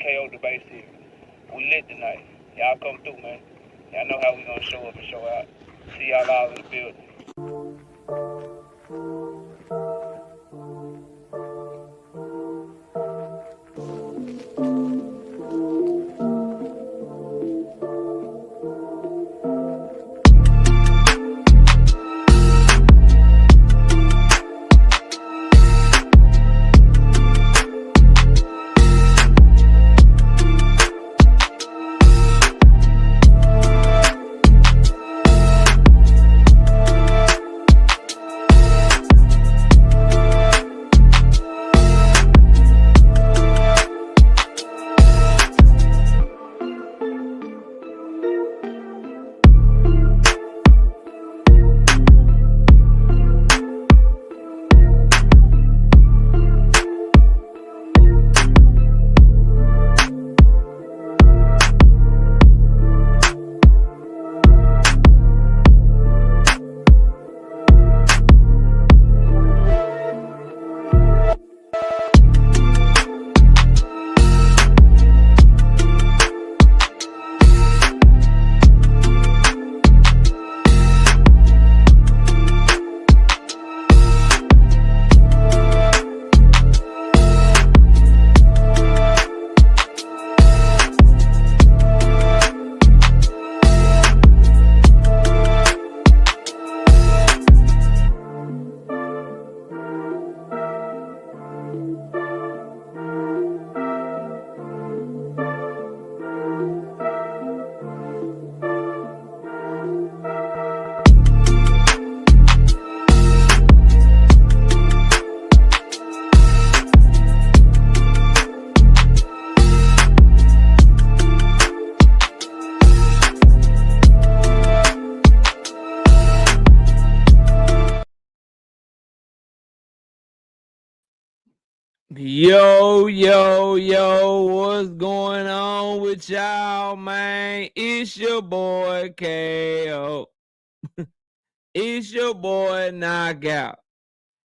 KO debate series. We lit tonight. Y'all come through, man. Y'all know how we gonna show up and show out. See y'all all in the building. Yo, what's going on with y'all, man? It's your boy KO. It's your boy Knockout.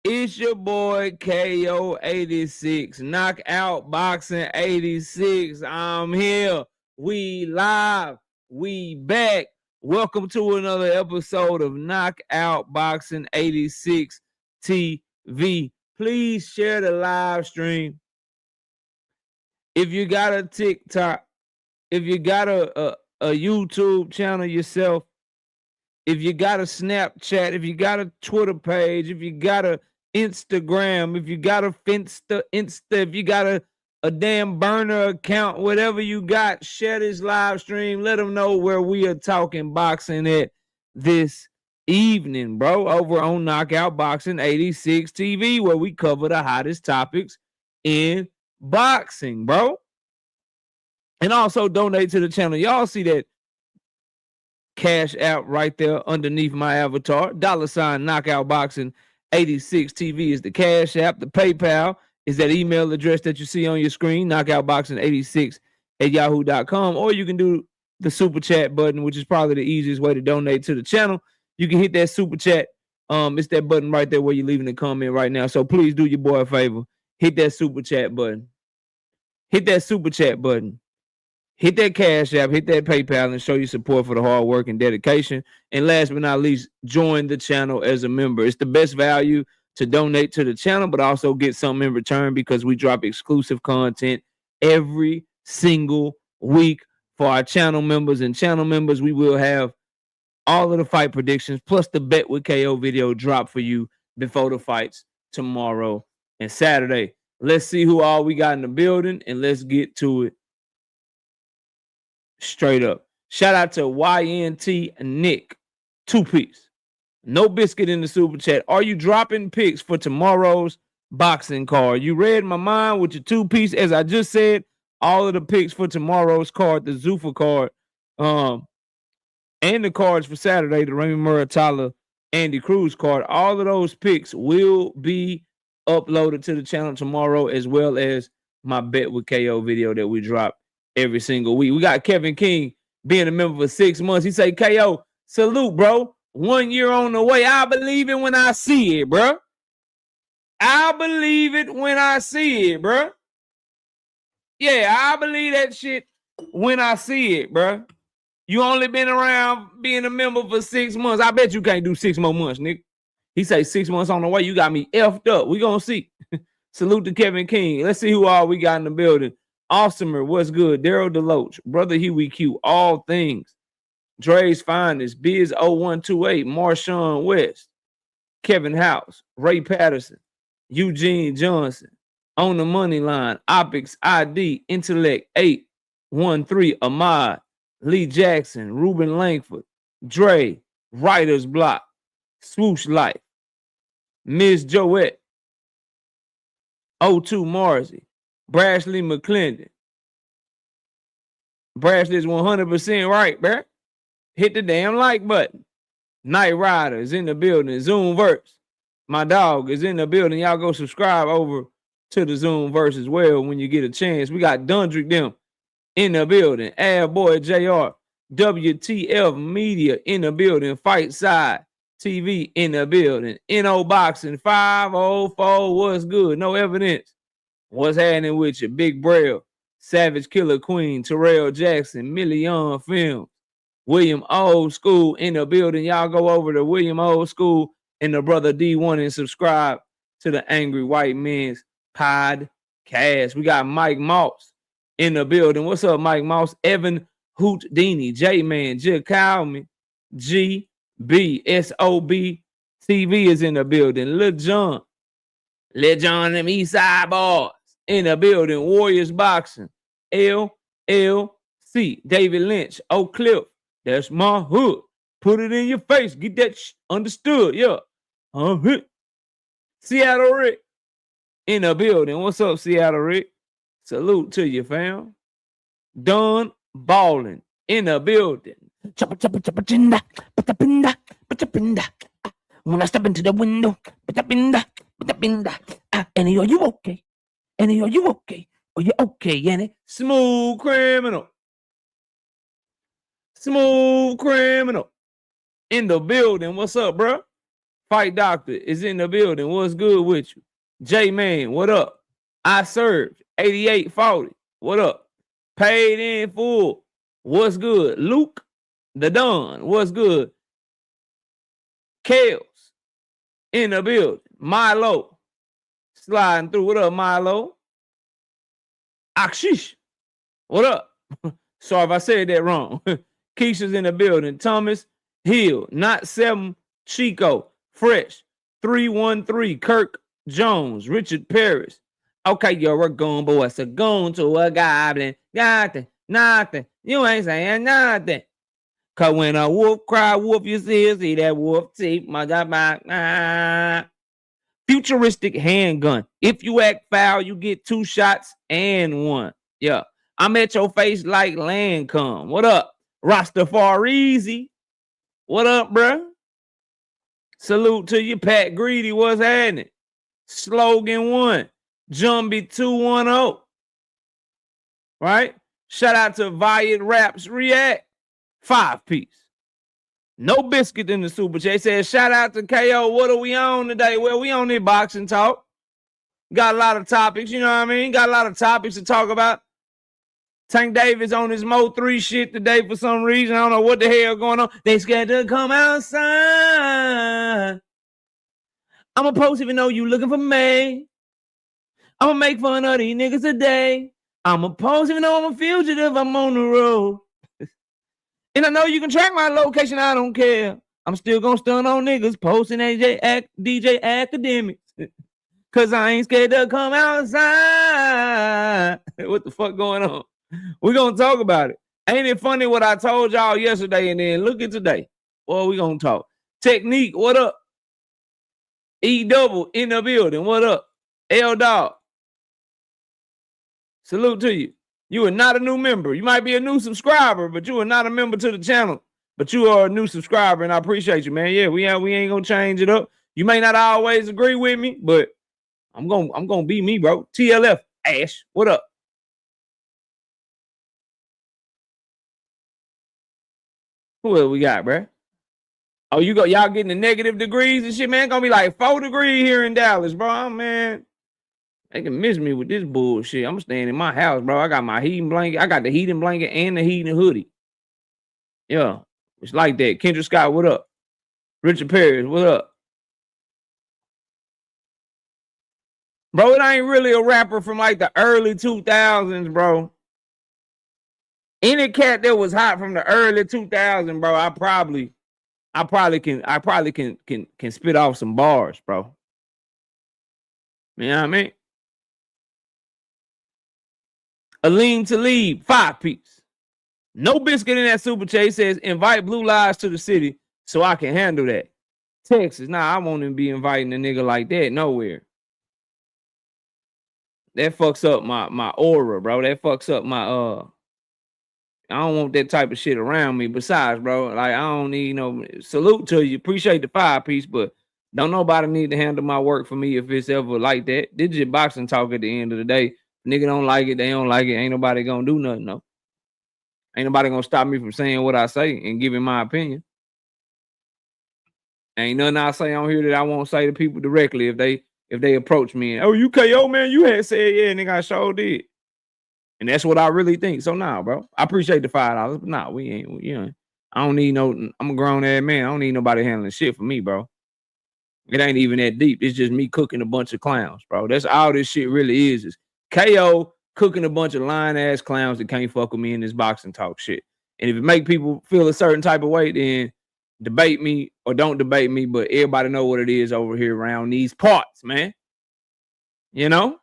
It's your boy KO 86. Knockout Boxing 86. I'm here. We live. We back. Welcome to another episode of Knockout Boxing 86 TV. Please share the live stream. If you got a TikTok, if you got a YouTube channel yourself, if you got a Snapchat, if you got a Twitter page, if you got a Instagram, if you got a Finsta, if you got a damn burner account, whatever you got, share this live stream. Let them know where we are talking boxing at this evening, bro, over on Knockout Boxing 86 TV, where we cover the hottest topics in boxing, bro. And also donate to the channel. Y'all see that Cash App right there underneath my avatar. $ Knockout Boxing 86 TV is the Cash App. The PayPal is that email address that you see on your screen, knockoutboxing86@yahoo.com. Or you can do the super chat button, which is probably the easiest way to donate to the channel. You can hit that super chat. It's that button right there where you're leaving a comment right now. So please do your boy a favor. Hit that super chat button. Hit that super chat button. Hit that Cash App, hit that PayPal, and show your support for the hard work and dedication. And last but not least, join the channel as a member. It's the best value to donate to the channel, but also get something in return because we drop exclusive content every single week for our channel members. And channel members, we will have all of the fight predictions plus the Bet with KO video drop for you before the fights tomorrow and Saturday. Let's see who all we got in the building, and let's get to it. Straight up. Shout out to YNT Nick. 2-piece. No biscuit in the super chat. Are you dropping picks for tomorrow's boxing card? You read my mind with your 2-piece. As I just said, all of the picks for tomorrow's card, the Zuffa card, and the cards for Saturday, the Remy Muratalla, Andy Cruz card, all of those picks will be uploaded to the channel tomorrow, as well as my Bet with KO video that we drop every single week. We got Kevin King being a member for 6 months. He say, KO, salute, bro. 1 year on the way. I believe it when I see it, bro. I believe it when I see it, bro. Yeah, I believe that shit when I see it, bro. You only been around being a member for 6 months. I bet you can't do 6 more months, nigga. He say 6 months on the way. You got me effed up. We gonna see. Salute to Kevin King. Let's see who all we got in the building. Awesomer, what's good? Daryl Deloach, Brother Huey Q, all things. Dre's Finest, Biz0128, Marshawn West, Kevin House, Ray Patterson, Eugene Johnson, On the Money Line, Optics ID, Intellect 813, Ahmad, Lee Jackson, Ruben Langford, Dre, Writer's Block, Swoosh Life, Ms. Joette, O2 Marzi, Brashley McClendon. Brashley's 100% right, bruh. Hit the damn like button. Night Rider is in the building. Zoomverse. My dog is in the building. Y'all go subscribe over to the Zoomverse as well when you get a chance. We got Dundrick them in the building. Ad Boy JR. WTF Media in the building. Fight Side TV in the building. NO Boxing 504. What's good? No evidence. What's happening with you? Big Braille. Savage Killer Queen. Terrell Jackson. Million Films. William Old School in the building. Y'all go over to William Old School and the brother D1 and subscribe to the Angry White Men's podcast. We got Mike Moss in the building. What's up, Mike Moss? Evan Houdini, J-Man, Jill Cowman, GBSOB TV is in the building. Lil John and them Eastside Boys in the building. Warriors Boxing, LLC, David Lynch, Oak Cliff. That's my hood. Put it in your face. Get that understood. Yeah. Seattle Rick in the building. What's up, Seattle Rick? Salute to you, fam. Don Ballin in the building. When I step into the window, Annie, are you okay? Annie, are you okay? Are you okay, Annie? Smooth criminal. Smooth criminal in the building. What's up, bro? Fight Doctor is in the building. What's good with you? J-Man, what up? I served 8840. What up? Paid in full. What's good? Luke the Don. What's good? Kales in the building. Milo sliding through. What up, Milo? Akshish. What up? Sorry if I said that wrong. Keisha's in the building. Thomas Hill, not 7 Chico, Fresh, 313, Kirk Jones, Richard Paris. Okay, you're a goon, boy. It's a goon to a goblin. Nothing. You ain't saying nothing. Cause when a wolf cry, wolf, you see that wolf teeth. Futuristic handgun. If you act foul, you get 2 shots and 1. Yeah. I'm at your face like Lancome. What up? Rastafari. What up, bruh? Salute to you, Pat Greedy. What's happening? Slogan 1. Jumbie 210. Right? Shout out to Viant Raps React. 5-piece. No biscuit in the super chat. Said, shout out to KO. What are we on today? Well, we on this boxing talk. Got a lot of topics, you know what I mean? Got a lot of topics to talk about. Tank Davis on his Mo 3 shit today for some reason. I don't know what the hell going on. They scared to come outside. I'ma post even though you looking for me. I'ma make fun of these niggas today. I'ma post even though I'm a fugitive. I'm on the road. And I know you can track my location. I don't care. I'm still gonna stun on niggas posting DJ Academics. Cause I ain't scared to come outside. What the fuck going on? We're gonna talk about it. Ain't it funny what I told y'all yesterday and then look at today? Well, we gonna talk. Technique, what up? E-double in the building, what up? L-Dog. Salute to you. You are not a new member. You might be a new subscriber, but you are not a member to the channel. But you are a new subscriber, and I appreciate you, man. Yeah, we ain't gonna change it up. You may not always agree with me, but I'm gonna be me, bro. TLF, Ash, what up? Who else we got, bro? Oh, y'all getting the negative degrees and shit, man. Gonna be like 4 degrees here in Dallas, bro. Man, They can miss me with this bullshit. I'm staying in my house, bro. I got my heating blanket. I got the heating blanket and the heating hoodie. Yeah, it's like that. Kendra Scott, what up? Richard Perry, what up? Bro, it ain't really a rapper from like the early 2000s, bro. Any cat that was hot from the early 2000s, bro, I probably can spit off some bars, bro. You know what I mean? Aleem Talib, 5-piece. No biscuit in that super chat. Says invite Blue Lives to the city so I can handle that. Texas, nah, I won't even be inviting a nigga like that nowhere. That fucks up my aura, bro. That fucks up my I don't want that type of shit around me. Besides, bro, like I don't need no salute to you. Appreciate the 5-piece, but don't nobody need to handle my work for me if it's ever like that. This is boxing talk at the end of the day. Nigga don't like it, they don't like it. Ain't nobody gonna do nothing, no. Ain't nobody gonna stop me from saying what I say and giving my opinion. Ain't nothing I say on here that I won't say to people directly if they approach me and, oh, you KO, man, you had said, yeah, nigga, I sure did. And that's what I really think. So nah, bro. I appreciate the $5, but nah, we ain't, you know, I don't need no, I'm a grown ass man. I don't need nobody handling shit for me, bro. It ain't even that deep. It's just me cooking a bunch of clowns, bro. That's all this shit really is KO cooking a bunch of lying ass clowns that can't fuck with me in this boxing talk shit. And if it make people feel a certain type of way, then debate me or don't debate me, but everybody know what it is over here around these parts, man. You know?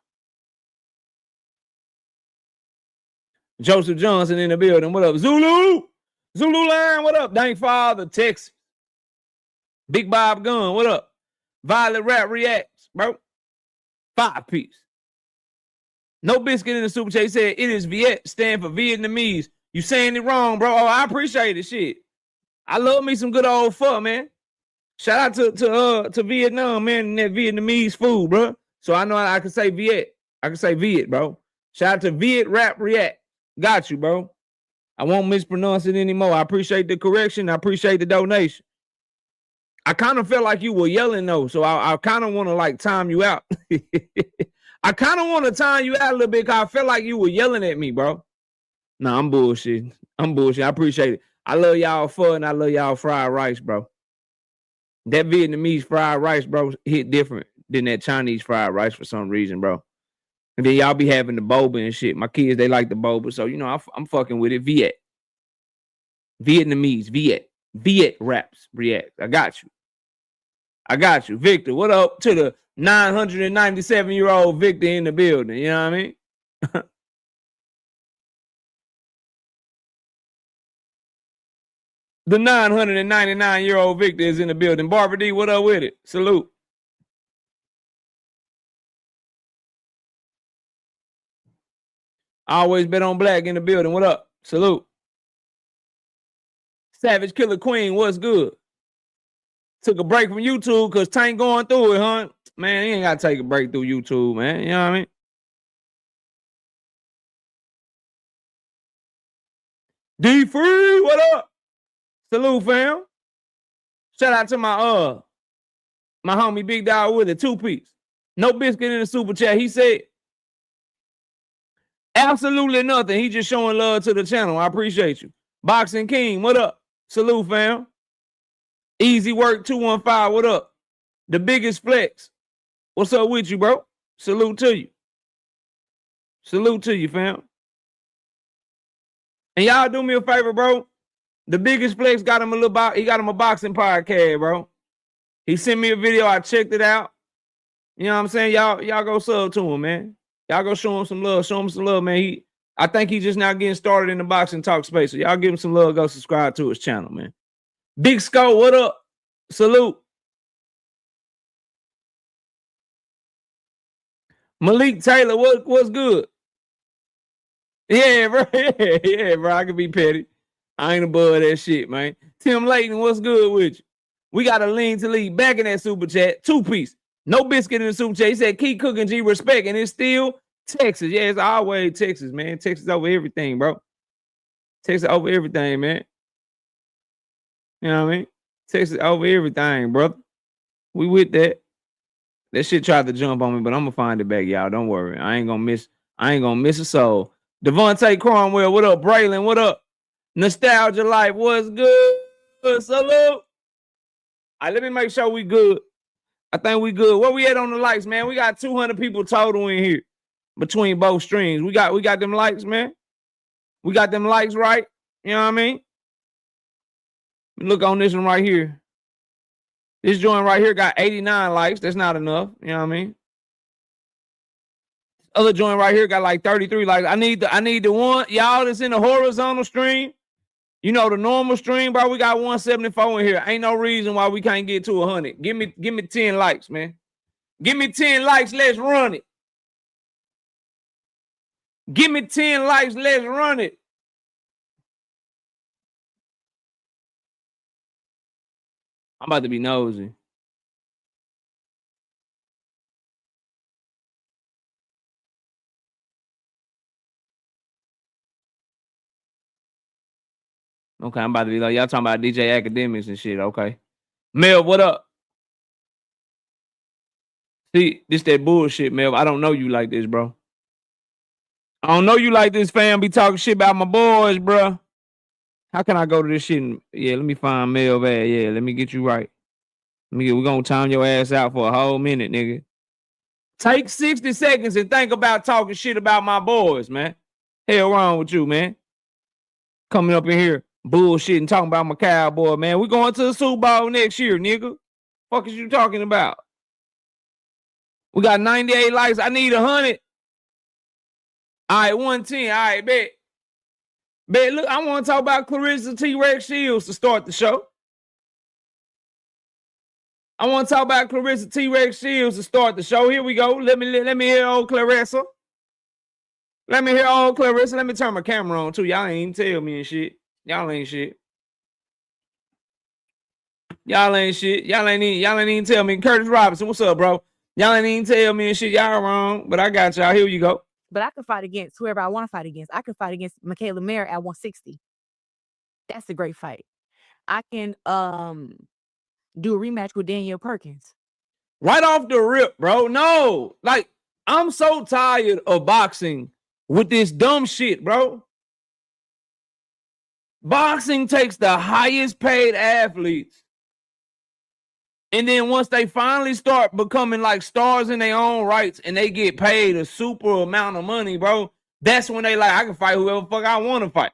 Joseph Johnson in the building. What up, Zulu? Zulu line, what up? Dank Father, Texas. Big Bob Gunn, what up? Violet Rap Reacts, bro. 5-piece. No biscuit in the super chat. He said it is Viet, stand for Vietnamese. You saying it wrong, bro. Oh, I appreciate it. Shit. I love me some good old pho, man. Shout out to Vietnam, man, and that Vietnamese food, bro. So I know I can say Viet. I can say Viet, bro. Shout out to Viet Rap React. Got you, bro. I won't mispronounce it anymore. I appreciate the correction. I appreciate the donation. I kind of felt like you were yelling though, so I kind of want to like time you out. I kind of want to time you out a little bit because I felt like you were yelling at me, bro. Nah, I'm bullshit. I appreciate it. I love y'all pho and I love y'all fried rice, bro. That Vietnamese fried rice, bro, hit different than that Chinese fried rice for some reason, bro. And then y'all be having the boba and shit. My kids, they like the boba, so you know I'm fucking with it. Vietnamese, Viet raps react. I got you, Victor. What up to the 997-year-old Victor in the building? You know what I mean? The 999-year-old Victor is in the building. Barbara D, what up with it? Salute. Always bet on black in the building. What up? Salute. Savage Killer Queen, what's good? Took a break from YouTube because Tank going through it, huh? Man, you ain't got to take a break through YouTube, man. You know what I mean? D-Free, what up? Salute, fam. Shout out to my homie Big Dog with a 2-piece. No biscuit in the super chat. He said absolutely nothing. He just showing love to the channel. I appreciate you. Boxing King, what up? Salute, fam. Easy Work 215, what up? The Biggest Flex, what's up with you, bro? Salute to you. Salute to you, fam. And y'all do me a favor, bro. The Biggest Flex got him a boxing podcast, bro. He sent me a video. I checked it out. You know what I'm saying? Y'all go sub to him, man. Y'all go show him some love. Show him some love, man. I think he's just now getting started in the boxing talk space. So y'all give him some love. Go subscribe to his channel, man. Big Skull, what up? Salute. Malik Taylor, what's good? Yeah, bro. Yeah, bro. I can be petty. I ain't above that shit, man. Tim Layton, what's good with you? We got a lean to lead back in that super chat. 2-piece. No biscuit in the super chat. He said, keep cooking, G, respect. And it's still Texas. Yeah, it's always Texas, man. Texas over everything, bro. Texas over everything, man. You know what I mean? Texas over everything, brother. We with that. That shit tried to jump on me, but I'm gonna find it back, y'all. Don't worry. I ain't gonna miss a soul. Devontae Cromwell, what up? Braylon, what up? Nostalgia Life, what's good? Salute. All right, let me make sure we good. I think we good. Where we at on the likes, man? We got 200 people total in here between both streams. We got them likes, man. We got them likes right. You know what I mean? Look on this one right here. This joint right here got 89 likes. That's not enough. You know what I mean? Other joint right here got like 33 likes. I need the one, y'all that's in the horizontal stream. You know, the normal stream, bro, we got 174 in here. Ain't no reason why we can't get to 100. Give me 10 likes, man. Give me 10 likes. Let's run it. Give me 10 likes. Let's run it. I'm about to be nosy. Okay, I'm about to be like, y'all talking about DJ Academics and shit. Okay. Mel, what up? See, this that bullshit, Mel. I don't know you like this, bro. I don't know you like this, fam. Be talking shit about my boys, bro. How can I go to this shit? Yeah, let me find Mel bad. Yeah, let me get you right. We're gonna time your ass out for a whole minute, nigga. Take 60 seconds and think about talking shit about my boys, man. Hell wrong with you, man. Coming up in here, bullshitting, talking about my Cowboy, man. We going to the Super Bowl next year, nigga. Fuck is you talking about? We got 98 likes. I need 100. All right, 110. All right, bet. Look, I want to talk about Clarissa T-Rex Shields to start the show. I want to talk about Clarissa T-Rex Shields to start the show. Here we go. Let me hear old Clarissa. Let me hear old Clarissa. Let me turn my camera on too. Y'all ain't even tell me and shit. Y'all ain't shit. Y'all ain't shit. Y'all ain't even tell me. Curtis Robinson, what's up, bro? Y'all ain't even tell me and shit. Y'all wrong, but I got y'all. Here you go. But I can fight against whoever I want to fight against. I can fight against Michaela Mayer at 160. That's a great fight. I can do a rematch with Danielle Perkins. Right off the rip, bro. No, like, I'm so tired of boxing with this dumb shit, bro. Boxing takes the highest paid athletes, and then once they finally start becoming like stars in their own rights and they get paid a super amount of money, bro, that's when they like, I can fight whoever the fuck I want to fight.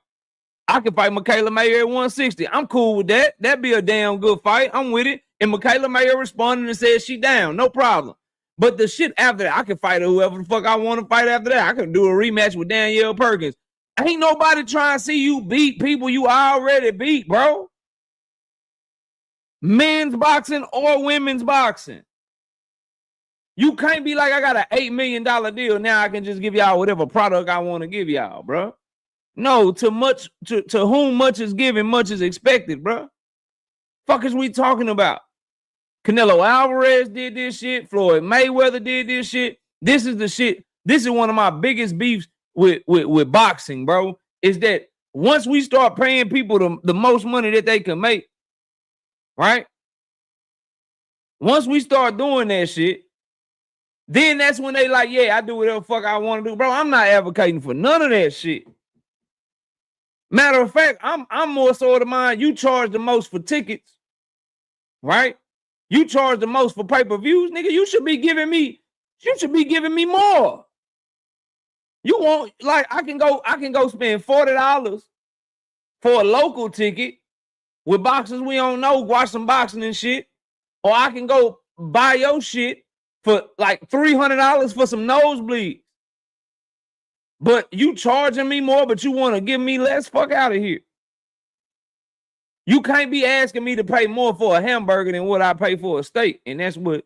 I can fight Michaela Mayer at 160. I'm cool with that. That'd be a damn good fight. I'm with it. And Michaela Mayer responded and said she down. No problem. But the shit after that, I can fight whoever the fuck I want to fight after that. I can do a rematch with Danielle Perkins. Ain't nobody trying to see you beat people you already beat, bro. Men's boxing or women's boxing. You can't be like, I got an $8 million deal. Now I can just give y'all whatever product I want to give y'all, bro. No, to whom much is given, much is expected, bro. Fuck is we talking about? Canelo Alvarez did this shit. Floyd Mayweather did this shit. This is the shit. This is one of my biggest beefs with boxing, bro. Is that once we start paying people the most money that they can make, right? Once we start doing that shit, then that's when they like, yeah, I do whatever the fuck I want to do. Bro, I'm not advocating for none of that shit. Matter of fact, I'm more so of the mind you charge the most for tickets, right? You charge the most for pay-per-views, nigga. You should be giving me more. You want, like, I can go spend $40 for a local ticket with boxers we don't know, watch some boxing and shit. Or I can go buy your shit for like $300 for some nosebleeds. But you charging me more, but you want to give me less? Fuck out of here. You can't be asking me to pay more for a hamburger than what I pay for a steak. And that's what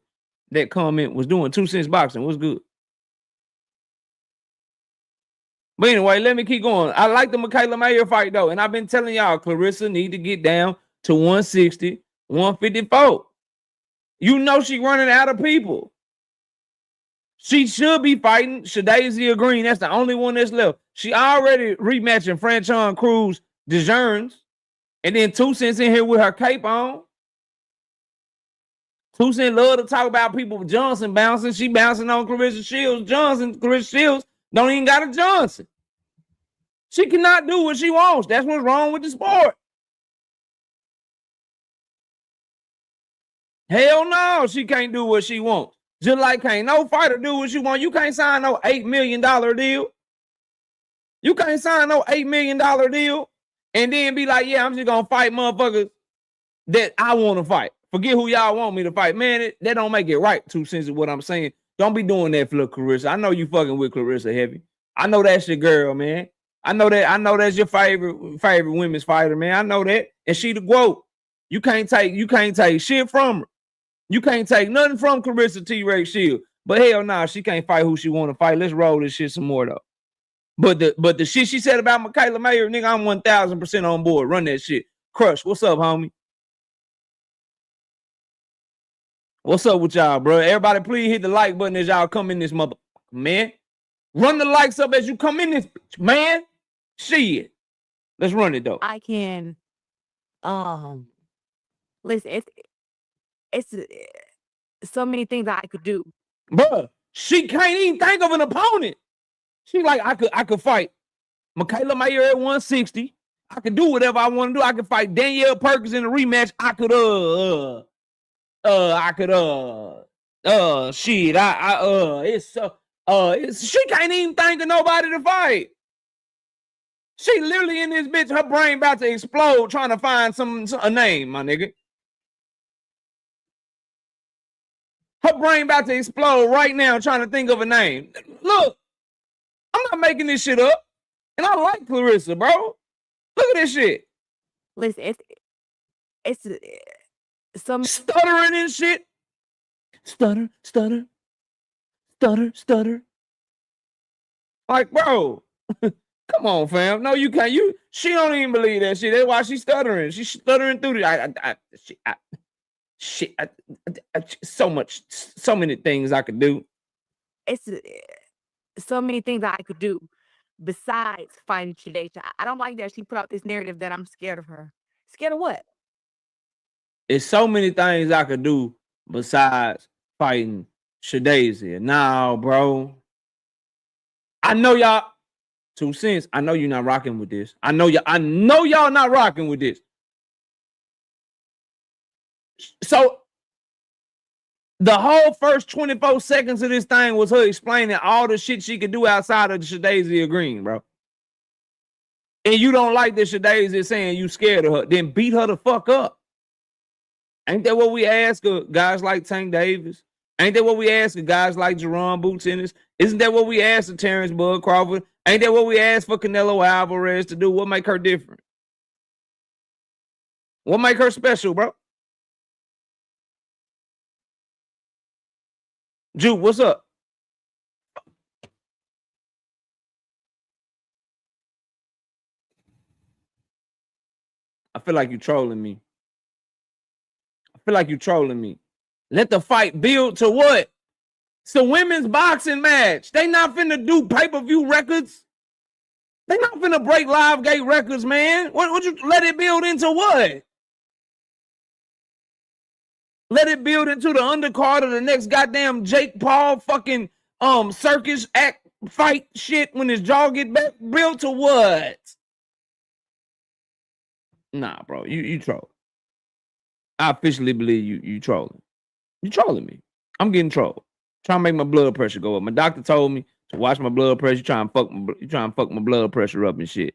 that comment was doing. 2 cents boxing was good. But anyway, let me keep going. I like the Michaela Mayer fight, though. And I've been telling y'all, Clarissa need to get down to 160, 154. You know she running out of people. She should be fighting Shadasia Green. That's the only one that's left. She already rematching Franchon Cruz DeJearns. And then 2 cents in here with her cape on. 2 Cent love to talk about people with Johnson bouncing. She bouncing on Clarissa Shields. Clarissa Shields don't even got a Johnson. She cannot do what she wants. That's what's wrong with the sport. Hell no, she can't do what she wants. Just like can't no fighter do what she want. You can't sign no $8 million deal. You can't sign no $8 million deal and then be like, yeah, I'm just going to fight motherfuckers that I want to fight. Forget who y'all want me to fight. Man, that don't make it right, 2 cents of what I'm saying. Don't be doing that for Clarissa. I know you fucking with Clarissa heavy. I know that's your girl, man. I know that's your favorite women's fighter, man. I know that. And she the GOAT. You can't take shit from her. You can't take nothing from Clarissa T-Rex Shield. But hell nah, she can't fight who she want to fight. Let's roll this shit some more though. But the shit she said about Michaela Mayer, nigga, I'm 1000% on board. Run that shit. Crush, what's up, homie? What's up with y'all, bro? Everybody, please hit the like button as y'all come in this mother, man. Run the likes up as you come in this bitch, man. Shit. Let's run it though. I can, listen. It's so many things that I could do, Bruh, she can't even think of an opponent. She like, I could fight Michaela Mayer at 160. I could do whatever I want to do. I could fight Danielle Perkins in a rematch. She can't even think of nobody to fight. She literally in this bitch, her brain about to explode trying to find a name, my nigga. Her brain about to explode right now trying to think of a name. Look, I'm not making this shit up. And I like Clarissa, bro. Look at this shit. Listen, it's some stuttering and shit. Stutter. Like, bro, come on, fam. No, you can't. She don't even believe that shit. That's why she's stuttering. She's stuttering through the so many things I could do. It's so many things that I could do besides fighting Shadasia. I don't like that she put out this narrative that I'm scared of her. Scared of what? It's so many things I could do besides fighting Shadasia. Nah, bro. I know y'all 2 cents. I know you're not rocking with this. I know y'all not rocking with this. So the whole first 24 seconds of this thing was her explaining all the shit she could do outside of Shadasia Green, bro. And you don't like that Shadasia saying you scared of her, then beat her the fuck up. Ain't that what we ask of guys like Tank Davis? Ain't that what we ask of guys like Jerome Boots Ennis? Isn't that what we ask of Terrence Bud Crawford? Ain't that what we ask for Canelo Alvarez to do? What make her different? What make her special, bro? Juke, what's up? I feel like you're trolling me. Let the fight build to what? It's a women's boxing match. They not finna do pay-per-view records. They not finna break live gate records, man. What you let it build into what? Let it build into the undercard of the next goddamn Jake Paul fucking circus act fight shit when his jaw get back. Built to what? Nah, bro, you troll. I officially believe you trolling. You trolling me. I'm getting trolled. Trying to make my blood pressure go up. My doctor told me to watch my blood pressure. You trying to fuck my blood pressure up and shit.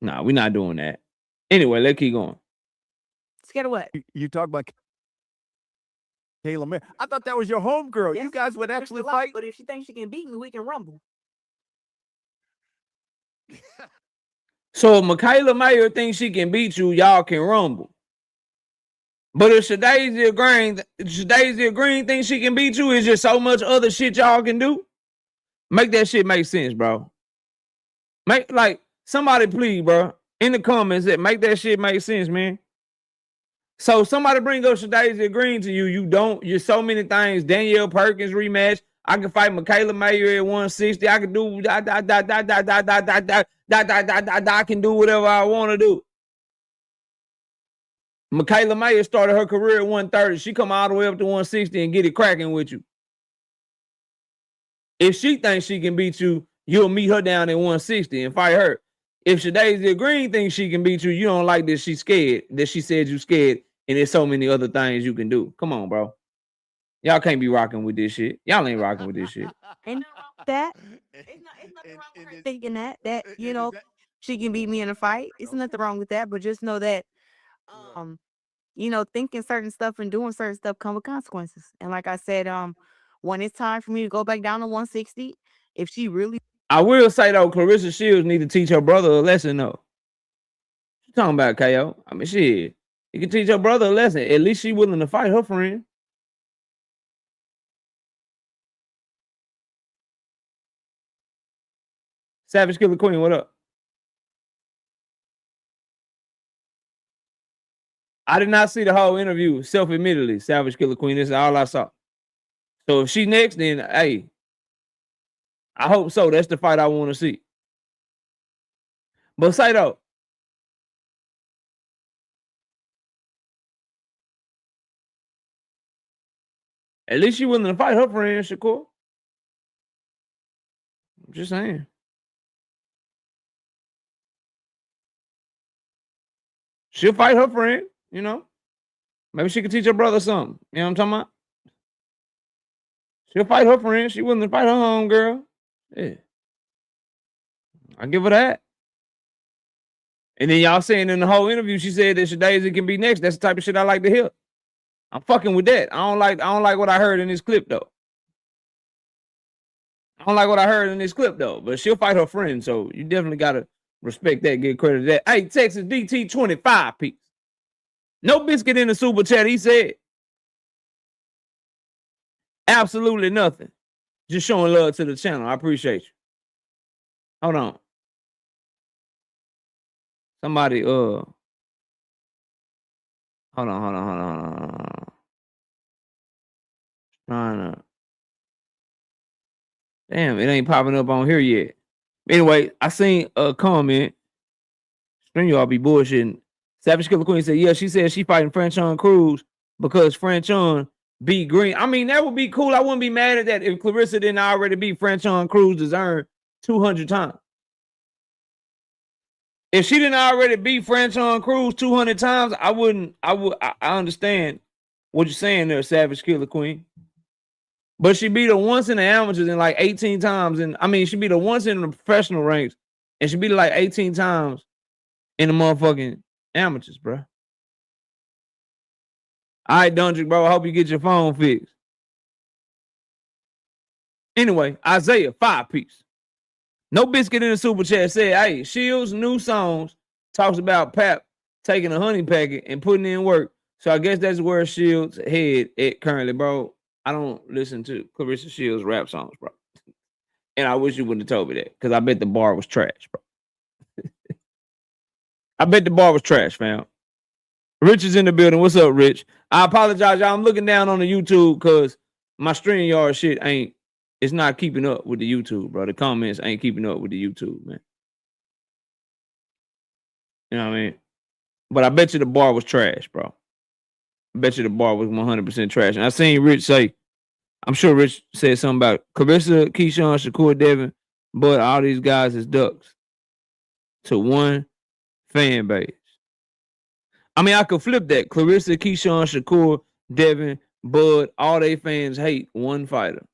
Nah, we're not doing that. Anyway, let's keep going. Scared of what? You talk about Kayla Mayer. I thought that was your homegirl. Yes, you guys would actually fight. But if she thinks she can beat me, we can rumble. So if Michaela Mayer thinks she can beat you, y'all can rumble. But if Shadasia Green thinks she can beat you, is just so much other shit y'all can do. Make that shit make sense, bro. Like somebody please, bro, in the comments that make that shit make sense, man. So somebody bring up Shadasia Green to you. You're so many things. Danielle Perkins rematch. I can fight Michaela Mayer at 160. I can do I can do whatever I want to do. Michaela Mayer started her career at 130. She come all the way up to 160 and get it cracking with you. If she thinks she can beat you, you'll meet her down at 160 and fight her. If Shadasia Green thinks she can beat you, you don't like that she's scared, that she said you scared, and there's so many other things you can do. Come on, bro. Y'all can't be rocking with this shit. Y'all ain't rocking with this shit. Ain't nothing wrong with that. It's nothing wrong with her thinking that you know she can beat me in a fight. It's nothing wrong with that, but just know that you know, thinking certain stuff and doing certain stuff come with consequences. And like I said, when it's time for me to go back down to 160, if she really I will say though, Clarissa Shields need to teach her brother a lesson though. What you talking about, KO? I mean, shit. You can teach her brother a lesson. At least she willing to fight her friend. Savage Killer Queen, what up? I did not see the whole interview, self-admittedly, Savage Killer Queen. This is all I saw. So if she next, then hey, I hope so. That's the fight I want to see. But say though, at least she willing to fight her friend, Shakur. I'm just saying. She'll fight her friend, you know. Maybe she could teach her brother something. You know what I'm talking about? She'll fight her friend. She willing to fight her home girl. Yeah. I give her that. And then y'all saying in the whole interview, she said that Shadasia can be next. That's the type of shit I like to hear. I'm fucking with that. I don't like what I heard in this clip though. I don't like what I heard in this clip though. But she'll fight her friend, so you definitely gotta respect that, give credit to that. Hey, Texas DT 25 piece. No biscuit in the super chat, he said. Absolutely nothing. Just showing love to the channel. I appreciate you. Hold on. Somebody, hold on. Trying to. Damn, it ain't popping up on here yet. Anyway, I seen a comment. String y'all be bullshitting. Savage Killer Queen said, yeah, she said she fighting Franchon Cruz because Franchon beat Green. I mean, that would be cool. I wouldn't be mad at that if Clarissa didn't already beat Franchon Cruz as earned 200 times. If she didn't already beat Franchon Cruz 200 times, I understand what you're saying there, Savage Killer Queen. But she beat her once in the amateurs and like 18 times. And I mean, she beat her once in the professional ranks and she beat her like 18 times in the motherfucking amateurs, bro. All right, Dundrick, bro. I hope you get your phone fixed. Anyway, Isaiah, 5 piece. No biscuit in the super chat said, hey, Shields' new songs talks about Pap taking a honey packet and putting in work. So I guess that's where Shields' head at currently, bro. I don't listen to Clarissa Shields' rap songs, bro. And I wish you wouldn't have told me that because I bet the bar was trash, bro. I bet the bar was trash, fam. Rich is in the building. What's up, Rich? I apologize, y'all. I'm looking down on the YouTube because my StreamYard shit it's not keeping up with the YouTube, bro. The comments ain't keeping up with the YouTube, man. You know what I mean? But I bet you the bar was trash, bro. I bet you the bar was 100% trash. And I seen Rich say, I'm sure Rich said something about Clarissa, Keyshawn, Shakur, Devin, but all these guys is ducks to one fan base. I mean, I could flip that. Clarissa, Keyshawn, Shakur, Devin, Bud, all they fans hate one fighter.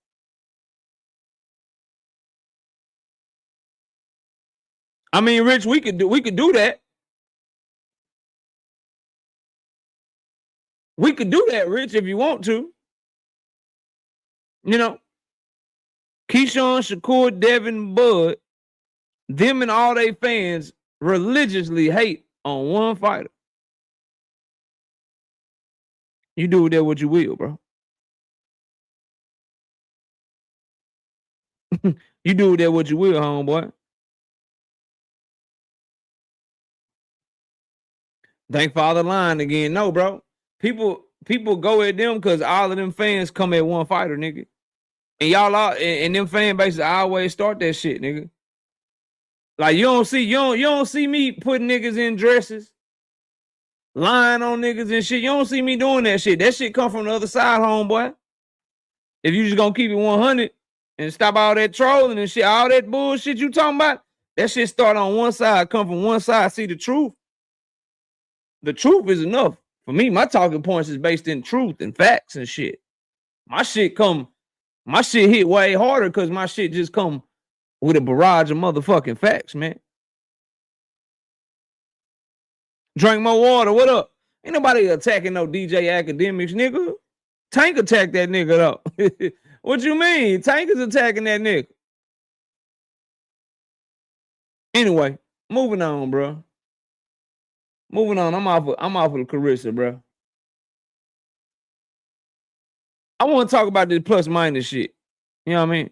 I mean, Rich, we could do that. We could do that, Rich, if you want to. You know, Keyshawn, Shakur, Devin, Bud, them and all they fans religiously hate on one fighter. You do with that what you will, bro. You do with that what you will, homeboy. Thank Father lying again. No, bro. People go at them because all of them fans come at one fighter, nigga. And y'all are, and them fan bases always start that shit, nigga. Like you don't see me putting niggas in dresses. lying on niggas and shit. You don't see me doing that shit. That shit come from the other side, homeboy. If you just gonna keep it 100 and stop all that trolling and shit, all that bullshit you talking about, that shit start on one side, come from one side. See the truth. The truth is enough. For me, my talking points is based in truth and facts and shit. My shit hit way harder because my shit just come with a barrage of motherfucking facts, man. Drink more water. What up? Ain't nobody attacking no DJ Academics, nigga. Tank attacked that nigga, though. What you mean? Tank is attacking that nigga. Anyway, moving on, bro. Moving on. I'm off of Clarissa, bro. I want to talk about this plus minus shit. You know what I mean?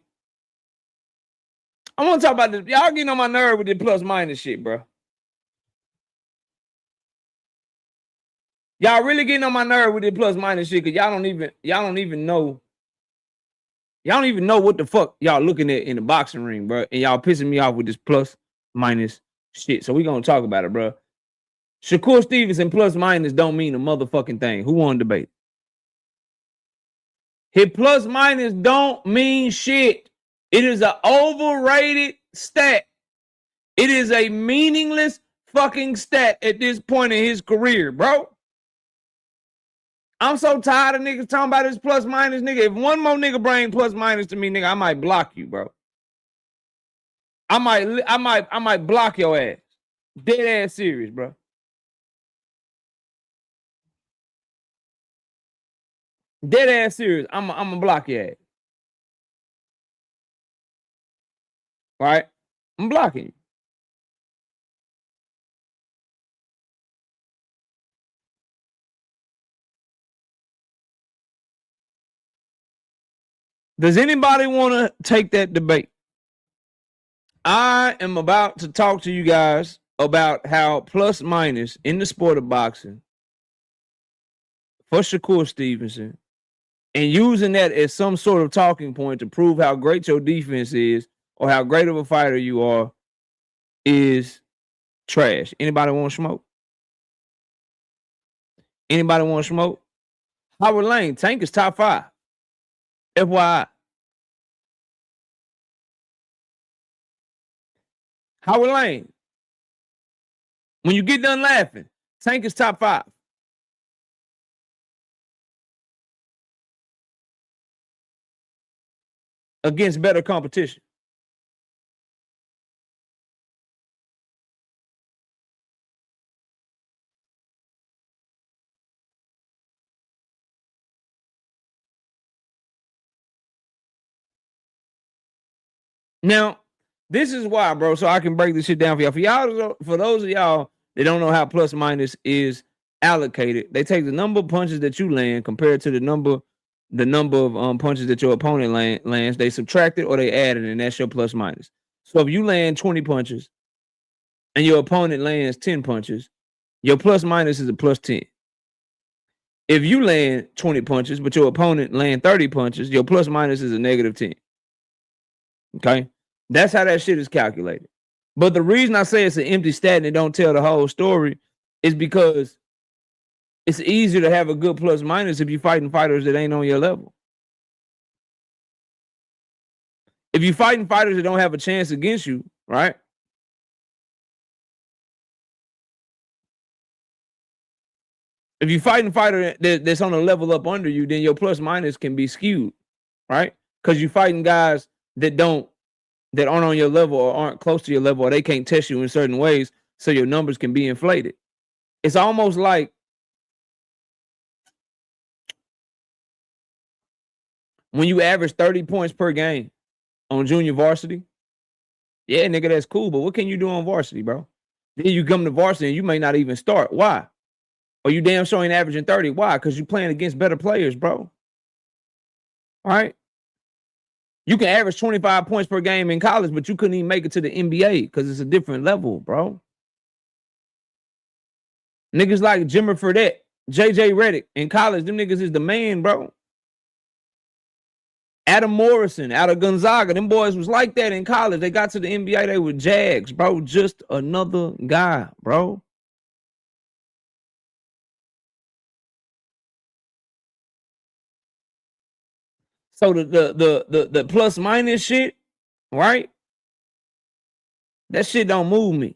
I want to talk about this. Y'all getting on my nerve with this plus minus shit, bro. Y'all really getting on my nerve with this plus minus shit because y'all don't even know. Y'all don't even know what the fuck y'all looking at in the boxing ring, bro. And y'all pissing me off with this plus minus shit. So we gonna talk about it, bro. Shakur Stevenson plus minus don't mean a motherfucking thing. Who won the debate? His plus minus don't mean shit. It is an overrated stat. It is a meaningless fucking stat at this point in his career, bro. I'm so tired of niggas talking about this plus minus, nigga. If one more nigga bring plus minus to me, nigga, I might block you, bro. I might block your ass. Dead ass serious, bro. Dead ass serious. I'm gonna block your ass. All right? I'm blocking you. Does anybody want to take that debate? I am about to talk to you guys about how plus minus in the sport of boxing for Shakur Stevenson and using that as some sort of talking point to prove how great your defense is or how great of a fighter you are is trash. Anybody want to smoke? Anybody want to smoke? Howard Lane, Tank is top 5. FYI. Howard Lane, when you get done laughing, Tank is top 5. Against better competition. Now, this is why, bro, so I can break this shit down for y'all. For those of y'all that don't know how plus minus is allocated, they take the number of punches that you land compared to the number of punches that your opponent lands. They subtract it or they add it, and that's your plus minus. So if you land 20 punches and your opponent lands 10 punches, your plus minus is a plus 10. If you land 20 punches, but your opponent land 30 punches, your plus minus is a negative 10. Okay? That's how that shit is calculated. But the reason I say it's an empty stat and it don't tell the whole story is because it's easier to have a good plus minus if you're fighting fighters that ain't on your level. If you're fighting fighters that don't have a chance against you, right? If you're fighting a fighter that's on a level up under you, then your plus minus can be skewed, right? Because you're fighting guys that aren't on your level or aren't close to your level, or they can't test you in certain ways, so your numbers can be inflated. It's almost like when you average 30 points per game on junior varsity. Yeah, nigga, that's cool, but what can you do on varsity, bro? Then you come to varsity and you may not even start. Why? Or you damn sure ain't averaging 30. Why? Because you're playing against better players, bro. All right? You can average 25 points per game in college, but you couldn't even make it to the NBA because it's a different level, bro. Niggas like Jimmer Fredette, JJ Redick in college, them niggas is the man, bro. Adam Morrison out of Gonzaga, them boys was like that in college. They got to the NBA, they were Jags, bro. Just another guy, bro. So the plus minus shit, right? That shit don't move me.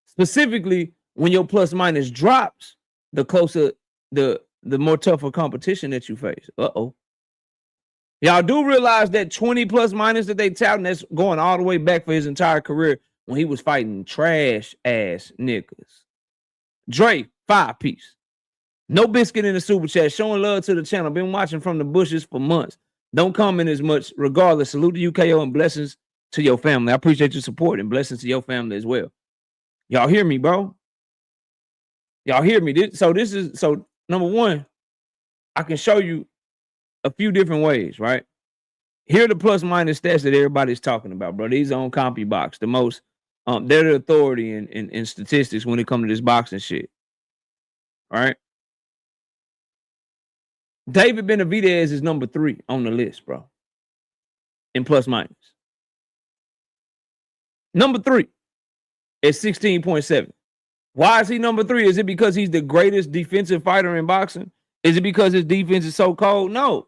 Specifically, when your plus minus drops, the closer the more tougher competition that you face. Y'all do realize that 20 plus minus that they touting, that's going all the way back for his entire career when he was fighting trash ass niggas. Dre, 5-piece. No biscuit in the super chat. Showing love to the channel. Been watching from the bushes for months. Don't comment as much. Regardless, salute to UKO and blessings to your family. I appreciate your support and blessings to your family as well. Y'all hear me, bro? Y'all hear me? So number one, I can show you a few different ways, right? Here are the plus minus stats that everybody's talking about, bro. These are on CompuBox. The most, they're the authority in statistics when it comes to this boxing shit. All right. David Benavidez is number 3 on the list, bro. In plus minus. Number 3 is 16.7. Why is he number 3? Is it because he's the greatest defensive fighter in boxing? Is it because his defense is so cold? No.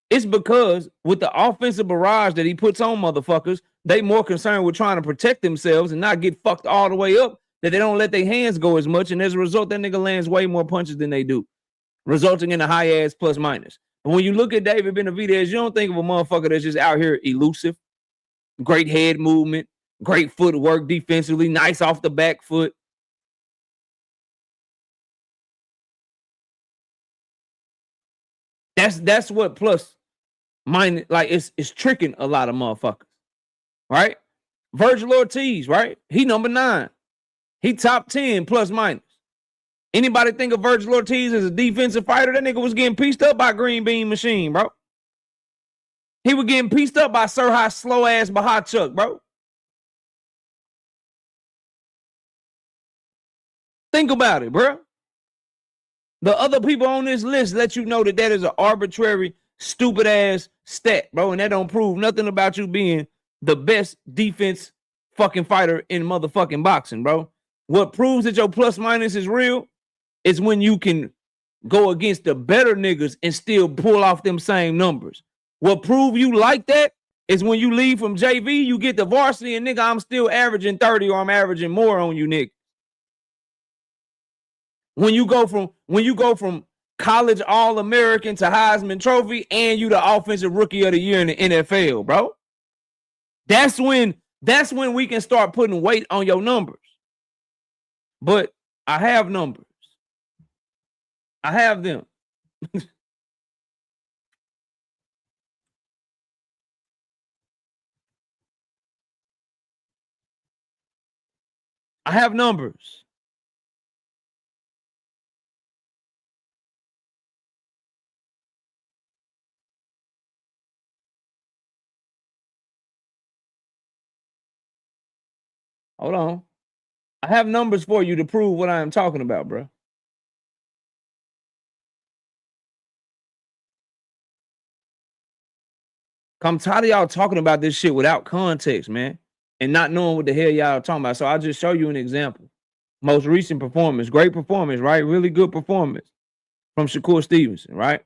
It's because with the offensive barrage that he puts on motherfuckers, they more concerned with trying to protect themselves and not get fucked all the way up that they don't let their hands go as much. And as a result, that nigga lands way more punches than they do, resulting in a high-ass plus minus. And when you look at David Benavidez, you don't think of a motherfucker that's just out here elusive, great head movement, great footwork defensively, nice off the back foot. That's what plus minus, like, it's tricking a lot of motherfuckers, right? Virgil Ortiz, right? He number 9. He top 10 plus minus. Anybody think of Virgil Ortiz as a defensive fighter? That nigga was getting pieced up by Green Bean Machine, bro. He was getting pieced up by Sirha slow ass Bahachuk, bro. Think about it, bro. The other people on this list let you know that is an arbitrary, stupid ass stat, bro, and that don't prove nothing about you being the best defense fucking fighter in motherfucking boxing, bro. What proves that your plus minus is real is when you can go against the better niggas and still pull off them same numbers. What prove you like that is when you leave from JV, you get the varsity, and nigga, I'm still averaging 30 or I'm averaging more on you, nigga. When you go from college All-American to Heisman Trophy and you the offensive rookie of the year in the NFL, bro. That's when we can start putting weight on your numbers. But I have numbers. I have them. I have numbers. Hold on. I have numbers for you to prove what I am talking about, bro. I'm tired of y'all talking about this shit without context, man, and not knowing what the hell y'all talking about. So I'll just show you an example. Most recent performance, great performance, right? Really good performance from Shakur Stevenson, right?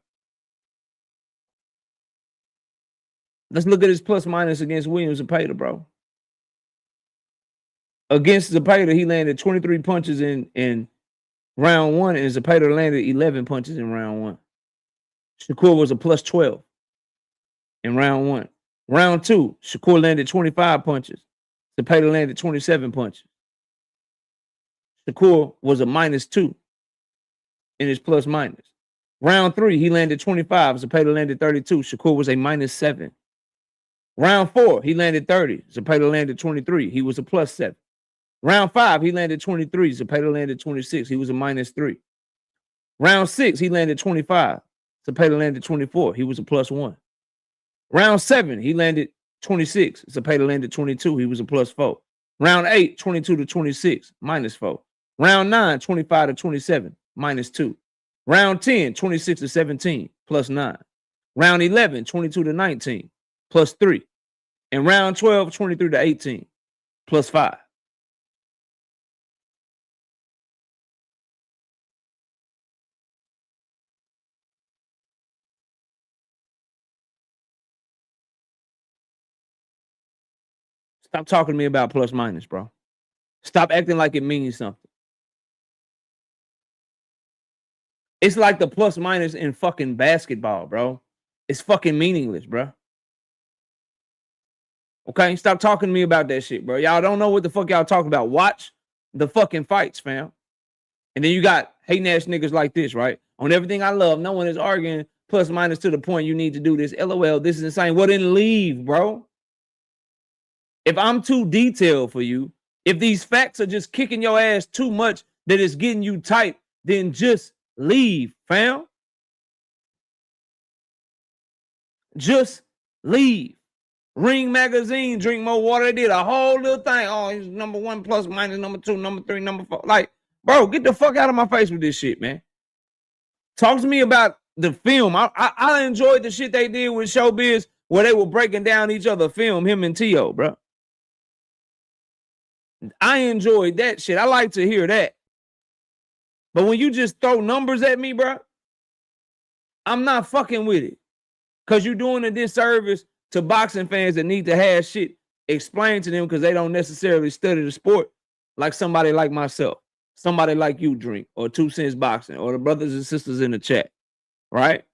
Let's look at his plus minus against Williams Zepeda, bro. Against Zepeda, he landed 23 punches in round 1, and Zepeda landed 11 punches in round 1. Shakur was a plus 12 in round 1. Round 2, Shakur landed 25 punches. Zepeda landed 27 punches. Shakur was a minus 2 in his plus minus. Round 3, he landed 25. Zepeda landed 32. Shakur was a minus 7. Round 4, he landed 30. Zepeda landed 23. He was a plus 7. Round 5, he landed 23. Zepeda landed 26. He was a minus 3. Round 6, he landed 25. Zepeda landed 24. He was a plus 1. Round 7, he landed 26. Zepeda landed 22. He was a plus 4. Round 8, 22 to 26, minus 4. Round 9, 25 to 27, minus 2. Round 10, 26 to 17, plus 9. Round 11, 22 to 19, plus 3. And round 12, 23 to 18, plus 5. Stop talking to me about plus minus, bro. Stop acting like it means something. It's like the plus minus in fucking basketball, bro. It's fucking meaningless, bro. Okay? Stop talking to me about that shit, bro. Y'all don't know what the fuck y'all talking about. Watch the fucking fights, fam. And then you got hating ass niggas like this, right? On everything I love, no one is arguing plus minus to the point you need to do this. LOL, this is insane. Well, then leave, bro. If I'm too detailed for you, if these facts are just kicking your ass too much that it's getting you tight, then just leave, fam. Just leave. Ring Magazine, drink more water. They did a whole little thing. Oh, he's number 1 plus minus, number 2, number 3, number 4. Like, bro, get the fuck out of my face with this shit, man. Talk to me about the film. I enjoyed the shit they did with Showbiz where they were breaking down each other film, him and T.O., bro. I enjoyed that shit. I like to hear that. But when you just throw numbers at me, bro, I'm not fucking with it. Because you're doing a disservice to boxing fans that need to have shit explained to them because they don't necessarily study the sport like somebody like myself, somebody like you, Drink, or 2 Cents Boxing, or the brothers and sisters in the chat, right?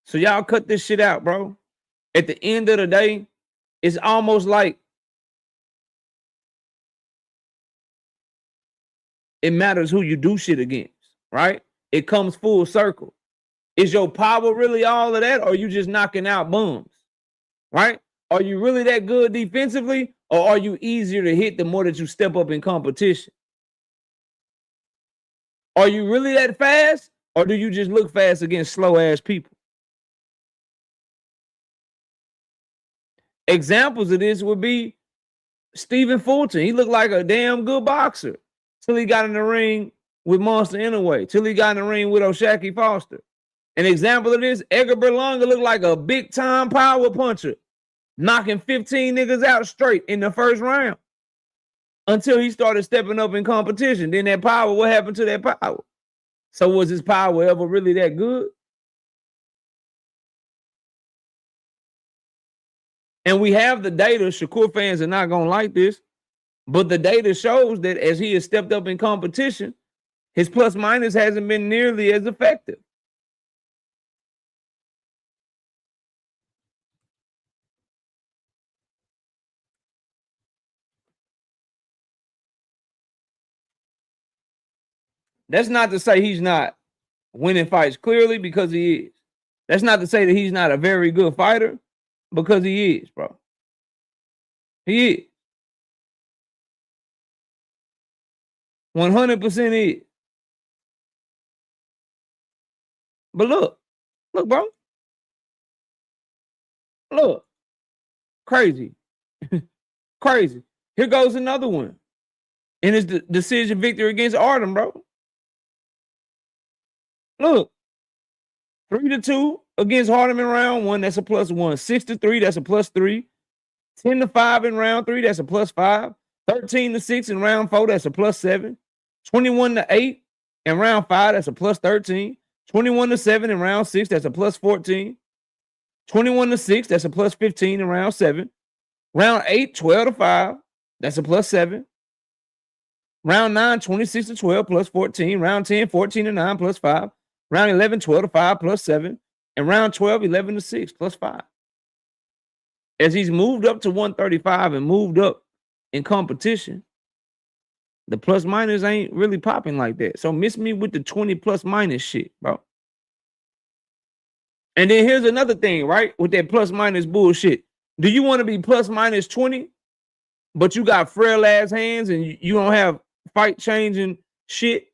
So y'all cut this shit out, bro. At the end of the day, it's almost like it matters who you do shit against, right? It comes full circle. Is your power really all of that, or are you just knocking out bums, right? Are you really that good defensively, or are you easier to hit the more that you step up in competition? Are you really that fast, or do you just look fast against slow-ass people? Examples of this would be Stephen Fulton. He looked like a damn good boxer till he got in the ring with Monster Inouye, till he got in the ring with O'Shaquie Foster. An example of this, Edgar Berlanga looked like a big-time power puncher, knocking 15 niggas out straight in the first round until he started stepping up in competition. Then that power, what happened to that power? So was his power ever really that good? And we have the data. Shakur fans are not going to like this, but the data shows that as he has stepped up in competition, his plus minus hasn't been nearly as effective. That's not to say he's not winning fights clearly, because he is. That's not to say that he's not a very good fighter, because he is, bro. He is. 100% is. But look, bro. Look. Crazy. Crazy. Here goes another one. In his decision victory against Artem, bro. Look, 3-2 against Harden in round 1, that's a +1. 6-3, that's a +3. 10-5 in round 3, that's a +5. 13-6 in round 4, that's a +7. 21-8 in round 5, that's a +13. 21-7 in round 6, that's a +14. 21-6, that's a +15 in round 7. Round 8, 12-5, that's a +7. Round 9, 26-12 +14. Round 10, 14-9 +5. Round 11, 12-5 +7. And round 12, 11-6 +5. As he's moved up to 135 and moved up in competition, the plus minus ain't really popping like that. So miss me with the 20 plus minus shit, bro. And then here's another thing, right? With that plus minus bullshit. Do you want to be plus minus 20, but you got frail ass hands and you don't have fight changing shit?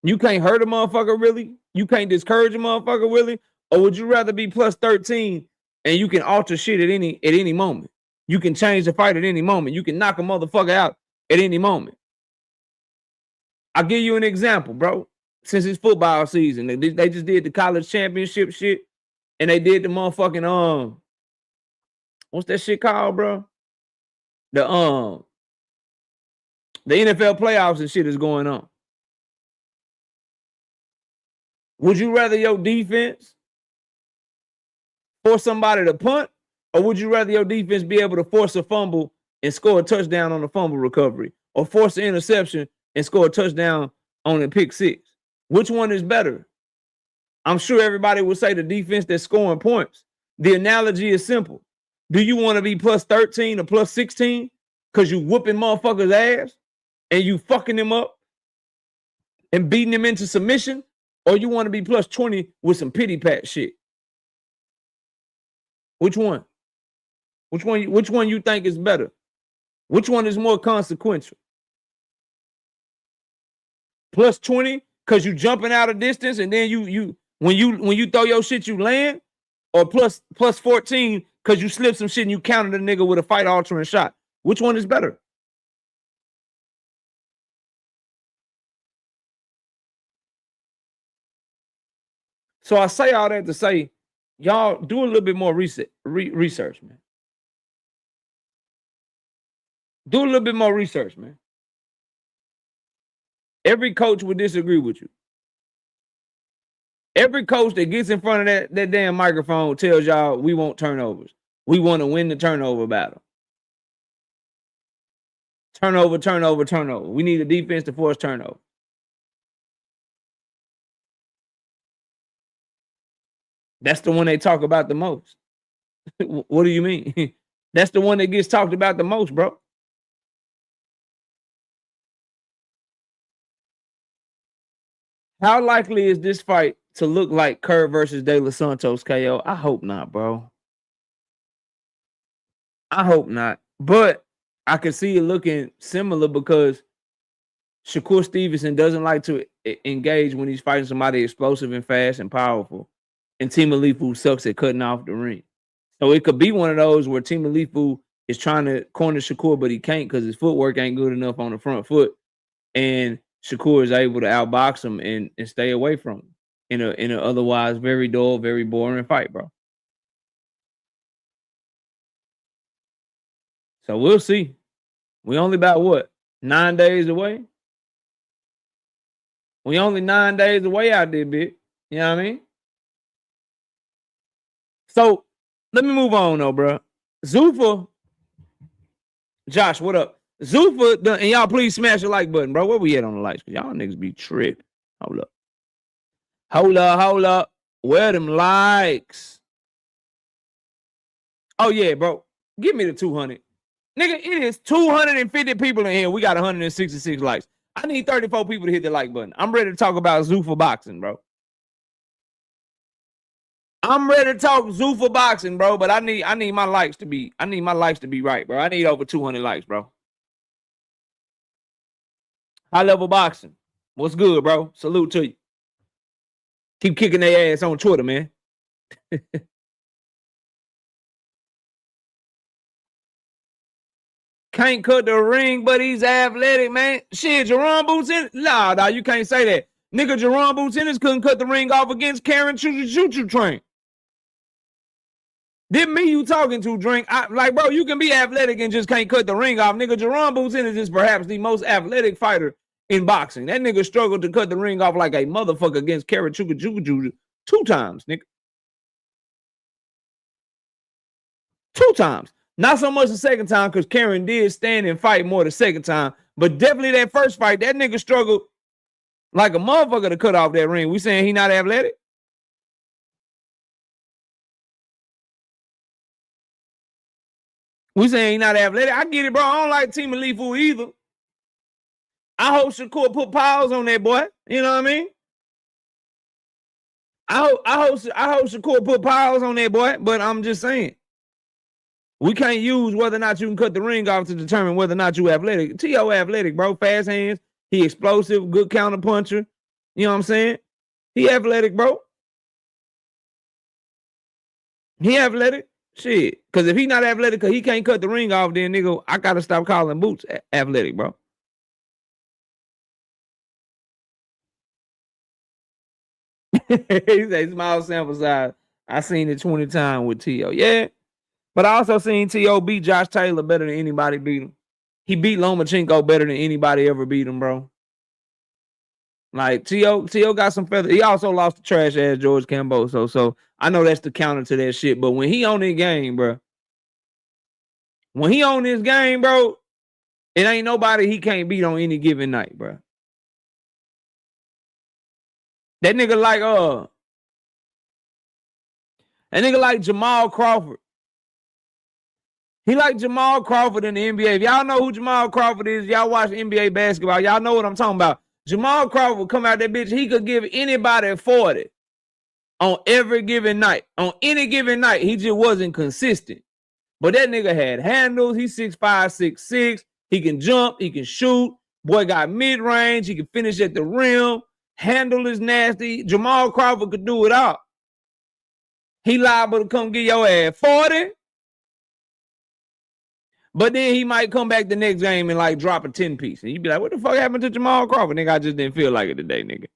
You can't hurt a motherfucker really? You can't discourage a motherfucker really? Or would you rather be plus 13 and you can alter shit at any moment? You can change the fight at any moment. You can knock a motherfucker out at any moment. I'll give you an example, bro. Since it's football season, they just did the college championship shit, and they did the motherfucking what's that shit called, bro? The NFL playoffs and shit is going on. Would you rather your defense force somebody to punt, Or would you rather your defense be able to force a fumble and score a touchdown on a fumble recovery, or force an interception and score a touchdown on a pick six? Which one is better? I'm sure everybody would say the defense that's scoring points. The analogy is simple. Do you want to be plus 13 or plus 16 because you whooping motherfuckers' ass and you fucking them up and beating them into submission? Or you want to be plus 20 with some pity pat shit? Which one? Which one you think is better? Which one is more consequential? Plus 20 because you jumping out of distance and then you when you throw your shit you land, or plus 14 because you slip some shit and you counted a nigga with a fight altering shot? Which one is better? So I say all that to say, y'all do a little bit more research, man. Do a little bit more research, man. Every coach would disagree with you. Every coach that gets in front of that damn microphone tells y'all we want turnovers. We want to win the turnover battle. Turnover, turnover, turnover. We need a defense to force turnover. That's the one they talk about the most. What do you mean? That's the one that gets talked about the most, bro. How likely is this fight to look like Kerr versus De Los Santos KO? I hope not, bro. I hope not. But I could see it looking similar because Shakur Stevenson doesn't like to engage when he's fighting somebody explosive and fast and powerful. And Timalifu sucks at cutting off the ring. So it could be one of those where Timalifu is trying to corner Shakur, but he can't because his footwork ain't good enough on the front foot. And Shakur is able to outbox him and stay away from him in a otherwise very dull, very boring fight, bro. So we'll see. We only about what? 9 days away? We only 9 days away out there, bitch. You know what I mean? So let me move on though, bro. Zuffa, Josh, what up? Zuffa, and y'all please smash the like button, bro. Where we at on the likes? Cause y'all niggas be tripping. Hold up. Hold up. Where them likes? Oh yeah, bro. Give me the 200. Nigga, it is 250 people in here. We got 166 likes. I need 34 people to hit the like button. I'm ready to talk about Zuffa Boxing, bro. I'm ready to talk Zuffa Boxing, bro, but I need my likes to be right, bro. I need over 200 likes, bro. High level boxing. What's good, bro? Salute to you. Keep kicking their ass on Twitter, man. Can't cut the ring, but he's athletic, man. Shit, Jerome Boots in. Nah, you can't say that. Nigga, Jerome Boots couldn't cut the ring off against Karen Choo-Choo Train. Didn't me you talking to, Drink. Like, bro, you can be athletic and just can't cut the ring off. Nigga, Jerome Boots is perhaps the most athletic fighter in boxing. That nigga struggled to cut the ring off like a motherfucker against Karen Choo-Choo 2 times, nigga. 2 times. Not so much the second time because Karen did stand and fight more the second time. But definitely that first fight, that nigga struggled like a motherfucker to cut off that ring. We saying he not athletic? We saying he not athletic. I get it, bro. I don't like Timalifu either. I hope Shakur put piles on that boy. You know what I mean? I hope Shakur put piles on that boy, but I'm just saying. We can't use whether or not you can cut the ring off to determine whether or not you athletic. T.O. athletic, bro. Fast hands. He explosive, good counter puncher. You know what I'm saying? He athletic, bro. He athletic. Shit. Because if he not athletic because he can't cut the ring off, then nigga, I got to stop calling Boots athletic, bro. He said small sample size. I seen it 20 times with T.O. Yeah. But I also seen T.O. beat Josh Taylor better than anybody beat him. He beat Lomachenko better than anybody ever beat him, bro. Like, T.O. got some feathers. He also lost to trash-ass George Camboso. So I know that's the counter to that shit. But when he on that game, bro, When he on this game, bro, it ain't nobody he can't beat on any given night, bro. That nigga like Jamal Crawford. He like Jamal Crawford in the NBA. If y'all know who Jamal Crawford is, y'all watch NBA basketball, y'all know what I'm talking about. Jamal Crawford would come out that bitch, he could give anybody 40 on every given night. On any given night, he just wasn't consistent. But that nigga had handles. He's 6'5", 6'6". He can jump. He can shoot. Boy got mid-range. He can finish at the rim. Handle is nasty. Jamal Crawford could do it all. He liable to come get your ass 40. But then he might come back the next game and like drop a 10-piece. And you be like, what the fuck happened to Jamal Crawford? Nigga, I just didn't feel like it today, nigga.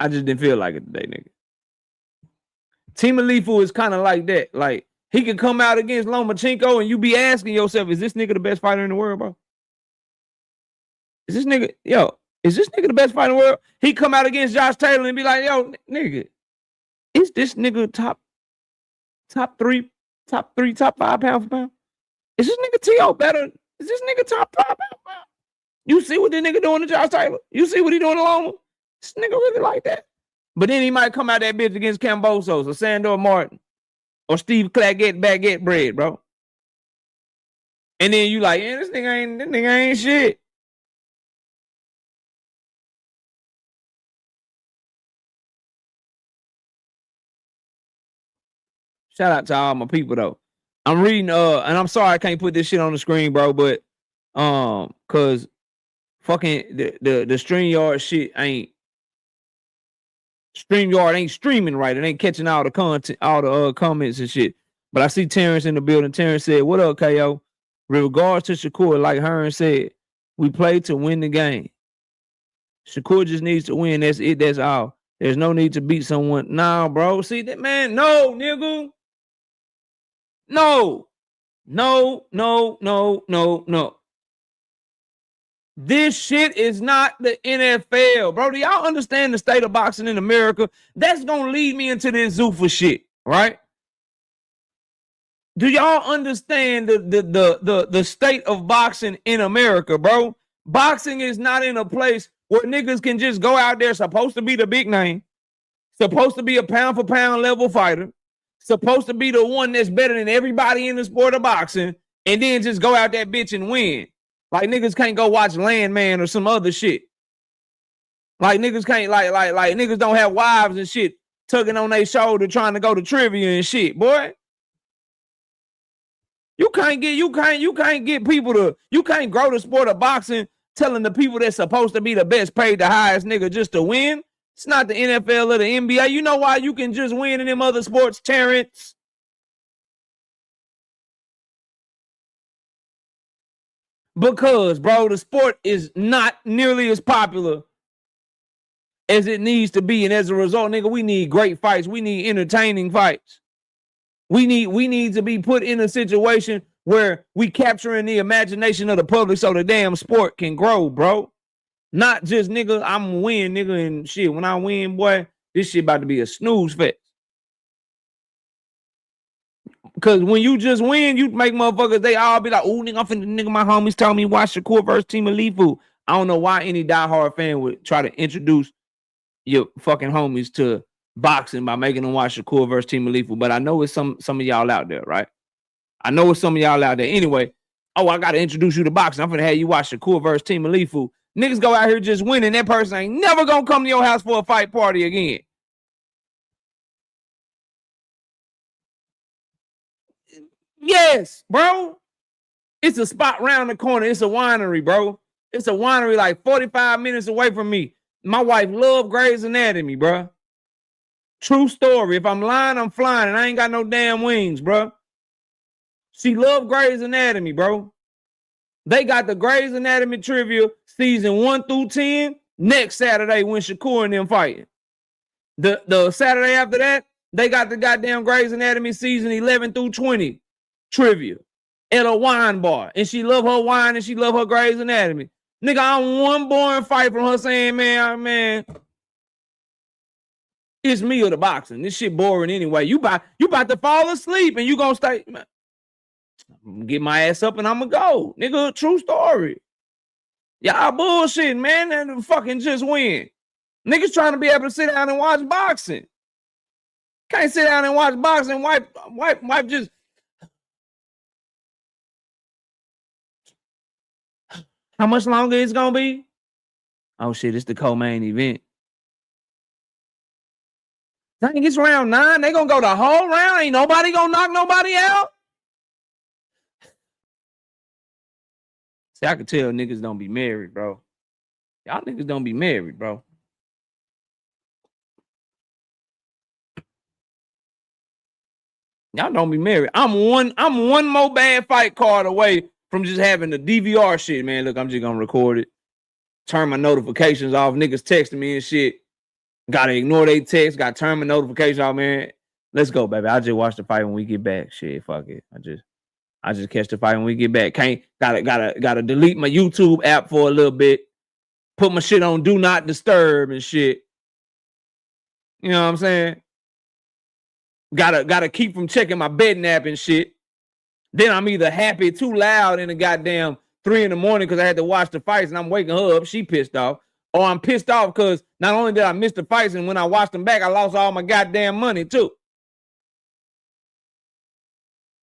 I just didn't feel like it today, nigga. Team Alifu is kind of like that. Like, he can come out against Lomachenko and you be asking yourself, is this nigga the best fighter in the world, bro? Is this nigga the best fighter in the world? He come out against Josh Taylor and be like, yo, nigga, is this nigga top 3, top 5 pound for pound? Is this nigga T.O. better? Is this nigga top 5 pound for pound? You see what this nigga doing to Josh Taylor? You see what he doing to Loma? This nigga really like that. But then he might come out that bitch against Cambosos or Sandor Martin or Steve Claggett Baguette Bread, bro. And then you like, yeah, this nigga ain't shit. Shout out to all my people though. I'm reading and I'm sorry I can't put this shit on the screen, bro, but cause fucking the StreamYard shit ain't streaming right. It ain't catching all the content, all the comments and shit. But I see Terrence in the building. Terrence said, what up, KO? With regards to Shakur, like Hearn said, we play to win the game. Shakur just needs to win. That's it. That's all. There's no need to beat someone. Nah, bro. See that, man? No, nigga. No. This shit is not the NFL, bro. Do y'all understand the state of boxing in America? That's gonna lead me into this Zuffa shit, right? Do y'all understand the state of boxing in America, bro? Boxing is not in a place where niggas can just go out there, supposed to be the big name, supposed to be a pound for pound level fighter, supposed to be the one that's better than everybody in the sport of boxing, and then just go out that bitch and win. Like niggas can't go watch Landman or some other shit. Like niggas can't like niggas don't have wives and shit tugging on their shoulder trying to go to trivia and shit, boy. You can't get people to, you can't grow the sport of boxing telling the people that's supposed to be the best paid the highest nigga just to win. It's not the NFL or the NBA. You know why you can just win in them other sports, Terrence? Because, bro, the sport is not nearly as popular as it needs to be. And as a result, nigga, we need great fights. We need entertaining fights. We need to be put in a situation where we capturing the imagination of the public so the damn sport can grow, bro. Not just, nigga, I'm win, nigga, and shit. When I win, boy, this shit about to be a snooze fest. Because when you just win, you make motherfuckers, they all be like, oh, nigga, I'm finna, nigga, my homies told me watch Shakur versus Team Alifu. I don't know why any diehard fan would try to introduce your fucking homies to boxing by making them watch Shakur versus Team Alifu, but I know it's some of y'all out there, right? I know it's some of y'all out there. Anyway, oh, I got to introduce you to boxing. I'm finna have you watch Shakur versus Team Alifu. Niggas go out here just winning. That person ain't never gonna come to your house for a fight party again. Yes, bro. It's a spot round the corner. It's a winery, bro. It's a winery like 45 minutes away from me. My wife love Grey's Anatomy, bro. True story. If I'm lying, I'm flying, and I ain't got no damn wings, bro. She love Grey's Anatomy, bro. They got the Grey's Anatomy trivia season 1 through 10 next Saturday when Shakur and them fighting. The Saturday after that, they got the goddamn Grey's Anatomy season 11 through 20 trivia at a wine bar. And she love her wine and she love her Grey's Anatomy. Nigga, I'm one boring fight from her saying, man, It's me or the boxing. This shit boring anyway. You about to fall asleep and you gonna stay. Get my ass up and I'ma go. Nigga, true story. Y'all bullshit, man, and fucking just win. Niggas trying to be able to sit down and watch boxing. Can't sit down and watch boxing. Wipe just. How much longer it's gonna be? Oh shit, it's the co-main event. I think it's round 9. They gonna go the whole round. Ain't nobody gonna knock nobody out. See, I can tell niggas don't be married, bro. Y'all niggas don't be married, bro. Y'all don't be married. I'm one more bad fight card away from just having the DVR shit, man. Look, I'm just gonna record it. Turn my notifications off. Niggas texting me and shit. Gotta ignore they text. Gotta turn my notifications off, man. Let's go, baby. I'll just watch the fight when we get back. Shit, fuck it. I just catch the fight when we get back. Gotta delete my YouTube app for a little bit. Put my shit on do not disturb and shit. You know what I'm saying? Gotta keep from checking my bed nap and shit. Then I'm either happy too loud in the goddamn 3 a.m. because I had to watch the fights and I'm waking her up. She pissed off. Or I'm pissed off because not only did I miss the fights and when I watched them back, I lost all my goddamn money too.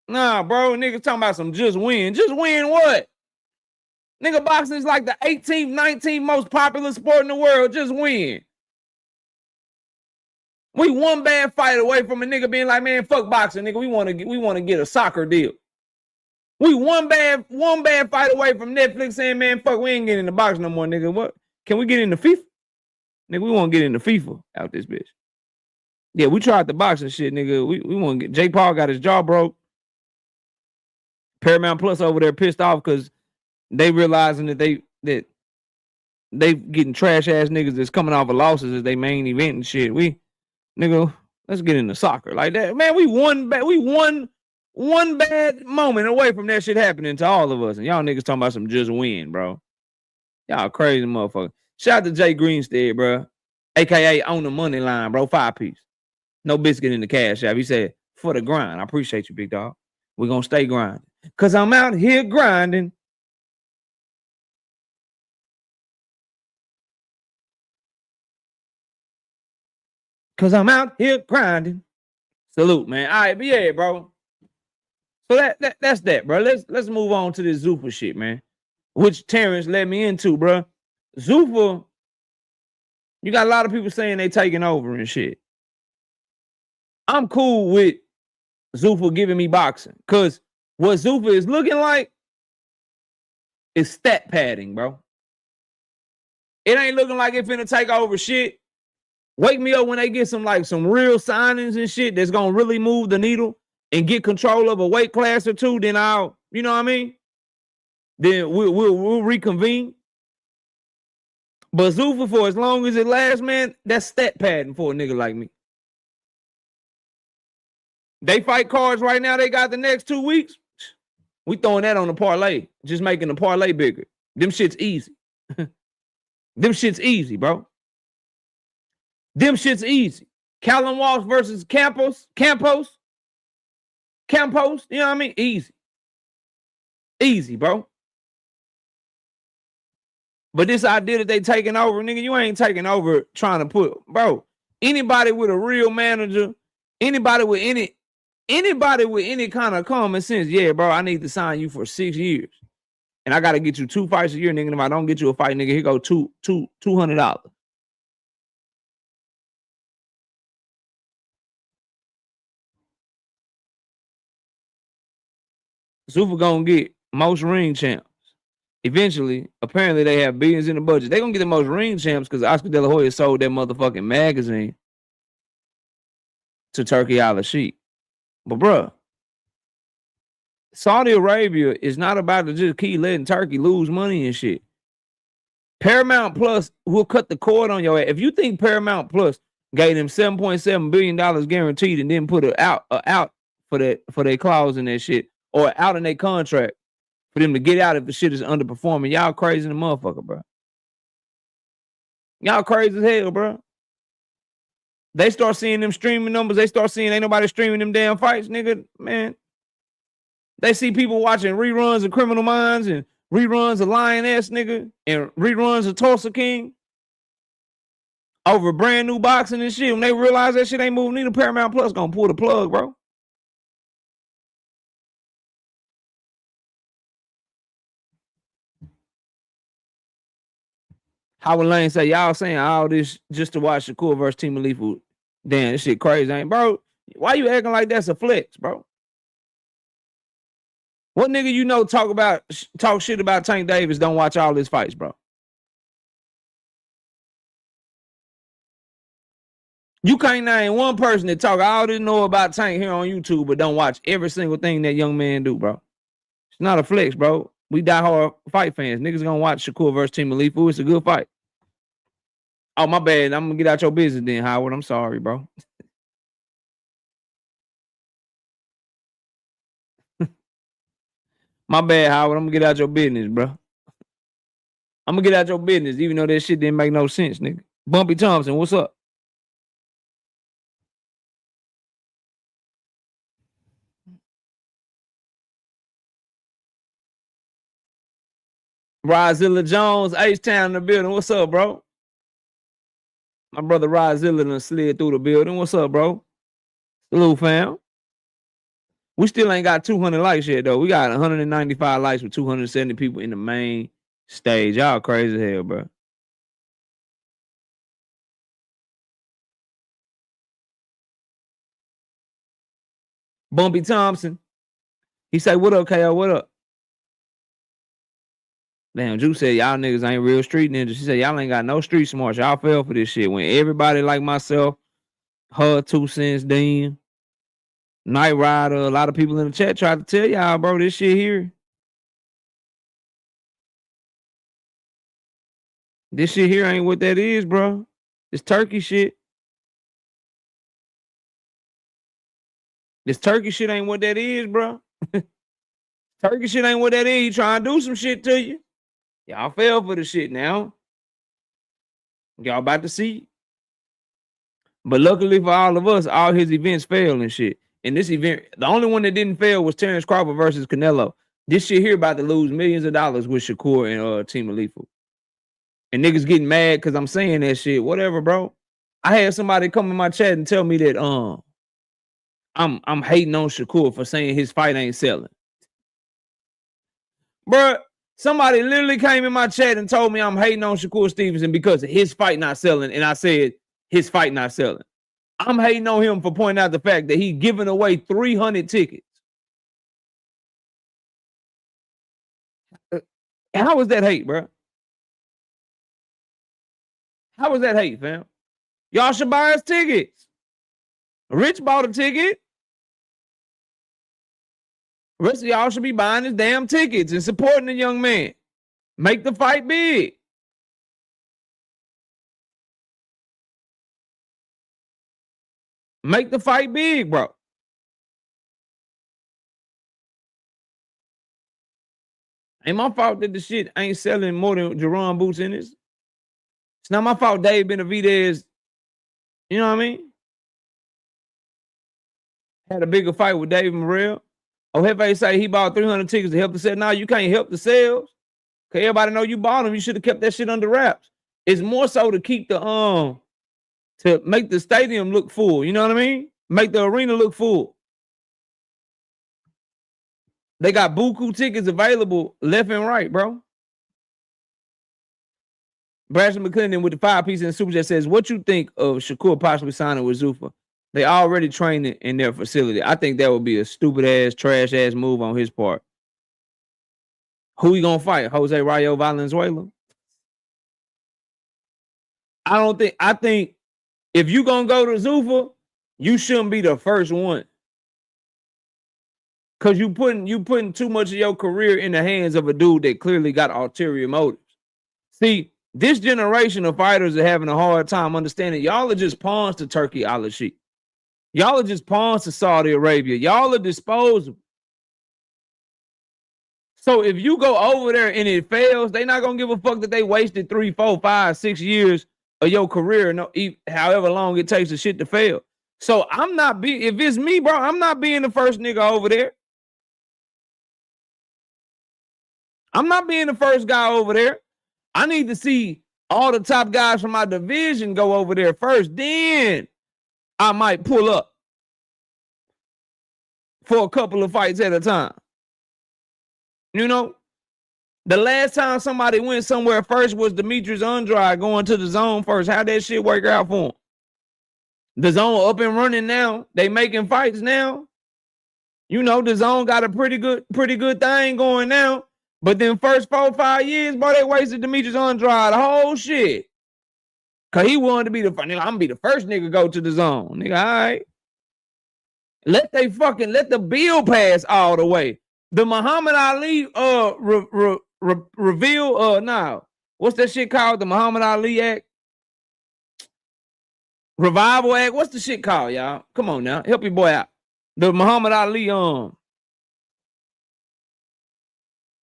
Nah, bro, niggas talking about some just win. Just win what? Nigga, boxing is like the 18th, 19th most popular sport in the world. Just win. We one bad fight away from a nigga being like, man, fuck boxing, nigga. We want to get a soccer deal. We one bad fight away from Netflix saying, man, fuck, we ain't getting into boxing no more, nigga. What? Can we get into FIFA? Nigga, we want to get into FIFA out this bitch. Yeah, we tried the boxing shit, nigga. We want to get. Jake Paul got his jaw broke. Paramount Plus over there pissed off because they realizing that they getting trash ass niggas that's coming off of losses as they main event and shit. Nigga, let's get into soccer like that. Man, we one bad moment away from that shit happening to all of us. And y'all niggas talking about some just win, bro. Y'all crazy motherfucker. Shout out to Jay Greenstead, bro. AKA on the money line, bro. 5-piece. No biscuit in the cash app. He said, for the grind. I appreciate you, big dog. We're going to stay grinding. Because I'm out here grinding. Because I'm out here grinding. Salute, man. All right, but yeah, bro. So that's that, bro. Let's move on to this Zuffa shit, man. Which Terrence led me into, bro. Zuffa, you got a lot of people saying they taking over and shit. I'm cool with Zuffa giving me boxing. Because what Zuffa is looking like is stat padding, bro. It ain't looking like it finna take over shit. Wake me up when they get some real signings and shit that's gonna really move the needle and get control of a weight class or two, then I'll, you know what I mean? Then we'll reconvene. But Zuffa, for as long as it lasts, man, that's stat padding for a nigga like me. They fight cards right now. They got the next 2 weeks. We throwing that on the parlay, just making the parlay bigger. Them shit's easy. Them shit's easy, bro. Them shit's easy. Callum Walsh versus Campos. You know what I mean? Easy. Easy, bro. But this idea that they taking over, nigga, you ain't taking over trying to put, bro, anybody with a real manager, anybody with any kind of common sense, yeah, bro, I need to sign you for 6 years. And I got to get you 2 fights a year, nigga. And if I don't get you a fight, nigga, here go $200. Zuffa gonna get most ring champs. Eventually, apparently they have billions in the budget. They gonna get the most ring champs because Oscar De La Hoya sold that motherfucking magazine to Turkey Al-Sheikh. But bruh, Saudi Arabia is not about to just keep letting Turkey lose money and shit. Paramount Plus will cut the cord on your ass. If you think Paramount Plus gave them $7.7 billion guaranteed and then put it out for their clause in that shit, or out in their contract for them to get out if the shit is underperforming, y'all crazy in the motherfucker, bro. Y'all crazy as hell, bro. They start seeing them streaming numbers. They start seeing ain't nobody streaming them damn fights, nigga. Man, they see people watching reruns of Criminal Minds and reruns of Lioness, nigga, and reruns of Tulsa King over brand new boxing and shit. When they realize that shit ain't moving, neither Paramount Plus gonna pull the plug, bro. Howard Lane say, y'all saying all this just to watch Shakur versus Team Alifu. Damn, this shit crazy, ain't bro? Why you acting like that's a flex, bro? What nigga you know talk shit about Tank Davis don't watch all his fights, bro? You can't name one person that talk all this know about Tank here on YouTube but don't watch every single thing that young man do, bro. It's not a flex, bro. We diehard fight fans. Niggas gonna watch Shakur versus Team Alifu. It's a good fight. Oh, my bad. I'm gonna get out your business then, Howard. I'm sorry, bro. My bad, Howard. I'm gonna get out your business, bro. I'm gonna get out your business, even though that shit didn't make no sense, nigga. Bumpy Thompson, what's up? Rozilla Jones, H-Town in the building. What's up, bro? My brother Rozilla done slid through the building. What's up, bro? Hello, fam. We still ain't got 200 likes yet, though. We got 195 likes with 270 people in the main stage. Y'all crazy as hell, bro. Bumpy Thompson. He say, what up, KO? What up? Damn, Juice said, y'all niggas ain't real street ninjas. She said, y'all ain't got no street smarts. Y'all fell for this shit. When everybody like myself, her 2 cents, Dean, Night Rider, a lot of people in the chat tried to tell y'all, bro, this shit here. This shit here ain't what that is, bro. It's turkey shit. This turkey shit ain't what that is, bro. Turkey shit ain't what that is. He trying to do some shit to you. Y'all fell for the shit now. Y'all about to see. But luckily for all of us, all his events failed and shit. And this event, the only one that didn't fail was Terrence Crawford versus Canelo. This shit here about to lose millions of dollars with Shakur and Team Alifu. And niggas getting mad because I'm saying that shit. Whatever, bro. I had somebody come in my chat and tell me that I'm hating on Shakur for saying his fight ain't selling. Bro, somebody literally came in my chat and told me I'm hating on Shakur Stevenson because his fight not selling. And I said his fight not selling. I'm hating on him for pointing out the fact that he giving away 300 tickets. How was that hate, bro? How was that hate, fam? Y'all should buy us tickets. Rich bought a ticket. The rest of y'all should be buying his damn tickets and supporting the young man. Make the fight big. Make the fight big, bro. Ain't my fault that the shit ain't selling more than Jerron boots in this. It's not my fault Dave Benavidez, you know what I mean? Had a bigger fight with Dave Morrell. Oh, Hefe say he bought 300 tickets to help the sales. Now you can't help the sales. Cause everybody know you bought them. You should have kept that shit under wraps. It's more so to keep the to make the stadium look full. You know what I mean? Make the arena look full. They got buku tickets available left and right, bro. Brashton McClendon with the 5-piece in the super chat says, what you think of Shakur possibly signing with Zuffa? They already training in their facility. I think that would be a stupid ass, trash ass move on his part. Who he gonna fight? Jose Rayo Valenzuela? I think if you gonna go to Zuffa, you shouldn't be the first one. Cause you putting too much of your career in the hands of a dude that clearly got ulterior motives. See, this generation of fighters are having a hard time understanding y'all are just pawns to Turkey Al-Sheikh. Y'all are just pawns to Saudi Arabia. Y'all are disposable. So if you go over there and it fails, they not gonna give a fuck that they wasted 3, 4, 5, 6 years of your career, however long it takes the shit to fail. So I'm not if it's me, bro, I'm not being the first nigga over there. I'm not being the first guy over there. I need to see all the top guys from my division go over there first. Then I might pull up for a couple of fights at a time. You know, the last time somebody went somewhere first was Demetrius Andrade going to the zone first. How'd that shit work out for him? The zone up and running now. They making fights now. You know, the zone got a pretty good thing going now. But then first 4 or 5 years, boy, they wasted Demetrius Andrade the whole shit. Cause he wanted to be I'm gonna be the first nigga go to the zone. Nigga, all right. Let the bill pass all the way. The Muhammad Ali reveal now. What's that shit called? The Muhammad Ali Act? Revival Act? What's the shit called, y'all? Come on now. Help your boy out. The Muhammad Ali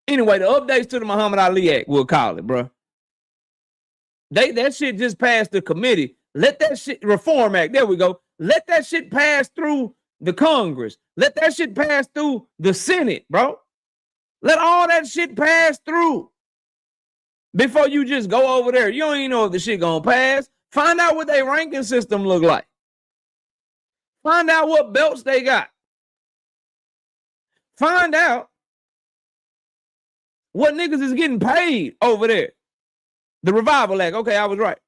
Anyway, the updates to the Muhammad Ali Act, we'll call it, bro. That shit just passed the committee. Let that shit, Reform Act, there we go. Let that shit pass through the Congress. Let that shit pass through the Senate, bro. Let all that shit pass through before you just go over there. You don't even know if the shit gonna pass. Find out what their ranking system look like. Find out what belts they got. Find out what niggas is getting paid over there. The Revival Act. Okay, I was right.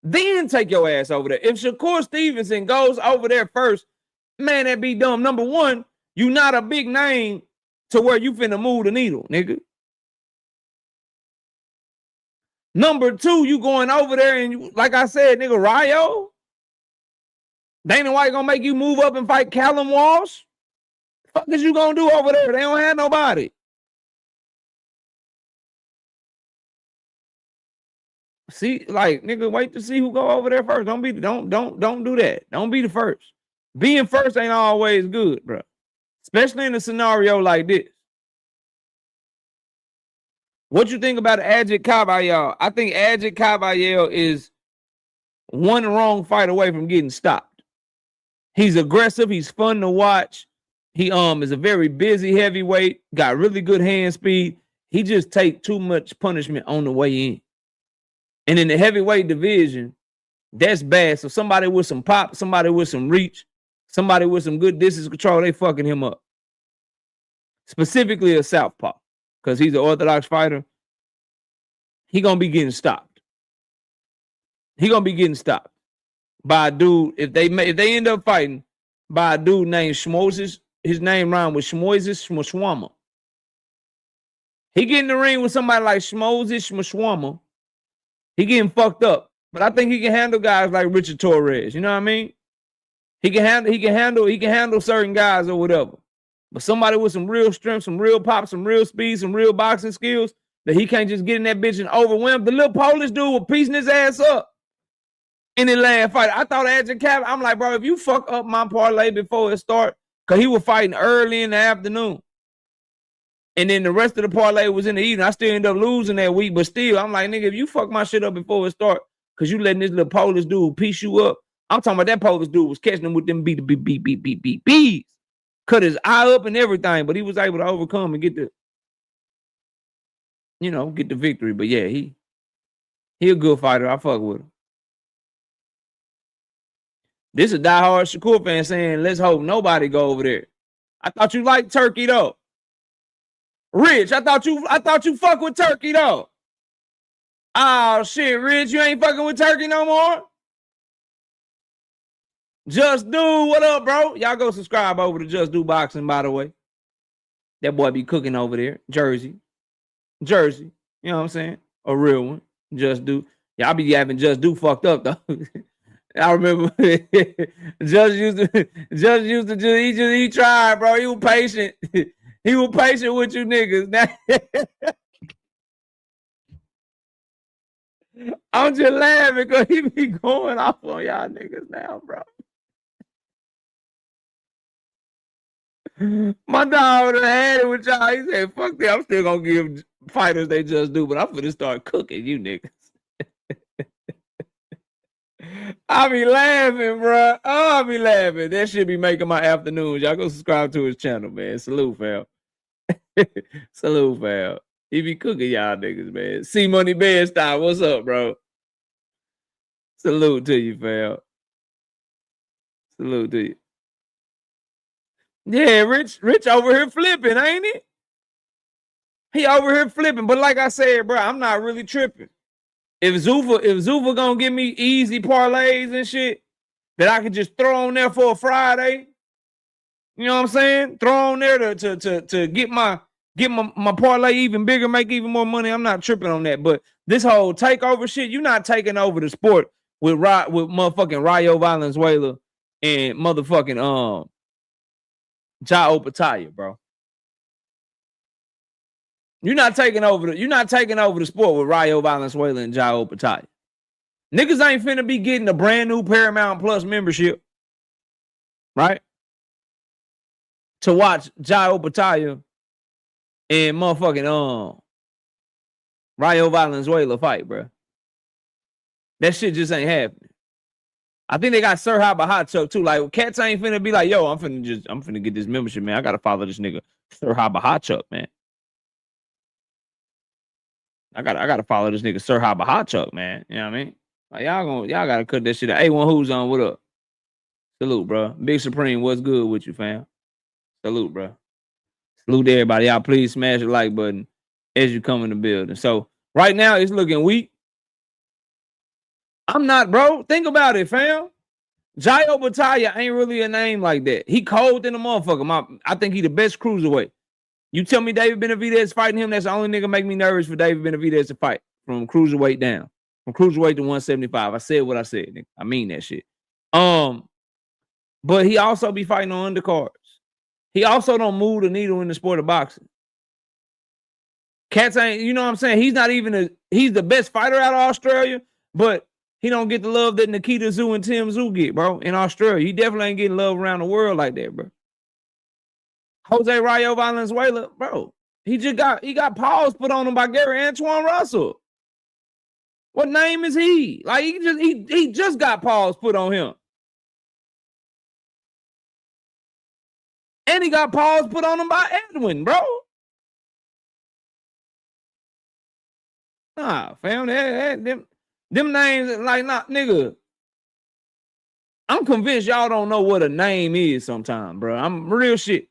Then take your ass over there. If Shakur Stevenson goes over there first, man, that'd be dumb. Number one, you not a big name to where you finna move the needle, nigga. Number two, you going over there and, like I said, nigga, Ryo? Dana White gonna make you move up and fight Callum Walsh? Fuck is you gonna do over there? They don't have nobody. See, like, nigga, wait to see who go over there first. Don't do that. Don't be the first. Being first ain't always good, bro. Especially in a scenario like this. What you think about Ajit Kabayel? I think Ajit Kabayel is one wrong fight away from getting stopped. He's aggressive. He's fun to watch. He is a very busy heavyweight. Got really good hand speed. He just take too much punishment on the way in. And in the heavyweight division, that's bad. So somebody with some pop, somebody with some reach, somebody with some good distance control, they fucking him up. Specifically a southpaw, because he's an orthodox fighter. He gonna be getting stopped. He gonna be getting stopped by a dude. If they end up fighting by a dude named Shmoises, his name rhymes with Shmoises Shmoshwama. He get in the ring with somebody like Shmoises Shmoshwama. He getting fucked up, but I think he can handle guys like Richard Torres. You know what I mean? He can handle certain guys or whatever. But somebody with some real strength, some real pop, some real speed, some real boxing skills that he can't just get in that bitch and overwhelm. The little Polish dude was piecing his ass up in the last fight. I thought Ajit Kabayel, I'm like, bro, if you fuck up my parlay before it start, because he was fighting early in the afternoon. And then the rest of the parlay was in the evening. I still ended up losing that week, but still, I'm like, nigga, if you fuck my shit up before it start, because you letting this little Polish dude piece you up, I'm talking about that Polish dude was catching him with them bees. Cut his eye up and everything, but he was able to overcome and get the victory. But yeah, he a good fighter. I fuck with him. This is a diehard Shakur fan saying, let's hope nobody go over there. I thought you liked Turkey though. Rich, I thought you fuck with Turkey though. Oh shit, Rich, you ain't fucking with Turkey no more? Just Do, what up, bro? Y'all go subscribe over to Just Do Boxing, by the way. That boy be cooking over there. Jersey. You know what I'm saying? A real one. Just Do. Y'all be having Just Do fucked up though. I remember Just used to he tried, bro. He was patient. He was patient with you niggas. Now I'm just laughing because he be going off on y'all niggas now, bro. My dog done had it with y'all. He said, fuck that. I'm still gonna give fighters they just do, but I'm finna start cooking you niggas. I be laughing, bro. Oh, I be laughing. That shit be making my afternoons. Y'all go subscribe to his channel, man. Salute, fam. Salute, fam. He be cooking y'all niggas, man. C Money Bed style. What's up, bro? Salute to you, fam. Salute to you. Yeah, Rich over here flipping, ain't he? He over here flipping. But like I said, bro, I'm not really tripping. If Zuffa gonna give me easy parlays and shit that I can just throw on there for a Friday, you know what I'm saying? Throw on there to get my parlay even bigger, make even more money. I'm not tripping on that. But this whole takeover shit, you're not taking over the sport with motherfucking Rayo Valenzuela and motherfucking Jai Opataya, bro. You're not taking over the sport with Rayo Valenzuela and Jai Opataya. Niggas ain't finna be getting a brand new Paramount Plus membership, right? To watch Jai Opataya and motherfucking Rayo Valenzuela fight, bro. That shit just ain't happening. I think they got Sir Haba Hot Chuck too. Like cats ain't finna be like, yo, I'm finna get this membership, man. I gotta follow this nigga Sir Haba Hot Chuck, man. I gotta follow this nigga Sir Haba Hot Chuck, man. You know what I mean? Like y'all gotta cut that shit out. A1 Who's on? What up? Salute, bro. Big Supreme, what's good with you, fam? Salute, bro. Salute to everybody. Y'all please smash the like button as you come in the building. So right now it's looking weak. I'm not, bro. Think about it, fam. Jai Opataya ain't really a name like that. He cold in the motherfucker. I think he the best cruiserweight. You tell me David Benavidez fighting him, that's the only nigga make me nervous for David Benavidez to fight from cruiserweight down. From cruiserweight to 175. I said what I said, nigga. I mean that shit. But he also be fighting on undercards. He also don't move the needle in the sport of boxing. Cats ain't, you know what I'm saying? He's the best fighter out of Australia, but he don't get the love that Nikita Zoo and Tim Zoo get, bro, in Australia. He definitely ain't getting love around the world like that, bro. Jose Rayo Valenzuela, bro, he got paws put on him by Gary Antoine Russell. What name is he? Like he just got paws put on him. And he got paws put on him by Edwin, bro. Nah, fam, them names, like, nah, nigga. I'm convinced y'all don't know what a name is sometimes, bro. I'm real shit.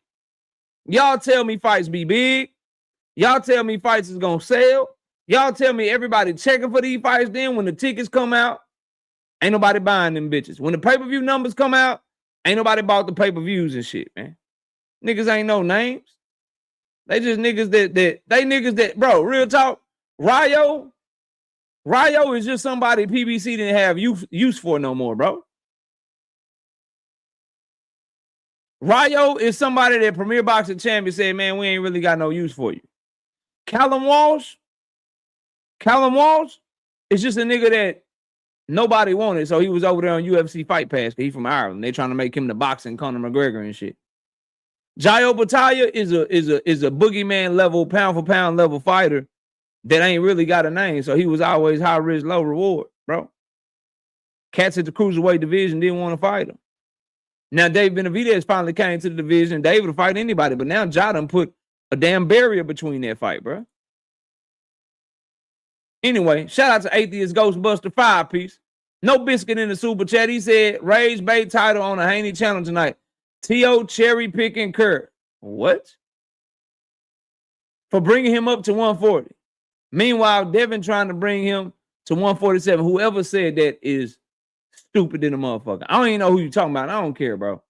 Y'all tell me fights be big. Y'all tell me fights is gonna sell. Y'all tell me everybody checking for these fights. Then when the tickets come out, ain't nobody buying them bitches. When the pay-per-view numbers come out, ain't nobody bought the pay-per-views and shit, man. Niggas ain't no names. They just niggas that, bro, real talk. Rayo is just somebody PBC didn't have use for no more, bro. Rayo is somebody that Premier Boxing Champion said, man, we ain't really got no use for you. Callum Walsh is just a nigga that nobody wanted, so he was over there on UFC Fight Pass. He from Ireland. They trying to make him the boxing Conor McGregor and shit. Jai Opataya is a boogeyman level, pound for pound level fighter that ain't really got a name. So he was always high risk, low reward, bro. Cats at the cruiserweight division didn't want to fight him. Now Dave Benavidez finally came to the division. David will fight anybody, but now Jai done put a damn barrier between that fight, bro. Anyway, shout out to Atheist Ghostbuster 5-piece. No biscuit in the super chat. He said, Rage Bay title on a Haney channel tonight. T.O. cherry picking Kerr. What? For bringing him up to 140. Meanwhile, Devin trying to bring him to 147. Whoever said that is stupid in a motherfucker. I don't even know who you talking about. I don't care, bro.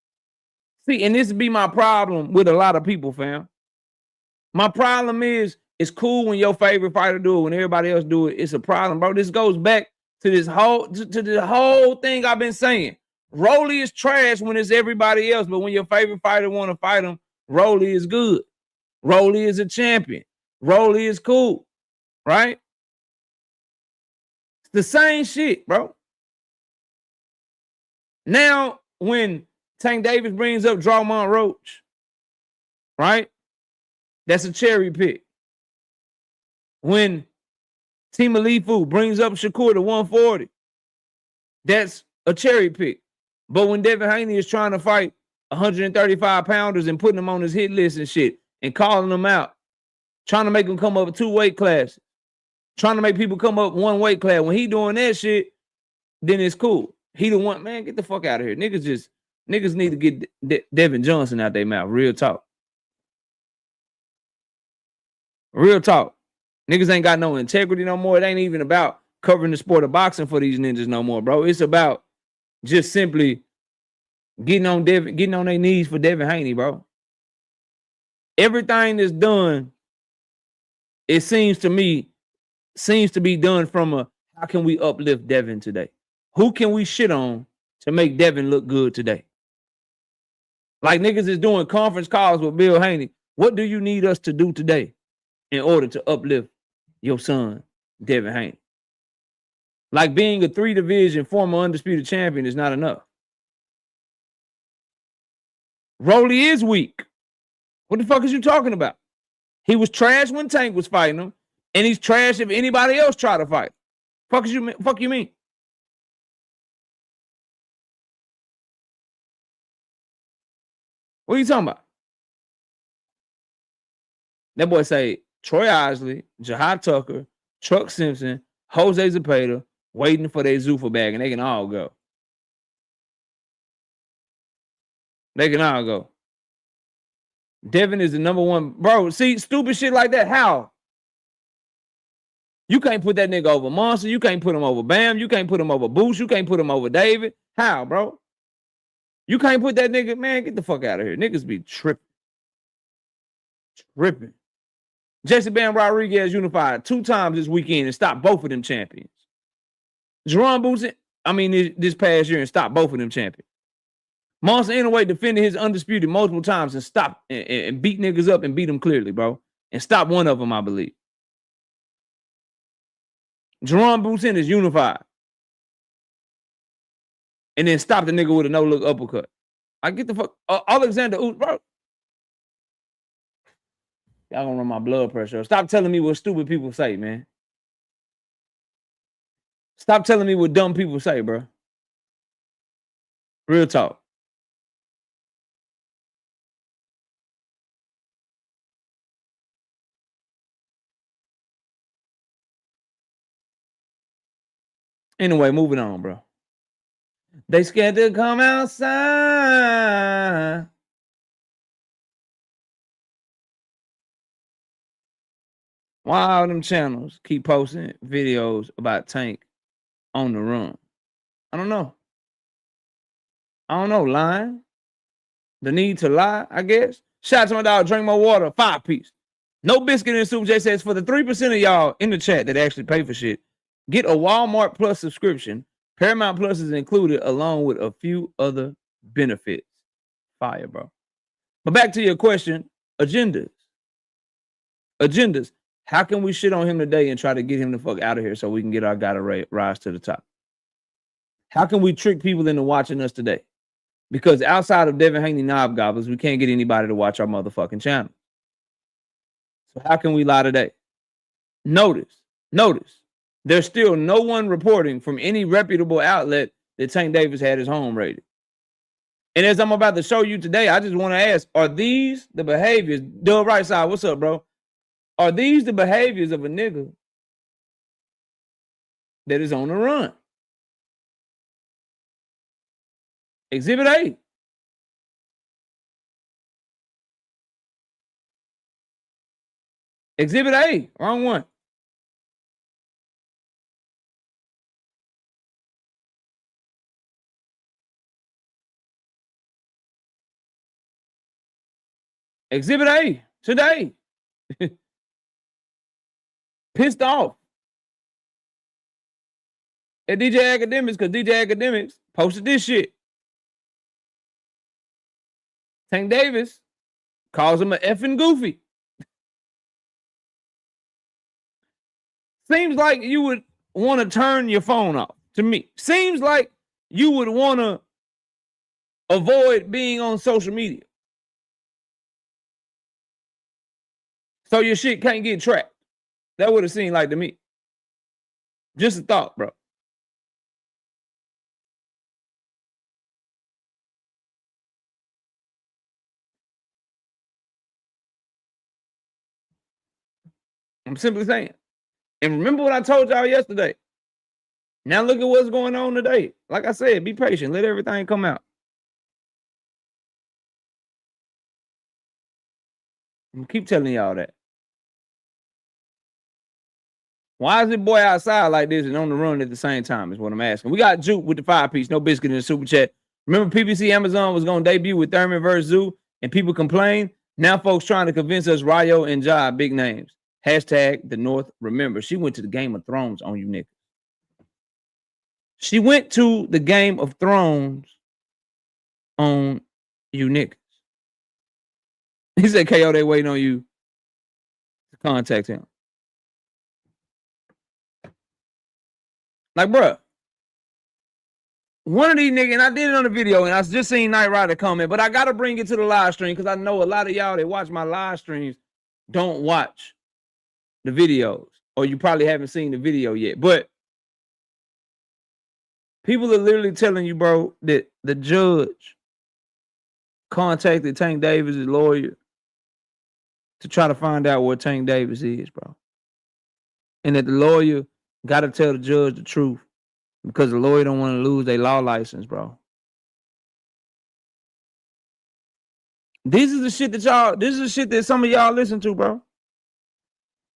See, and this would be my problem with a lot of people, fam. My problem is, it's cool when your favorite fighter do it, when everybody else do it. It's a problem, bro. This goes back to this whole the whole thing I've been saying. Rolly is trash when it's everybody else, but when your favorite fighter want to fight him, Rolly is good. Rolly is a champion. Rolly is cool, right? It's the same shit, bro. Now, when Tank Davis brings up Drawmont Roach, right? That's a cherry pick. When Team Alifu brings up Shakur to 140, that's a cherry pick. But when Devin Haney is trying to fight 135 pounders and putting them on his hit list and shit and calling them out, trying to make them come up 2 weight classes, trying to make people come up 1 weight class, when he doing that shit, then it's cool. He the one, man, get the fuck out of here. Niggas need to get Devin Johnson out their mouth. Real talk. Real talk. Niggas ain't got no integrity no more. It ain't even about covering the sport of boxing for these ninjas no more, bro. It's about just simply getting on their knees for Devin Haney, bro. Everything that's done, it seems to be done from a, how can we uplift Devin today? Who can we shit on to make Devin look good today? Like niggas is doing conference calls with Bill Haney. What do you need us to do today in order to uplift your son, Devin Haney? Like being a 3-division former undisputed champion is not enough. Rolly is weak. What the fuck is you talking about? He was trash when Tank was fighting him, and he's trash if anybody else try to fight. Fuck you mean? What are you talking about? That boy say Troy Isley, Jahad Tucker, Chuck Simpson, Jose Zepeda waiting for their Zuffa bag, and they can all go. They can all go. Devin is the #1. Bro, see, stupid shit like that. How? You can't put that nigga over Monster. You can't put him over Bam. You can't put him over Boost. You can't put him over David. How, bro? You can't put that nigga, man, get the fuck out of here. Niggas be tripping. Tripping. Jesse Bam Rodriguez unified 2 times this weekend and stopped both of them champions. Jerron Boost, this past year and stopped both of them champions. Monster Inouye defended his undisputed multiple times and stopped and beat niggas up and beat them clearly, bro. And stopped one of them, I believe. Jerron Boost is unified. And then stopped the nigga with a no-look uppercut. I get the fuck. Alexander Usyk, bro. Y'all gonna run my blood pressure. Stop telling me what stupid people say, man. Stop telling me what dumb people say, bro. Real talk. Anyway, moving on, bro. They scared to come outside. Why all them channels keep posting videos about Tank on the run? I don't know. Lying. The need to lie, I guess. Shout out to my dog, Drink More Water, 5-piece. No biscuit in Super J says, for the 3% of y'all in the chat that actually pay for shit, get a Walmart Plus subscription. Paramount Plus is included along with a few other benefits. Fire, bro. But back to your question, agendas. How can we shit on him today and try to get him the fuck out of here so we can get our guy to rise to the top? How can we trick people into watching us today? Because outside of Devin Haney knob gobblers, we can't get anybody to watch our motherfucking channel. So how can we lie today? Notice, there's still no one reporting from any reputable outlet that Tank Davis had his home rated. And as I'm about to show you today, I just want to ask, are these the behaviors? Dub Right Side, what's up, bro? Are these the behaviors of a nigga that is on the run? Exhibit A. Exhibit A, wrong one. Exhibit A, today. Pissed off at DJ Academics because DJ Academics posted this shit. Tank Davis calls him a effing goofy. Seems like you would want to turn your phone off to me. Seems like you would want to avoid being on social media. So your shit can't get tracked. That would have seemed like to me. Just a thought, bro. I'm simply saying. And remember what I told y'all yesterday. Now look at what's going on today. Like I said, be patient. Let everything come out. I'm gonna keep telling y'all that. Why is it boy outside like this and on the run at the same time is what I'm asking. We got Juke with the 5-piece, no biscuit in the super chat. Remember PPC Amazon was going to debut with Thurman versus Zoo and people complained? Now folks trying to convince us Ryo and Ja big names. Hashtag the North remember. She went to the Game of Thrones on you niggas. She went to the Game of Thrones on you niggas. He said, KO, they waiting on you to contact him. Like, bruh, one of these niggas, and I did it on the video, and I just seen Knight Rider comment, but I got to bring it to the live stream because I know a lot of y'all that watch my live streams don't watch the videos, or you probably haven't seen the video yet. But people are literally telling you, bro, that the judge contacted Tank Davis' lawyer to try to find out where Tank Davis is, bro. And that the lawyer got to tell the judge the truth because the lawyer don't want to lose their law license, bro. This is the shit that some of y'all listen to, bro.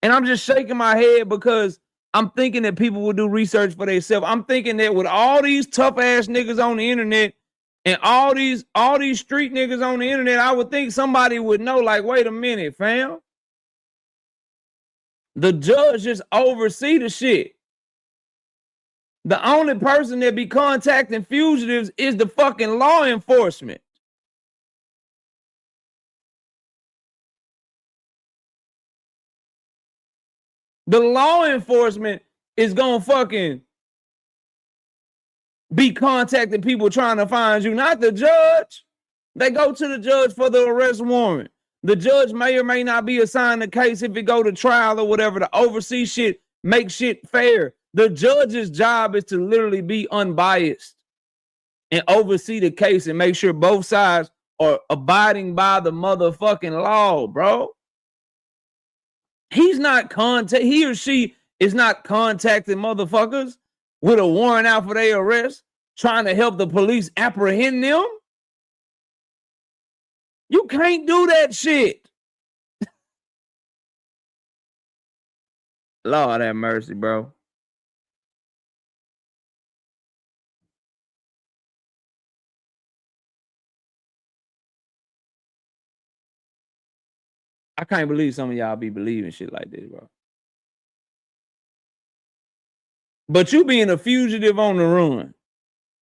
And I'm just shaking my head because I'm thinking that people will do research for themselves. I'm thinking that with all these tough ass niggas on the internet and all these street niggas on the internet, I would think somebody would know, like, wait a minute, fam. The judge just oversee the shit. The only person that be contacting fugitives is the fucking law enforcement. The law enforcement is gonna fucking be contacting people trying to find you, not the judge. They go to the judge for the arrest warrant. The judge may or may not be assigned the case if it go to trial or whatever to oversee shit, make shit fair. The judge's job is to literally be unbiased and oversee the case and make sure both sides are abiding by the motherfucking law, bro. He or she is not contacting motherfuckers with a warrant out for their arrest, trying to help the police apprehend them. You can't do that shit. Lord have mercy, bro. I can't believe some of y'all be believing shit like this, bro. But you being a fugitive on the run,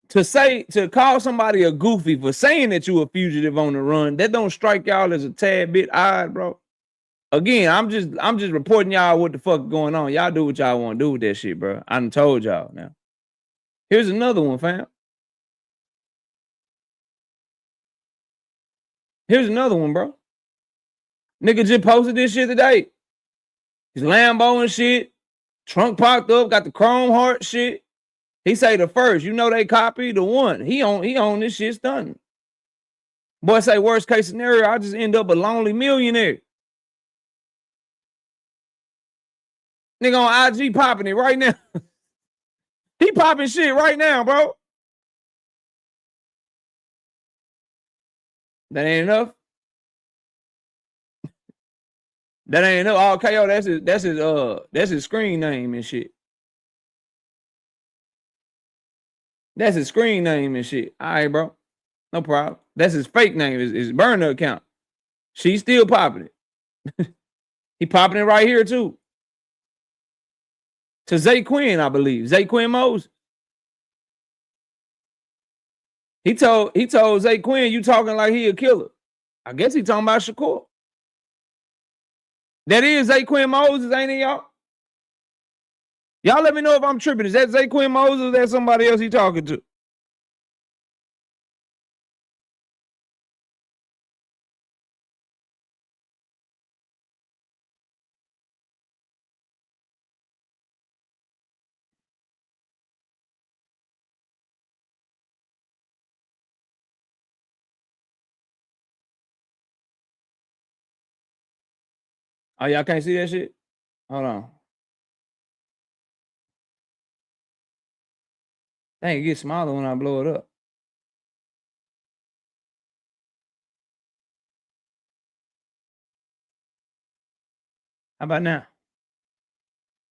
to call somebody a goofy for saying that you a fugitive on the run, that don't strike y'all as a tad bit odd, bro. Again, I'm just reporting y'all what the fuck going on. Y'all do what y'all want to do with that shit, bro. I done told y'all now. Here's another one, fam. Here's another one, bro. Nigga just posted this shit today. His Lambo and shit. Trunk popped up, got the chrome heart shit. He say the first, you know they copy the one. He on this shit stunning. Boy say worst case scenario, I just end up a lonely millionaire. Nigga on IG popping it right now. He popping shit right now, bro. That ain't enough. That ain't enough. Oh, KO, that's his screen name and shit. That's his screen name and shit. All right, bro. No problem. That's his fake name, his burner account. She's still popping it. He popping it right here, too. To Zay Quinn, I believe. Zay Quinn Moses. He told Zay Quinn, you talking like he a killer. I guess he talking about Shakur. That is Zay Quinn Moses, ain't it, y'all? Y'all let me know if I'm tripping. Is that Zay Quinn Moses or is that somebody else he talking to? Oh, y'all can't see that shit? Hold on. Dang, it gets smaller when I blow it up. How about now?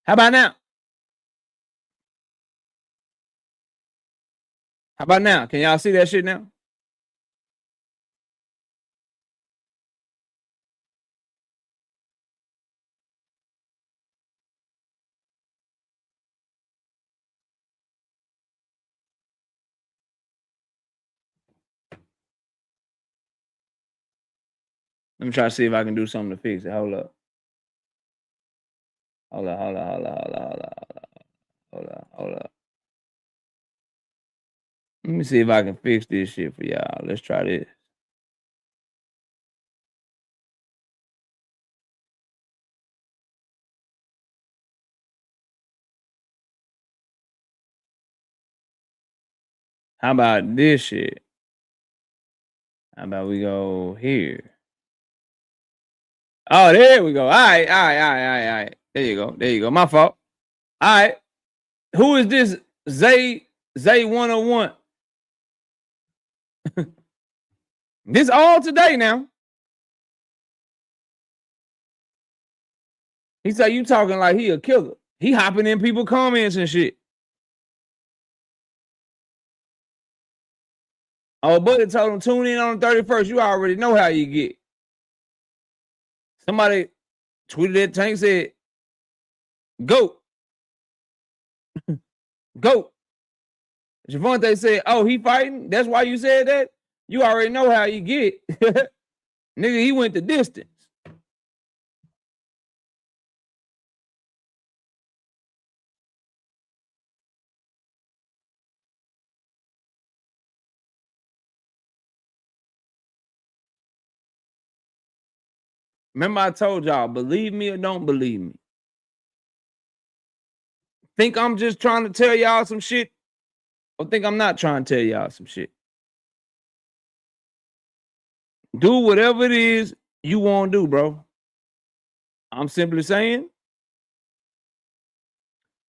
How about now? How about now? Can y'all see that shit now? Let me try to see if I can do something to fix it. Hold up. Hold up, hold up, hold up, hold up, hold up, hold up, hold up. Let me see if I can fix this shit for y'all. Let's try this. How about this shit? How about we go here? Oh, there we go. All right, all right, all right, all right, all right. There you go. There you go. My fault. All right. Who is this? Zay 101. This all today now. He said you talking like he a killer. He hopping in people comments and shit. Oh, buddy told him tune in on the 31st. You already know how you get. Somebody tweeted that Tank said, "Go, go." Gervonta said, "Oh, he fighting? That's why you said that? You already know how you get." Nigga, he went the distance. Remember I told y'all, believe me or don't believe me. Think I'm just trying to tell y'all some shit? Or think I'm not trying to tell y'all some shit? Do whatever it is you want to do, bro. I'm simply saying,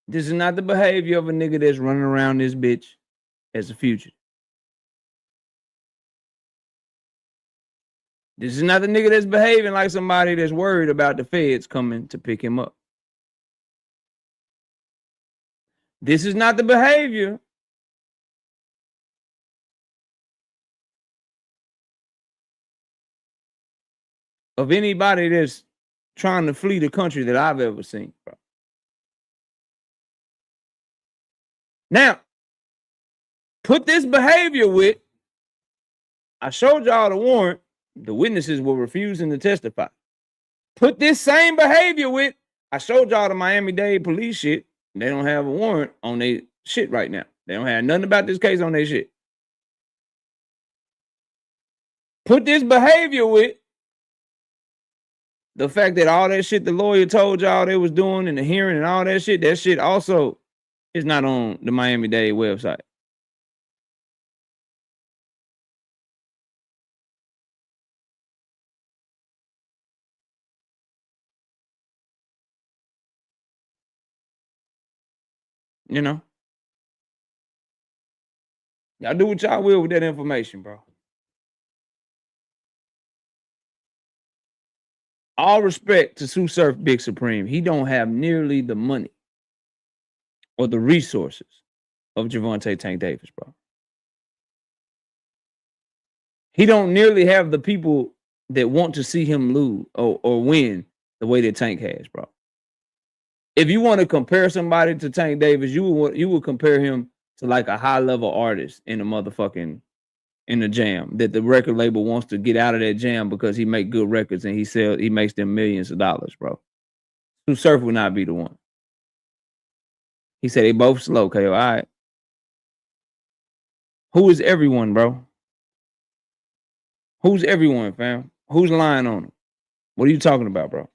this is not the behavior of a nigga that's running around this bitch as a fugitive. This is not the nigga that's behaving like somebody that's worried about the feds coming to pick him up. This is not the behavior of anybody that's trying to flee the country that I've ever seen, bro. Now, put this behavior with, I showed y'all the warrant. The witnesses were refusing to testify. Put this same behavior with, I showed y'all the Miami-Dade police shit. They don't have a warrant on their shit right now. They don't have nothing about this case on their shit. Put this behavior with the fact that all that shit the lawyer told y'all they was doing in the hearing and all that shit also is not on the Miami-Dade website. You know? Y'all do what y'all will with that information, bro. All respect to Sue Surf Big Supreme. He don't have nearly the money or the resources of Gervonta Tank Davis, bro. He don't nearly have the people that want to see him lose or win the way that Tank has, bro. If you want to compare somebody to Tank Davis, you would compare him to like a high level artist in the jam that the record label wants to get out of that jam because he make good records and he makes them millions of dollars, bro. Sue Surf would not be the one. He said they both slow, KO. All right. Who is everyone, bro? Who's everyone, fam? Who's lying on him? What are you talking about, bro?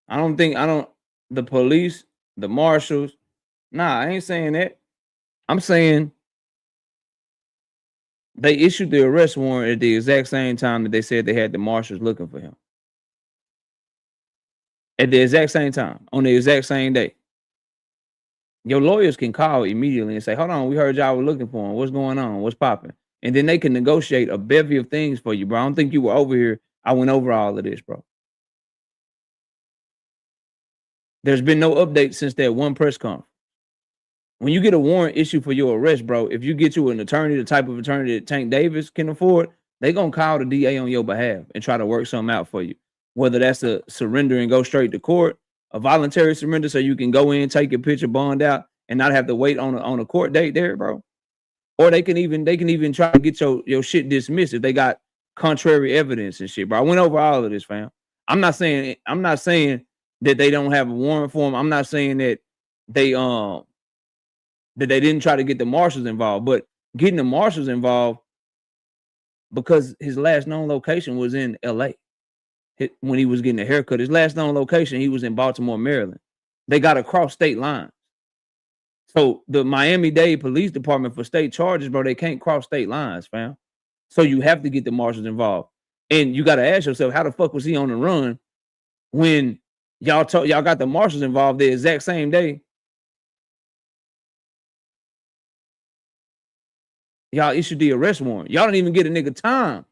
The police, the marshals, nah, I ain't saying that. I'm saying they issued the arrest warrant at the exact same time that they said they had the marshals looking for him. At the exact same time, on the exact same day. Your lawyers can call immediately and say, hold on, we heard y'all were looking for him. What's going on? What's popping? And then they can negotiate a bevy of things for you, bro. I don't think you were over here. I went over all of this, bro. There's been no update since that one press conference. When you get a warrant issued for your arrest, bro, if you get you an attorney, the type of attorney that Tank Davis can afford, they going to call the DA on your behalf and try to work something out for you. Whether that's a surrender and go straight to court, a voluntary surrender so you can go in, take your picture, bond out, and not have to wait on a court date there, bro. Or they can even try to get your shit dismissed if they got contrary evidence and shit, bro. I went over all of this, fam. I'm not saying that they don't have a warrant for him. I'm not saying that they didn't try to get the marshals involved, but getting the marshals involved because his last known location was in LA. When he was getting a haircut, his last known location, he was in Baltimore, Maryland. They got to cross state lines. So the Miami-Dade Police Department for state charges, bro, they can't cross state lines, fam. So you have to get the marshals involved. And you got to ask yourself, how the fuck was he on the run when y'all got the marshals involved the exact same day? Y'all issued the arrest warrant. Y'all didn't even get a nigga time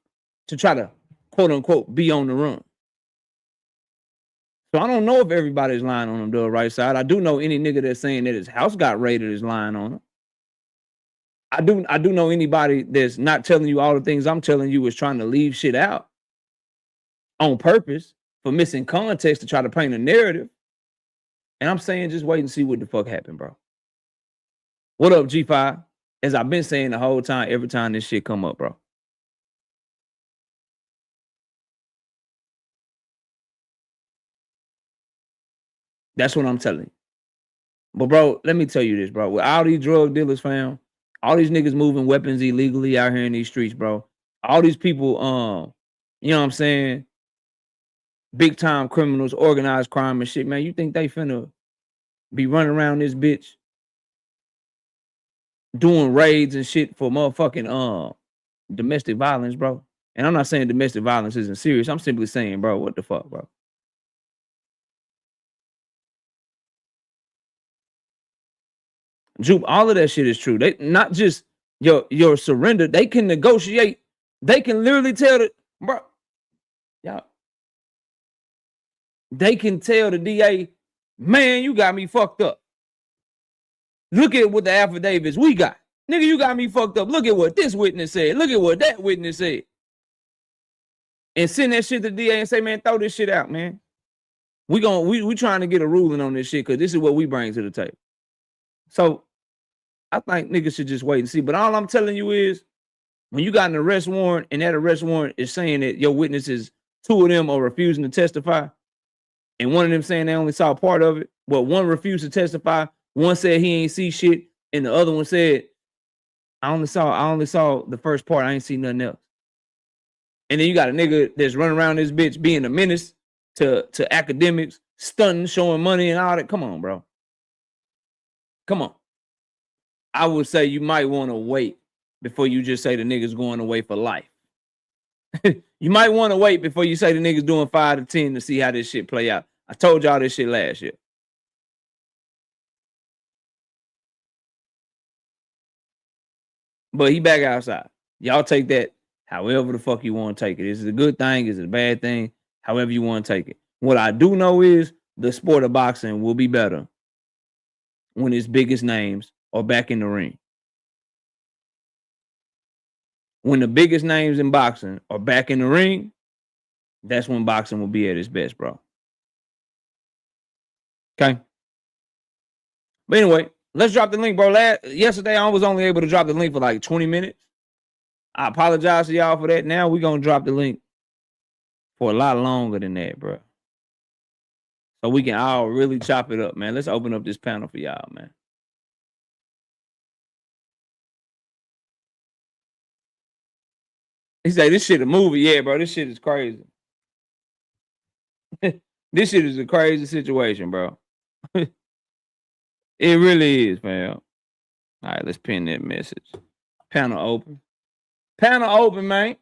to try to, quote unquote, be on the run. So I don't know if everybody's lying on him to the right side. I do know any nigga that's saying that his house got raided is lying on him. I do know anybody that's not telling you all the things I'm telling you is trying to leave shit out on purpose for missing context to try to paint a narrative. And I'm saying just wait and see what the fuck happened, bro. What up, G5? As I've been saying the whole time, every time this shit come up, bro. That's what I'm telling you. But, bro, let me tell you this, bro. With all these drug dealers, fam, all these niggas moving weapons illegally out here in these streets, bro. All these people, you know what I'm saying? Big time criminals, organized crime and shit, man. You think they finna be running around this bitch doing raids and shit for motherfucking domestic violence, bro? And I'm not saying domestic violence isn't serious. I'm simply saying, bro, what the fuck, bro? Jupe, all of that shit is true. They not just your surrender. They can negotiate. They can literally tell the bro, y'all. They can tell the DA, man, you got me fucked up. Look at what the affidavits we got. Nigga, you got me fucked up. Look at what this witness said. Look at what that witness said. And send that shit to the DA and say, man, throw this shit out, man. We trying to get a ruling on this shit because this is what we bring to the table. So I think niggas should just wait and see. But all I'm telling you is when you got an arrest warrant and that arrest warrant is saying that your witnesses, 2 of them are refusing to testify, and one of them saying they only saw part of it. Well, one refused to testify. One said he ain't see shit, and the other one said, I only saw the first part. I ain't see nothing else. And then you got a nigga that's running around this bitch being a menace to academics, stunting, showing money and all that. Come on, bro. Come on. I would say you might want to wait before you just say the nigga's going away for life. You might want to wait before you say the nigga's doing 5 to 10 to see how this shit play out. I told y'all this shit last year. But he back outside. Y'all take that however the fuck you want to take it. Is it a good thing? Is it a bad thing? However you want to take it. What I do know is the sport of boxing will be better when its biggest names are back in the ring. When the biggest names in boxing are back in the ring, that's when boxing will be at its best, bro. Okay? But anyway, let's drop the link, bro. Yesterday, I was only able to drop the link for like 20 minutes. I apologize to y'all for that. Now we're going to drop the link for a lot longer than that, bro. So we can all really chop it up, man. Let's open up this panel for y'all, man. He say, this shit a movie. Yeah, bro, this shit is crazy. This shit is a crazy situation, bro. It really is, fam. All right, let's pin that message. Panel open. Panel open, man.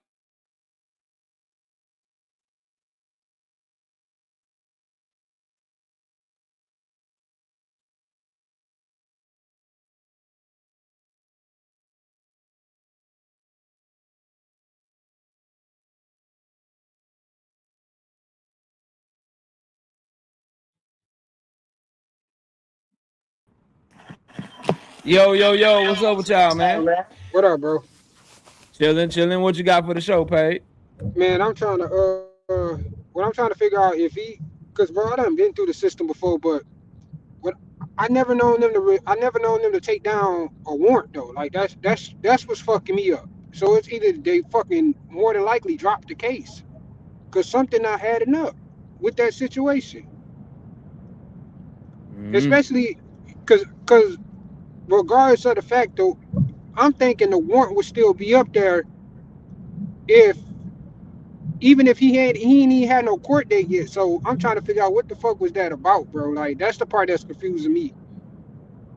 Yo, what's up with y'all, man? What up, bro? Chilling. What you got for the show, Paige? Man, I'm trying to what I'm trying to figure out if cause bro, I done been through the system before, but what I never known them to take down a warrant though. Like that's what's fucking me up. So it's either they fucking more than likely dropped the case, cause something not adding up with that situation, especially cause regardless of the fact though, I'm thinking the warrant would still be up there if even if he ain't even had no court date yet. So I'm trying to figure out what the fuck was that about, bro. Like that's the part that's confusing me.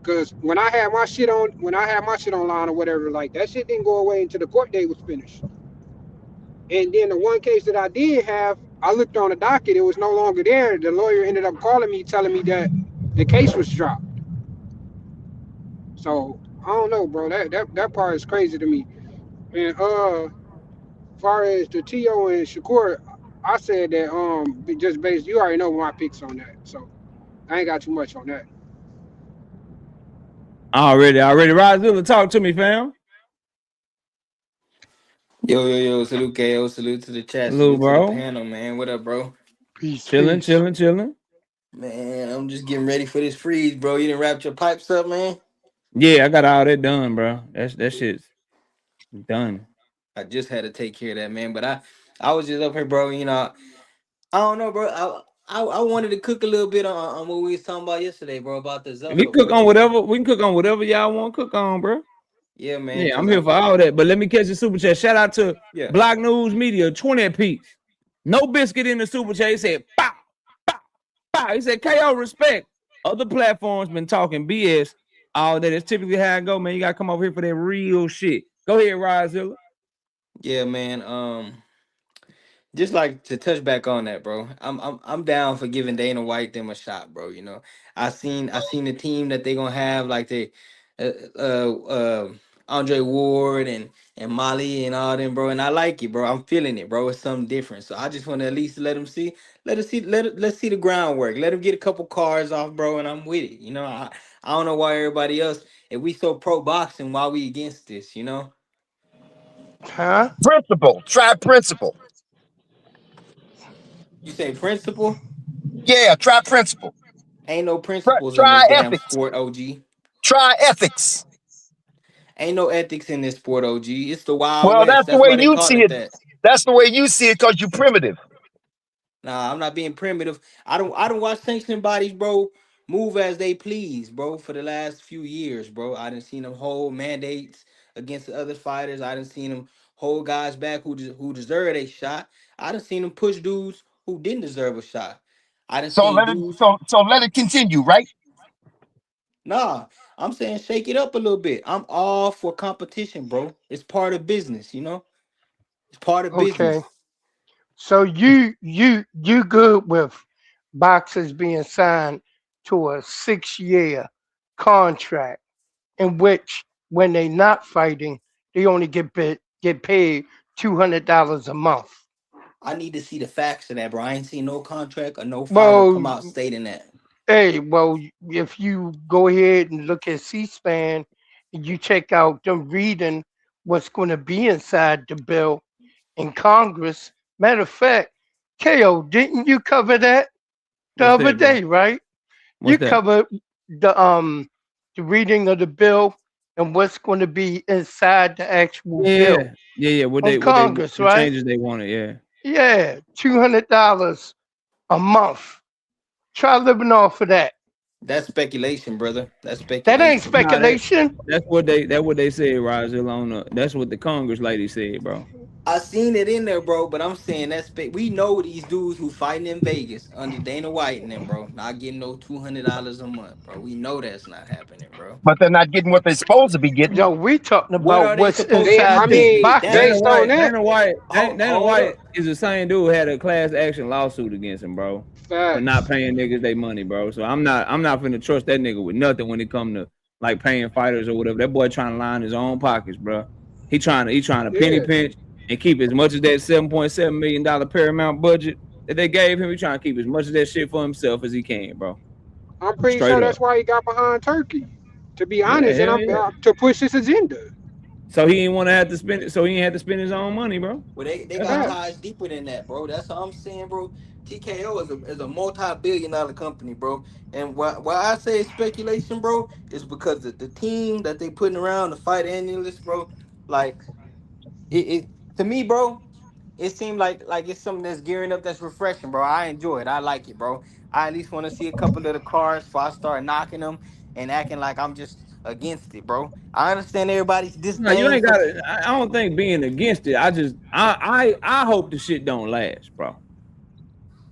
Cause when I had my shit online or whatever, like that shit didn't go away until the court date was finished. And then the one case that I did have, I looked on the docket, it was no longer there. The lawyer ended up calling me, telling me that the case was dropped. So I don't know, bro. That part is crazy to me. And far as the T.O. and Shakur, I said that just based, you already know my picks on that, so I ain't got too much on that. Already. Rozilla, talk to me, fam. Yo, salute KO, salute to the chat, Hello, salute to the bro. panel, man. What up, bro? Peace, Chilling. Man, I'm just getting ready for this freeze, bro. You done wrapped your pipes up, man? Yeah, I got all that done, bro. That shit's done. I just had to take care of that, man. But I was just up here, bro. You know, I don't know, bro. I wanted to cook a little bit on what we was talking about yesterday, bro, about the We Zuffa, cook bro. on whatever. We can cook on whatever y'all want to cook on, bro. Yeah, man, Yeah, I'm cause here for all that. But let me catch the super chat. Shout out to yeah. Block News Media, 20 piece. No biscuit in the super chat. He said, pow, pow, pow. He said, KO respect. Other platforms been talking BS all day. That's typically how I go, man. You gotta come over here for that real shit. Go ahead, Rozilla. Yeah, man. Just like to touch back on that, bro. I'm down for giving Dana White them a shot, bro. You know, I seen the team that they gonna have, like they, uh, uh, uh Andre Ward and Molly and all them, bro. And I like it, bro. I'm feeling it, bro. It's something different. So I just want to at least let's see the groundwork. Let him get a couple cards off, bro. And I'm with it. You know, I don't know why everybody else, if we so pro boxing, why we against this? You know, Huh? Principle. Try principle. you say principle. Yeah, try principle. Ain't no principles in this Try damn ethics. sport, OG. Try ethics. Ain't no ethics in this sport, OG. It's the Wild Well, West. that's the That's way why they you call see it it. that. That's the way you see it because you're primitive. Nah, I'm not being primitive. I don't watch sanctioning bodies, bro, move as they please, bro, for the last few years, bro. I done seen them hold mandates against the other fighters. I done seen them hold guys back who deserved a shot. I done seen them push dudes who didn't deserve a shot. I done So seen let it dudes. so let it continue, right? Nah, I'm saying shake it up a little bit. I'm all for competition, bro. It's part of business, you know? It's part of Okay, business. so you good with boxers being signed to a 6 year contract in which when they not fighting, they only get paid $200 a month. I need to see the facts of that, bro. I ain't seen no contract or no fighter come Well, out stating that. hey, well, if you go ahead and look at C-SPAN, and you check out them reading what's going to be inside the bill in Congress. Matter of fact, KO, didn't you cover that the What's other that, bro? day, right? You What's that? covered the reading of the bill and what's going to be inside the actual bill Yeah. from What they Congress, the right? changes they wanted, yeah. Yeah, $200 a month. Try living off of that. That's speculation, brother. That's That ain't speculation. Nah, speculation. that's what they said, Rozilla, on the that's what the Congress lady said, bro. I seen it in there, bro. But I'm saying we know these dudes who fighting in Vegas under Dana White and them, bro, not getting no $200 a month, bro. We know that's not happening, bro. But they're not getting what they're supposed to be getting. Yo, we talking What about are they what's supposed to They, be I inside this getting? mean, boxing. Dana based on White, that, Dana White, Dana Hold White up. is the same dude who had a class action lawsuit against him, bro, for not facts. paying niggas their money, bro. So I'm not finna trust that nigga with nothing when it come to like paying fighters or whatever. That boy trying to line his own pockets, bro. He trying to penny Yeah, pinch and keep as much of that $7.7 million Paramount budget that they gave him. He trying to keep as much of that shit for himself as he can, bro. I'm pretty Straight sure up. that's why he got behind Turkey. To be Yeah, honest, and hell I'm yeah. to push his agenda. So he didn't want to have to spend it. So he didn't have to spend his own money, bro. Well, they That's got all. ties Facts. deeper than that, bro. That's all I'm saying, bro. TKO is a multi-billion-dollar company, bro. And why I say it's speculation, bro, is because the team that they putting around the fight analysts, bro, like it to me, bro, it seemed like it's something that's gearing up, that's refreshing, bro. I enjoy it. I like it, bro. I at least want to see a couple of the cards before I start knocking them and acting like I'm just against it, bro. I understand everybody's No, you disdain ain't for. got to. I don't think being against it. I hope the shit don't last, bro.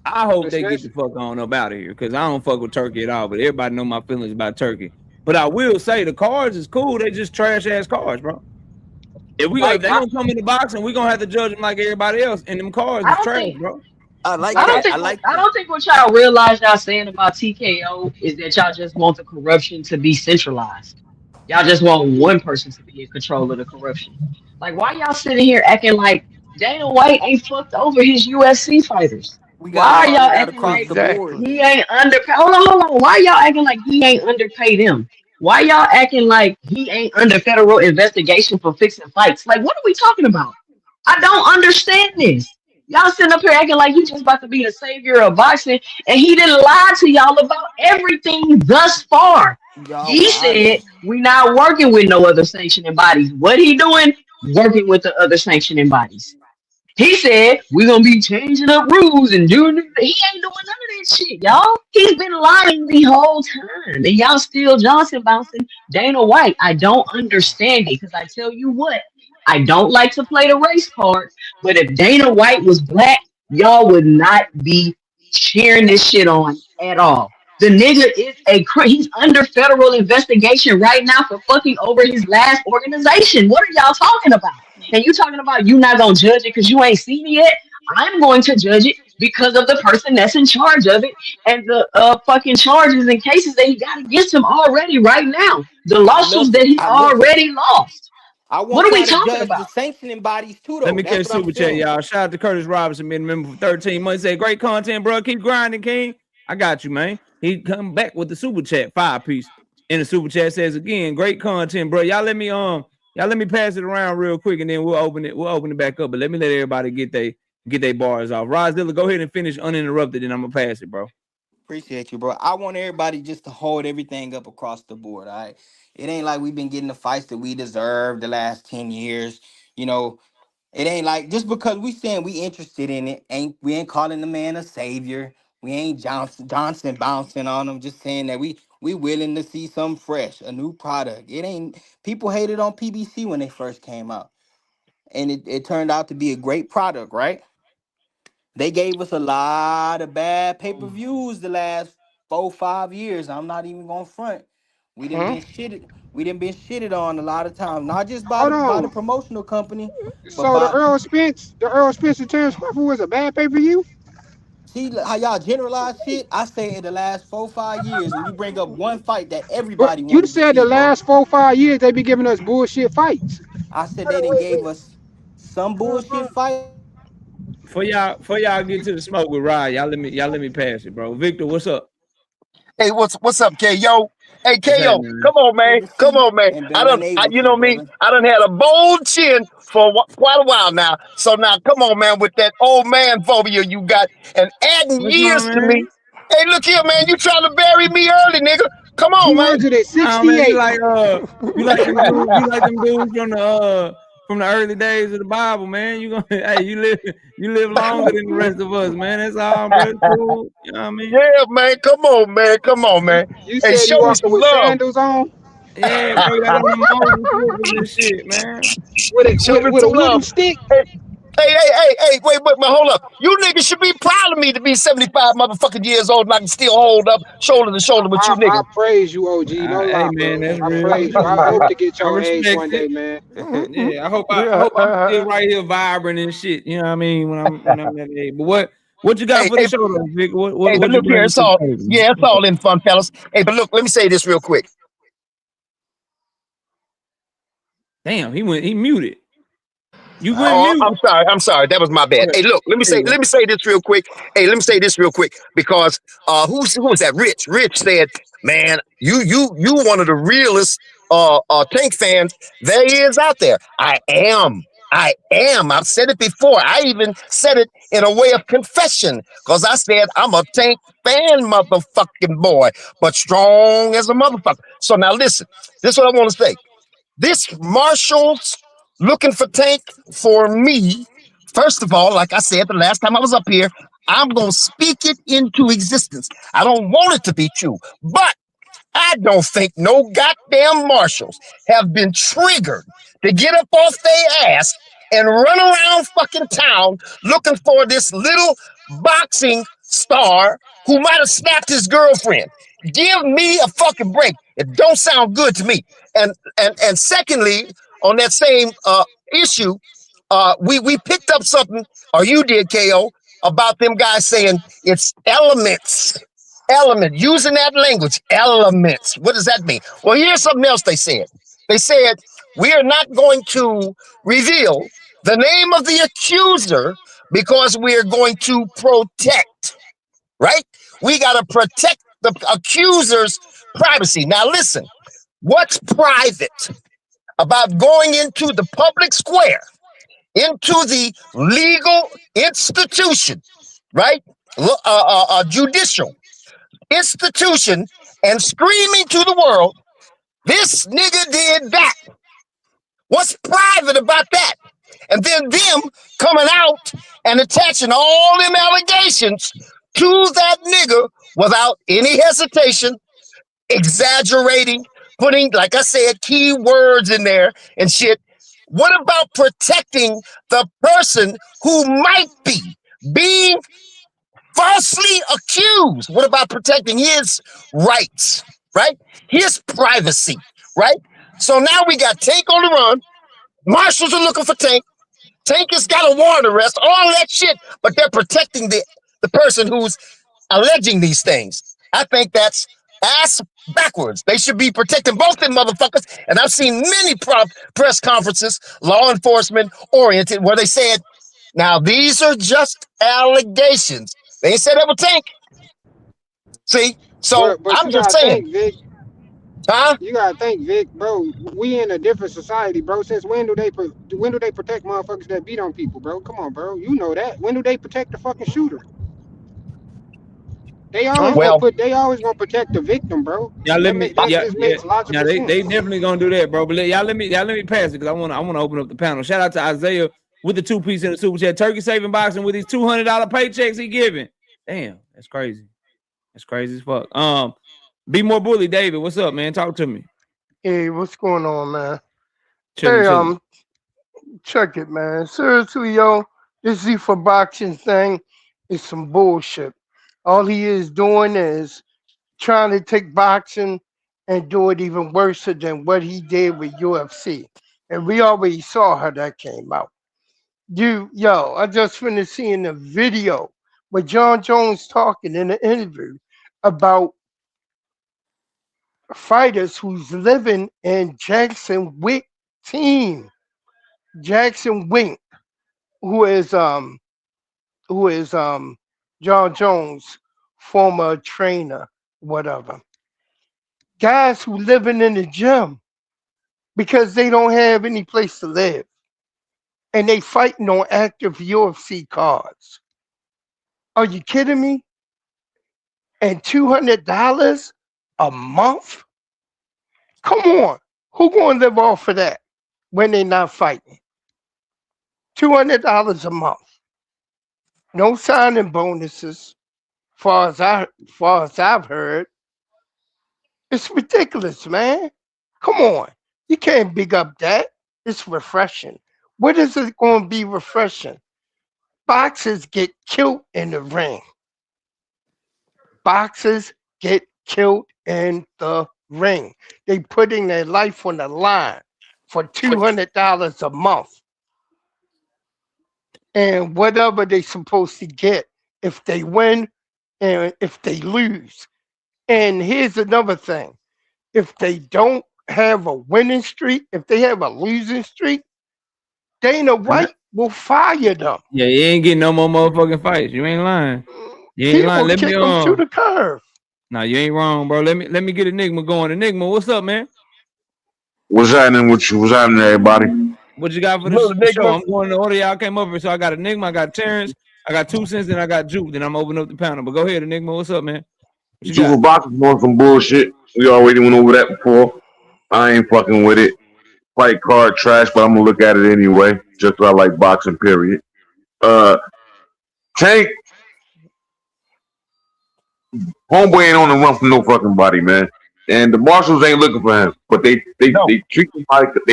I hope they get the Especially fuck on up out of here because I don't fuck with Turkey at all. But everybody know my feelings about Turkey. But I will say the cards is cool. They just trash ass cards, bro. If like they gonna come in the box and we gonna have to judge them like everybody else, and them cards I is don't trash, think bro. I like I don't that. I think what like I that. don't think what y'all realize y'all saying about TKO is that y'all just want the corruption to be centralized. Y'all just want one person to be in control of the corruption. Like why y'all sitting here acting like Dana White ain't fucked over his UFC fighters? We got to Why are call y'all it out acting across like the board. Exactly. he ain't underpaid? Hold on. Why y'all acting like he ain't underpaid them? Why y'all acting like he ain't under federal investigation for fixing fights? Like, what are we talking about? I don't understand this. Y'all sitting up here acting like he just about to be the savior of boxing, and he didn't lie to y'all about everything thus far. Y'all, He said we not working with no other sanctioning bodies. What he doing? Working with the other sanctioning bodies. He said we're gonna be changing up rules and doing. He ain't doing none of that shit, y'all. He's been lying the whole time, and y'all still Johnson bouncing Dana White. I don't understand it because I tell you what, I don't like to play the race card. But if Dana White was black, y'all would not be cheering this shit on at all. The nigga is he's under federal investigation right now for fucking over his last organization. What are y'all talking about? And you talking about you not gonna judge it because you ain't seen it yet? I'm going to judge it because of the person that's in charge of it and the fucking charges and cases that he got against him already right now. The I lawsuits love that it. he I love it. already lost. I What want are we y'all to talking judge about? the sanctioning bodies too, Let though. me That's catch what I'm super chat, saying. y'all. Shout out to Curtis Robinson, been a member for 13 months. Say great content, bro. Keep grinding, King. I got you, man. He come back with the super chat, 5 piece. And the super chat says again, great content, bro. Y'all let me pass it around real quick and then we'll open it. We'll open it back up. But let me let everybody get their bars off. Rozdilla, go ahead and finish uninterrupted, and I'm gonna pass it, bro. Appreciate you, bro. I want everybody just to hold everything up across the board. All right. It ain't like we've been getting the fights that we deserve the last 10 years. You know, it ain't like just because we saying we interested in it, we ain't calling the man a savior. We ain't Johnson bouncing on him, just saying that we willing to see something fresh, a new product. It ain't people hated on PBC when they first came out. And it turned out to be a great product, right? They gave us a lot of bad pay-per-views the last 4, 5 years. I'm not even gonna front. We didn't Hmm? been shitted. We didn't been shitted on a lot of times, not just by hold the on. promotional company, but So by The Earl Spence and Terrence Crawford was a bad pay per view. see how y'all generalize shit. I say in the last 4, 5 years, and you bring up one fight that But everybody you wanted to said the see, bro. last 4 5 years they be giving us bullshit fights. I said they didn't gave us some bullshit fight. For y'all get to the smoke with Rod, y'all let me pass it, bro. Victor, what's up? Hey, what's up, KO? Hey, What's KO, happening, man? come on, man, To come see on, man. and been unable You to, know me. brother. I done had a bold chin for quite a while now. So now, come on, man, with that old man phobia you got and adding What's wrong, years to me. man? Hey, look here, man. You trying to bury me early, nigga? Come on, man. Nah, man, 268. you like them dudes from the early days of the Bible, man. You gonna hey, you live longer than the rest of us, man. That's all, bro. It's cool. You know what I mean? Yeah, man. Come on, man. Come on, You, man. you Hey, said he show me walking some with love. sandals on Yeah, bro, you got on the Moses slippers and shit, man. with a Show me with a some wooden love. stick. Hey, Wait, hold up. You niggas should be proud of me to be 75 motherfucking years old and I can still hold up shoulder to shoulder with you I niggas. praise you, OG. No Hey lie, man, bro. that's I real. praise you. That's I real. hope to get I your age respect one day, it. man. Yeah, I hope I'm still right here vibrant and shit. You know what I mean? When I'm that age. But what you got Hey, for the hey, show though, Vic? hey, but What you look here, bringing to the table? it's all in fun, fellas. Hey, but look, let me say this real quick. Damn, he muted. You went Oh, mute. I'm sorry. That was my bad. Okay, Hey, look, there you let go. me say this real quick. Hey, let me say this real quick because who was that? Rich said, "Man, you one of the realest Tank fans there is out there." I am. I am. I've said it before. I even said it in a way of confession because I said I'm a Tank fan, motherfucking boy, but strong as a motherfucker. So now listen. This is what I want to say. This Marshall's looking for Tank for me. First of all, like I said the last time I was up here, I'm going to speak it into existence. I don't want it to be true, but I don't think no goddamn marshals have been triggered to get up off their ass and run around fucking town looking for this little boxing star who might have snapped his girlfriend. Give me a fucking break. It don't sound good to me. And secondly, on that same issue, we picked up something, or you did, KO, about them guys saying it's elements. Element, using that language, elements. What does that mean? Well, here's something else they said. They said, we are not going to reveal the name of the accuser because we are going to protect, right? We got to protect the accuser's privacy. Now, listen, what's private about going into the public square, into the legal institution, right? Judicial institution and screaming to the world, this nigga did that. What's private about that? And then them coming out and attaching all them allegations to that nigga without any hesitation, exaggerating, putting, like I said, key words in there and shit. What about protecting the person who might be being falsely accused? What about protecting his rights, right? His privacy, right? So now we got Tank on the run. Marshals are looking for Tank. Tank has got a warrant arrest, all that shit, but they're protecting the person who's alleging these things. I think that's ass backwards. They should be protecting both them motherfuckers. And I've seen many press conferences, law enforcement oriented, where they said, now these are just allegations. They ain't said that with Tank. See? So But I'm you just gotta saying, think, Vic. huh? You gotta think, Vic, bro. We in a different society, bro. Since when do they protect motherfuckers that beat on people, bro? Come on, bro. You know that. When do they protect the fucking shooter? Huh? Well, They always gonna protect the victim, bro. Y'all let me, That yeah, just yeah. makes Now logical they sense. definitely gonna do that, bro. But y'all let me pass it because I wanna open up the panel. Shout out to Isaiah with the 2-piece in the super chat. Turkey saving boxing with these $200 paychecks he giving. Damn, that's crazy. That's crazy as fuck. Be more bully, David. What's up, man? Talk to me. Hey, what's going on, man? Chilling, Hey, chilling. check it, man. Seriously, yo, this Zuffa Boxing thing is some bullshit. All he is doing is trying to take boxing and do it even worse than what he did with UFC. And we already saw how that came out. I just finished seeing a video with John Jones talking in an interview about fighters who's living in Jackson Wick team. Jackson Wink, who is John Jones' former trainer, whatever. Guys who living in the gym because they don't have any place to live. And they fighting on active UFC cards. Are you kidding me? And $200 a month? Come on. Who gonna live off of that when they not fighting? $200 a month. No signing bonuses, far as I've heard. It's ridiculous, man. Come on. You can't big up that. It's refreshing. What is it going to be refreshing? Boxers get killed in the ring. Boxers get killed in the ring. They putting their life on the line for $200 a month. And whatever they supposed to get if they win and if they lose. And here's another thing. If they don't have a winning streak, if they have a losing streak, Dana White will fire them. Yeah, you ain't getting no more motherfucking fights. You ain't lying. You ain't He lying. will Let kick me them to the curb. Nah, you ain't wrong, bro. Let me get Enigma going. Enigma, what's up, man? What's happening with you? What's happening, everybody? What you got for the show? I'm going to order. Y'all came over, so I got Enigma, I got Terrence, I got 2 Cents, and I got Juke. Then I'm opening up the panel. But go ahead, Enigma. What's up, man? What you Zuffa got? Boxing on some bullshit. We already went over that before. I ain't fucking with it. Fight card trash, but I'm gonna look at it anyway. Just 'cause I like boxing. Period. Tank, homeboy ain't on the run from no fucking body, man. And the marshals ain't looking for him, but they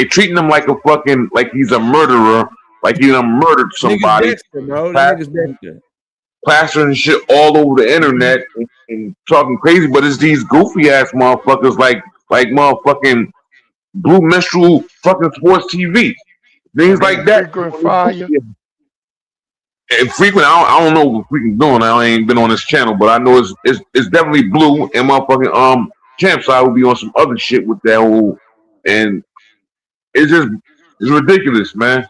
treating him like a fucking like he's a murderer, like he done murdered somebody. Niggas Dexter, bro. Niggas Dexter. Plastering shit all over the internet and talking crazy, but it's these goofy ass motherfuckers like motherfucking Blue Minstrel fucking sports TV. Things like that. And frequent, I don't know what freaking doing. I ain't been on this channel, but I know it's definitely Blue and motherfucking Champ side will be on some other shit with that whole, and it's ridiculous, man.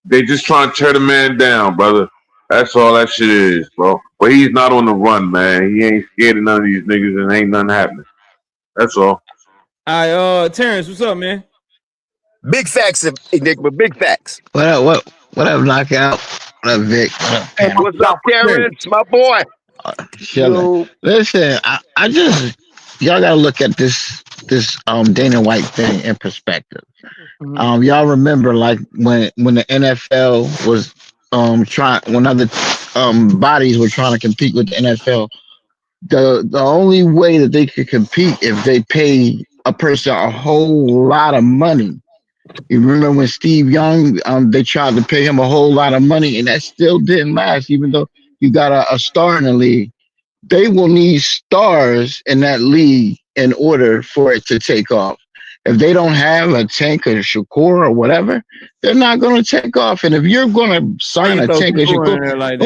They just trying to tear the man down, brother. That's all that shit is, bro. But he's not on the run, man. He ain't scared of none of these niggas, and ain't nothing happening. That's all. All right, Terrence, what's up, man? Big facts, Enigma. Big facts. What up, Knockout? What up, Vic? What up, Hey, what's up, Terrence? My boy. Chilling. Listen, I just y'all gotta look at this Dana White thing in perspective. Y'all remember like when the NFL was trying when other bodies were trying to compete with the NFL, the only way that they could compete if they pay a person a whole lot of money. You remember when Steve Young, they tried to pay him a whole lot of money, and that still didn't last, even though you got a star in the league. They will need stars in that league in order for it to take off. If they don't have a Tank or a Shakur or whatever, they're not going to take off. And if you're going to sign a Tank or Shakur, like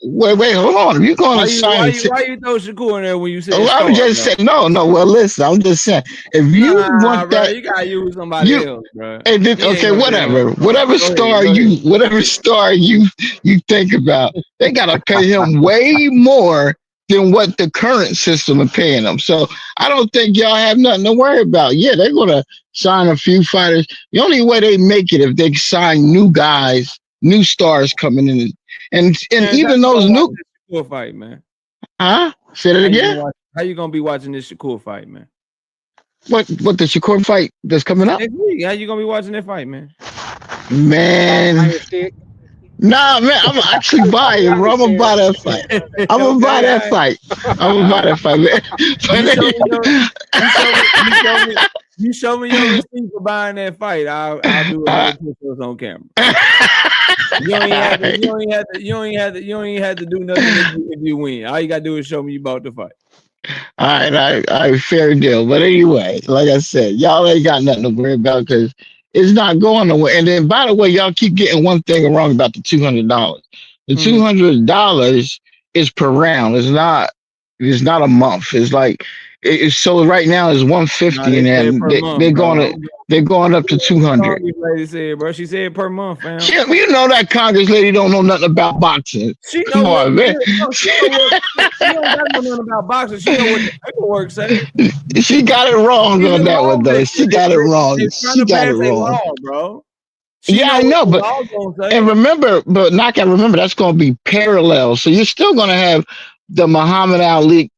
wait, hold on. If you're going to sign, why you throw Shakur in there when you say? I'm just saying, no. Well, listen, I'm just saying, if you want bro, that, you gotta use somebody else, bro. Okay, whatever star you think about, they gotta pay him way more than what the current system is paying them. So I don't think y'all have nothing to worry about. Yeah, they're gonna sign a few fighters. The only way they make it if they sign new guys, new stars coming in, and even those new Shakur fight, man. Huh? Say that again. How you gonna be watching this Shakur fight, man? What the Shakur fight that's coming up? Next week. How you gonna be watching that fight, man? Man. Nah, man, I'm actually buying, bro. I'm gonna buy that fight. I'm gonna buy that fight. Man. You show me your receipt for buying that fight. I'll do it on camera. You ain't have to do nothing if you win. All you gotta do is show me you bought the fight. All right, fair deal. But anyway, like I said, y'all ain't got nothing to worry about because it's not going nowhere. And then, by the way, y'all keep getting one thing wrong about the $200. The $200 is per round. It's not a month. It's like so right now is $150, and then they're going up to $200. Lady said, bro. She said per month, fam. You know that Congress lady don't know nothing about boxing. Come on, man. She don't know nothing about boxing. She know what the paperwork says. She got it wrong on that one, though. She got it wrong. She got it wrong, bro. Yeah, I know, but remember, remember that's going to be parallel. So you're still going to have the Muhammad Ali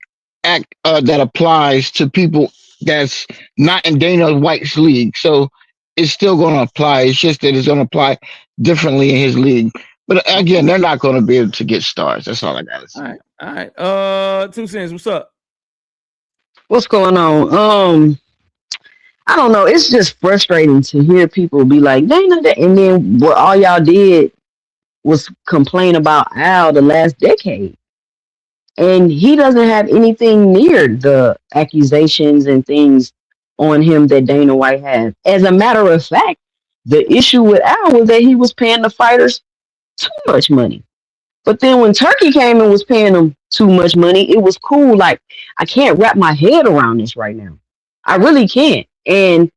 Act that applies to people that's not in Dana White's league. So it's still going to apply. It's just that it's going to apply differently in his league. But again, they're not going to be able to get stars. That's all I got to say. All right. 2 Cents, what's up? What's going on? I don't know. It's just frustrating to hear people be like, Dana, and then what all y'all did was complaining about Al the last decade. And he doesn't have anything near the accusations and things on him that Dana White has. As a matter of fact, the issue with Al was that he was paying the fighters too much money. But then when Turkey came and was paying them too much money, it was cool. Like, I can't wrap my head around this right now. I really can't. And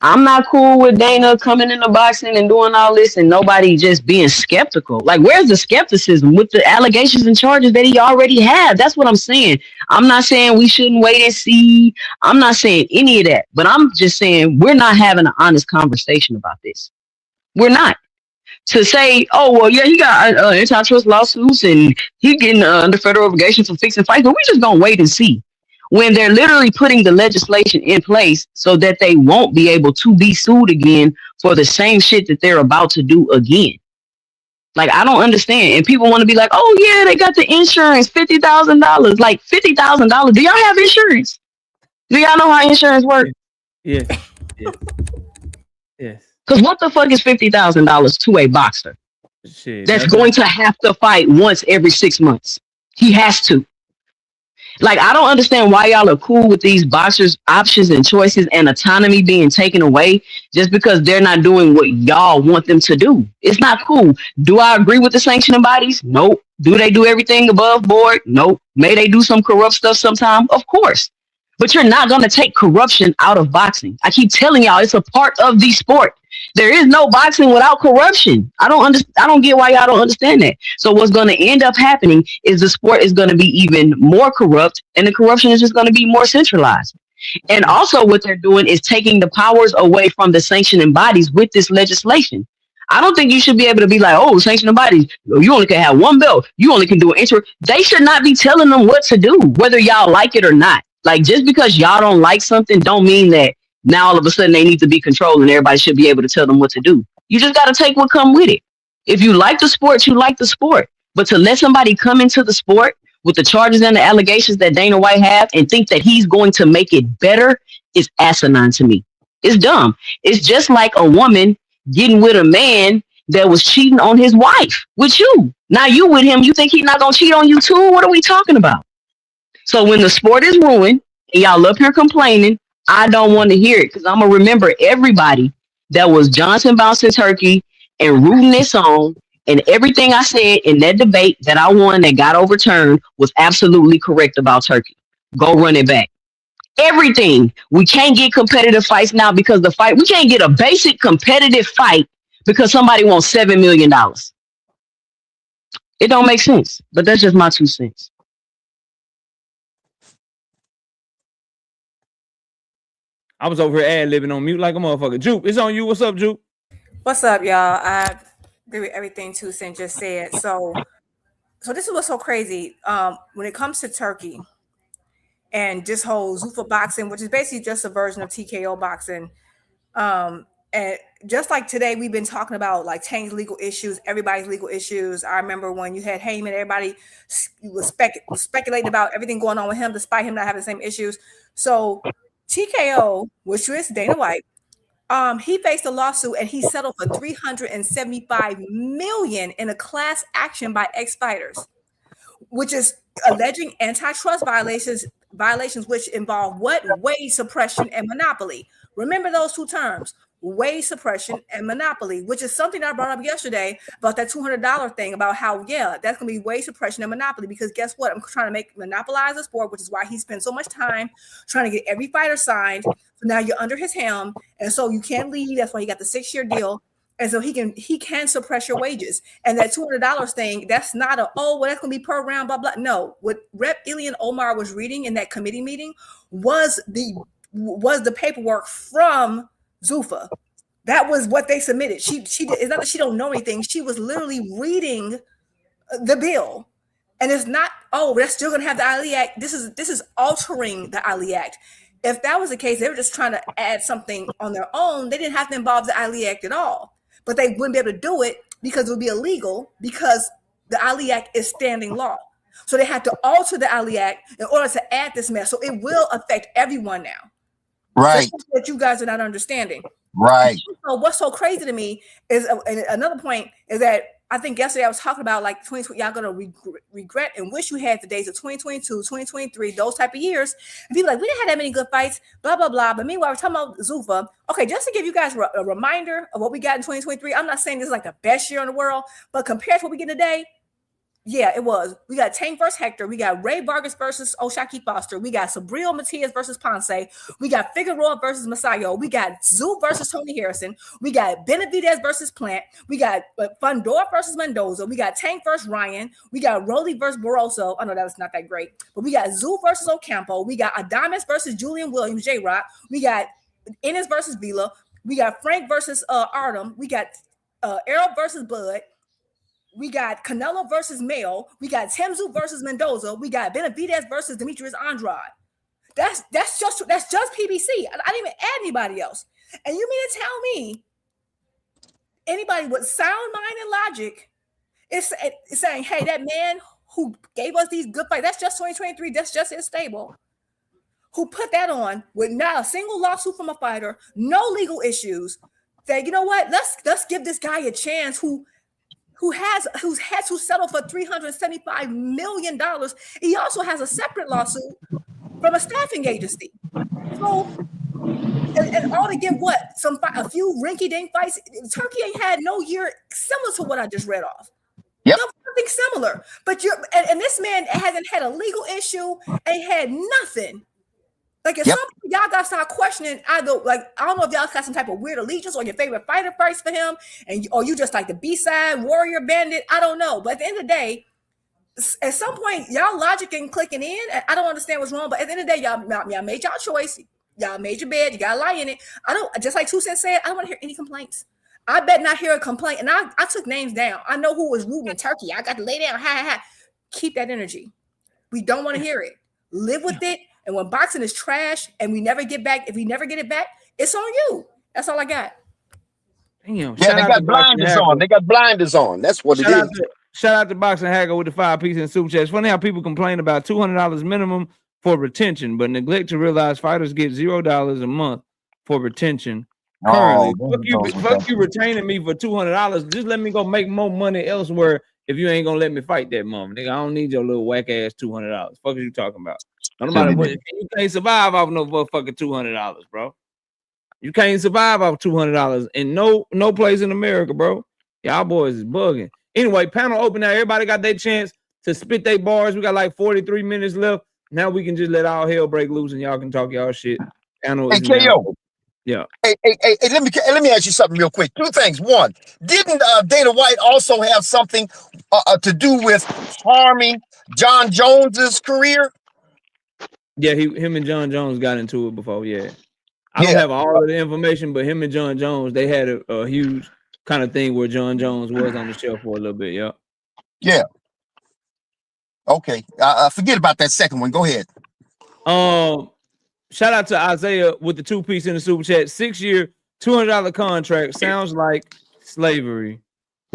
I'm not cool with Dana coming into boxing and doing all this and nobody just being skeptical. Like, where's the skepticism with the allegations and charges that he already had? That's what I'm saying. I'm not saying we shouldn't wait and see. I'm not saying any of that. But I'm just saying we're not having an honest conversation about this. We're not. To say, oh, well, yeah, he got antitrust lawsuits and he getting under federal obligation for fixing fights, but we just gonna wait and see. When they're literally putting the legislation in place so that they won't be able to be sued again for the same shit that they're about to do again. Like, I don't understand. And people want to be like, oh, yeah, they got the insurance, $50,000. Like, $50,000. Do y'all have insurance? Do y'all know how insurance works? Yes. Yes. Because what the fuck is $50,000 to a boxer? Shit, that's going to have to fight once every 6 months? He has to. Like, I don't understand why y'all are cool with these boxers' options and choices and autonomy being taken away just because they're not doing what y'all want them to do. It's not cool. Do I agree with the sanctioning bodies? Nope. Do they do everything above board? Nope. May they do some corrupt stuff sometime? Of course. But you're not going to take corruption out of boxing. I keep telling y'all, it's a part of the sport. There is no boxing without corruption. I don't get why y'all don't understand that. So what's going to end up happening is the sport is going to be even more corrupt and the corruption is just going to be more centralized. And also what they're doing is taking the powers away from the sanctioning bodies with this legislation. I don't think you should be able to be like, oh, sanctioning bodies, you only can have one belt. You only can do an intro. They should not be telling them what to do, whether y'all like it or not. Like, just because y'all don't like something don't mean that now all of a sudden they need to be controlled and everybody should be able to tell them what to do. You just got to take what come with it. If you like the sport, you like the sport. But to let somebody come into the sport with the charges and the allegations that Dana White have and think that he's going to make it better is asinine to me. It's dumb. It's just like a woman getting with a man that was cheating on his wife with you. Now you with him, you think he's not going to cheat on you too? What are we talking about? So when the sport is ruined and y'all up here complaining, I don't want to hear it because I'm going to remember everybody that was Johnson bouncing turkey and rooting this on, and everything I said in that debate that I won that got overturned was absolutely correct about turkey. Go run it back. Everything. We can't get competitive fights now because we can't get a basic competitive fight because somebody wants $7 million. It don't make sense, but that's just my 2 cents. I was over here ad-libbing on mute like a motherfucker. Juke, it's on you. What's up, Juke? What's up, y'all? I agree with everything 2 Cent just said. So this is what's so crazy. When it comes to Turkey and this whole Zuffa Boxing, which is basically just a version of TKO boxing, and just like today, we've been talking about like Tank's legal issues, everybody's legal issues. I remember when you had Heyman, everybody was speculating about everything going on with him, despite him not having the same issues. So TKO, which is Dana White, he faced a lawsuit and he settled for $375 million in a class action by ex-fighters, which is alleging antitrust violations which involve what? Wage suppression and monopoly. Remember those 2 terms, wage suppression and monopoly, which is something I brought up yesterday about that $200 thing about how, yeah, that's going to be wage suppression and monopoly because guess what? I'm trying to monopolize the sport, which is why he spent so much time trying to get every fighter signed. So now you're under his helm, and so you can't leave. That's why he got the 6-year deal. And so he can suppress your wages. And that $200 thing, that's not that's going to be per round, blah, blah. No, what Rep. Ilyan Omar was reading in that committee meeting was the paperwork from Zuffa. That was what they submitted. It's not that she don't know anything. She was literally reading the bill. And it's not, that's still going to have the Ali Act. This is altering the Ali Act. If that was the case, they were just trying to add something on their own. They didn't have to involve the Ali Act at all. But they wouldn't be able to do it because it would be illegal because the Ali Act is standing law. So they had to alter the Ali Act in order to add this mess. So it will affect everyone now. Right. So that you guys are not understanding. Right. So what's so crazy to me is another point is that I think yesterday I was talking about like 2020, y'all gonna regret and wish you had the days of 2022, 2023, those type of years. And be like, we didn't have that many good fights, blah, blah, blah. But meanwhile, we're talking about Zuffa. Okay, just to give you guys a reminder of what we got in 2023, I'm not saying this is like the best year in the world, but compared to what we get today, yeah, it was. We got Tank versus Hector. We got Ray Vargas versus Oshaki Foster. We got Sabril Matias versus Ponce. We got Figueroa versus Masayo. We got Zoo versus Tony Harrison. We got Benavidez versus Plant. We got Fundor versus Mendoza. We got Tank versus Ryan. We got Rolly versus Barroso. I know that was not that great. But we got Zoo versus Ocampo. We got Adames versus Julian Williams, J-Rock. We got Ennis versus Vila. We got Frank versus Artem. We got Errol versus Bud. We got Canelo versus Mayo. We got Temzu versus Mendoza. We got Benavidez versus Demetrius Andrade. That's just PBC. I didn't even add anybody else. And you mean to tell me anybody with sound mind and logic is saying, hey, that man who gave us these good fights, that's just 2023, that's just his stable, who put that on with not a single lawsuit from a fighter, no legal issues, that, you know what, let's give this guy a chance who's had to settle for $375 million. He also has a separate lawsuit from a staffing agency. So, and all to give what? A few rinky-dink fights. Turkey ain't had no year similar to what I just read off. Yep. Nothing similar. But and this man hasn't had a legal issue and had nothing. Like, if some y'all got to start questioning either, like, I don't know if y'all got some type of weird allegiance or your favorite fighter fights for him, or you just like the B-side warrior bandit. I don't know. But at the end of the day, at some point, y'all logic ain't clicking in. I don't understand what's wrong. But at the end of the day, y'all made y'all choice. Y'all made your bed. You got to lie in it. I don't, just like Two Cent said, I don't want to hear any complaints. I bet not hear a complaint. And I took names down. I know who was rooting in Turkey. I got to lay down. Keep that energy. We don't want to hear it. Live with it. And when boxing is trash and we never get back, if we never get it back, it's on you. That's all I got. Damn, yeah, they got blinders on. They got blinders on. That's what it is. Shout out to Boxing Hacker with the 5-piece and super chat. It's funny how people complain about $200 minimum for retention, but neglect to realize fighters get $0 a month for retention. Currently, fuck you retaining me for $200. Just let me go make more money elsewhere. If you ain't gonna let me fight that moment, nigga, I don't need your little whack ass $200. Fuck is you talking about? You can't survive off no motherfucking $200, bro. You can't survive off $200 in no place in America, bro. Y'all boys is bugging. Anyway, panel open now. Everybody got their chance to spit their bars. We got like 43 minutes left. Now we can just let all hell break loose and y'all can talk y'all shit. Panel is KO. Yeah. Hey, let me ask you something real quick. Two things. One, didn't Dana White also have something to do with harming John Jones's career? Yeah, him and John Jones got into it before. Yeah, I don't have all of the information, but him and John Jones, they had a huge kind of thing where John Jones was on the shelf for a little bit. Yeah. Yeah. Okay. Forget about that second one. Go ahead. Shout out to Isaiah with the 2-piece in the super chat. 6-year, $200 contract sounds like slavery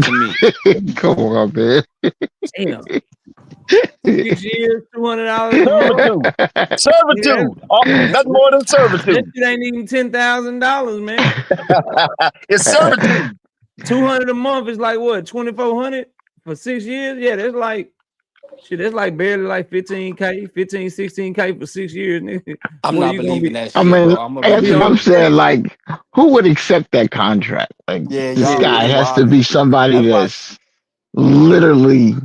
to me. Come on, man. Damn. 6 years, $200. Servitude. Nothing more than servitude. That shit ain't even $10,000, man. It's servitude. $200 a month is like what? $2,400 for 6 years? Yeah, that's like shit. That's like barely like 15K, 16K for 6 years. Nigga. I'm not believing that shit. I mean, I'm saying, like, who would accept that contract? Like, this guy has to be somebody that's literally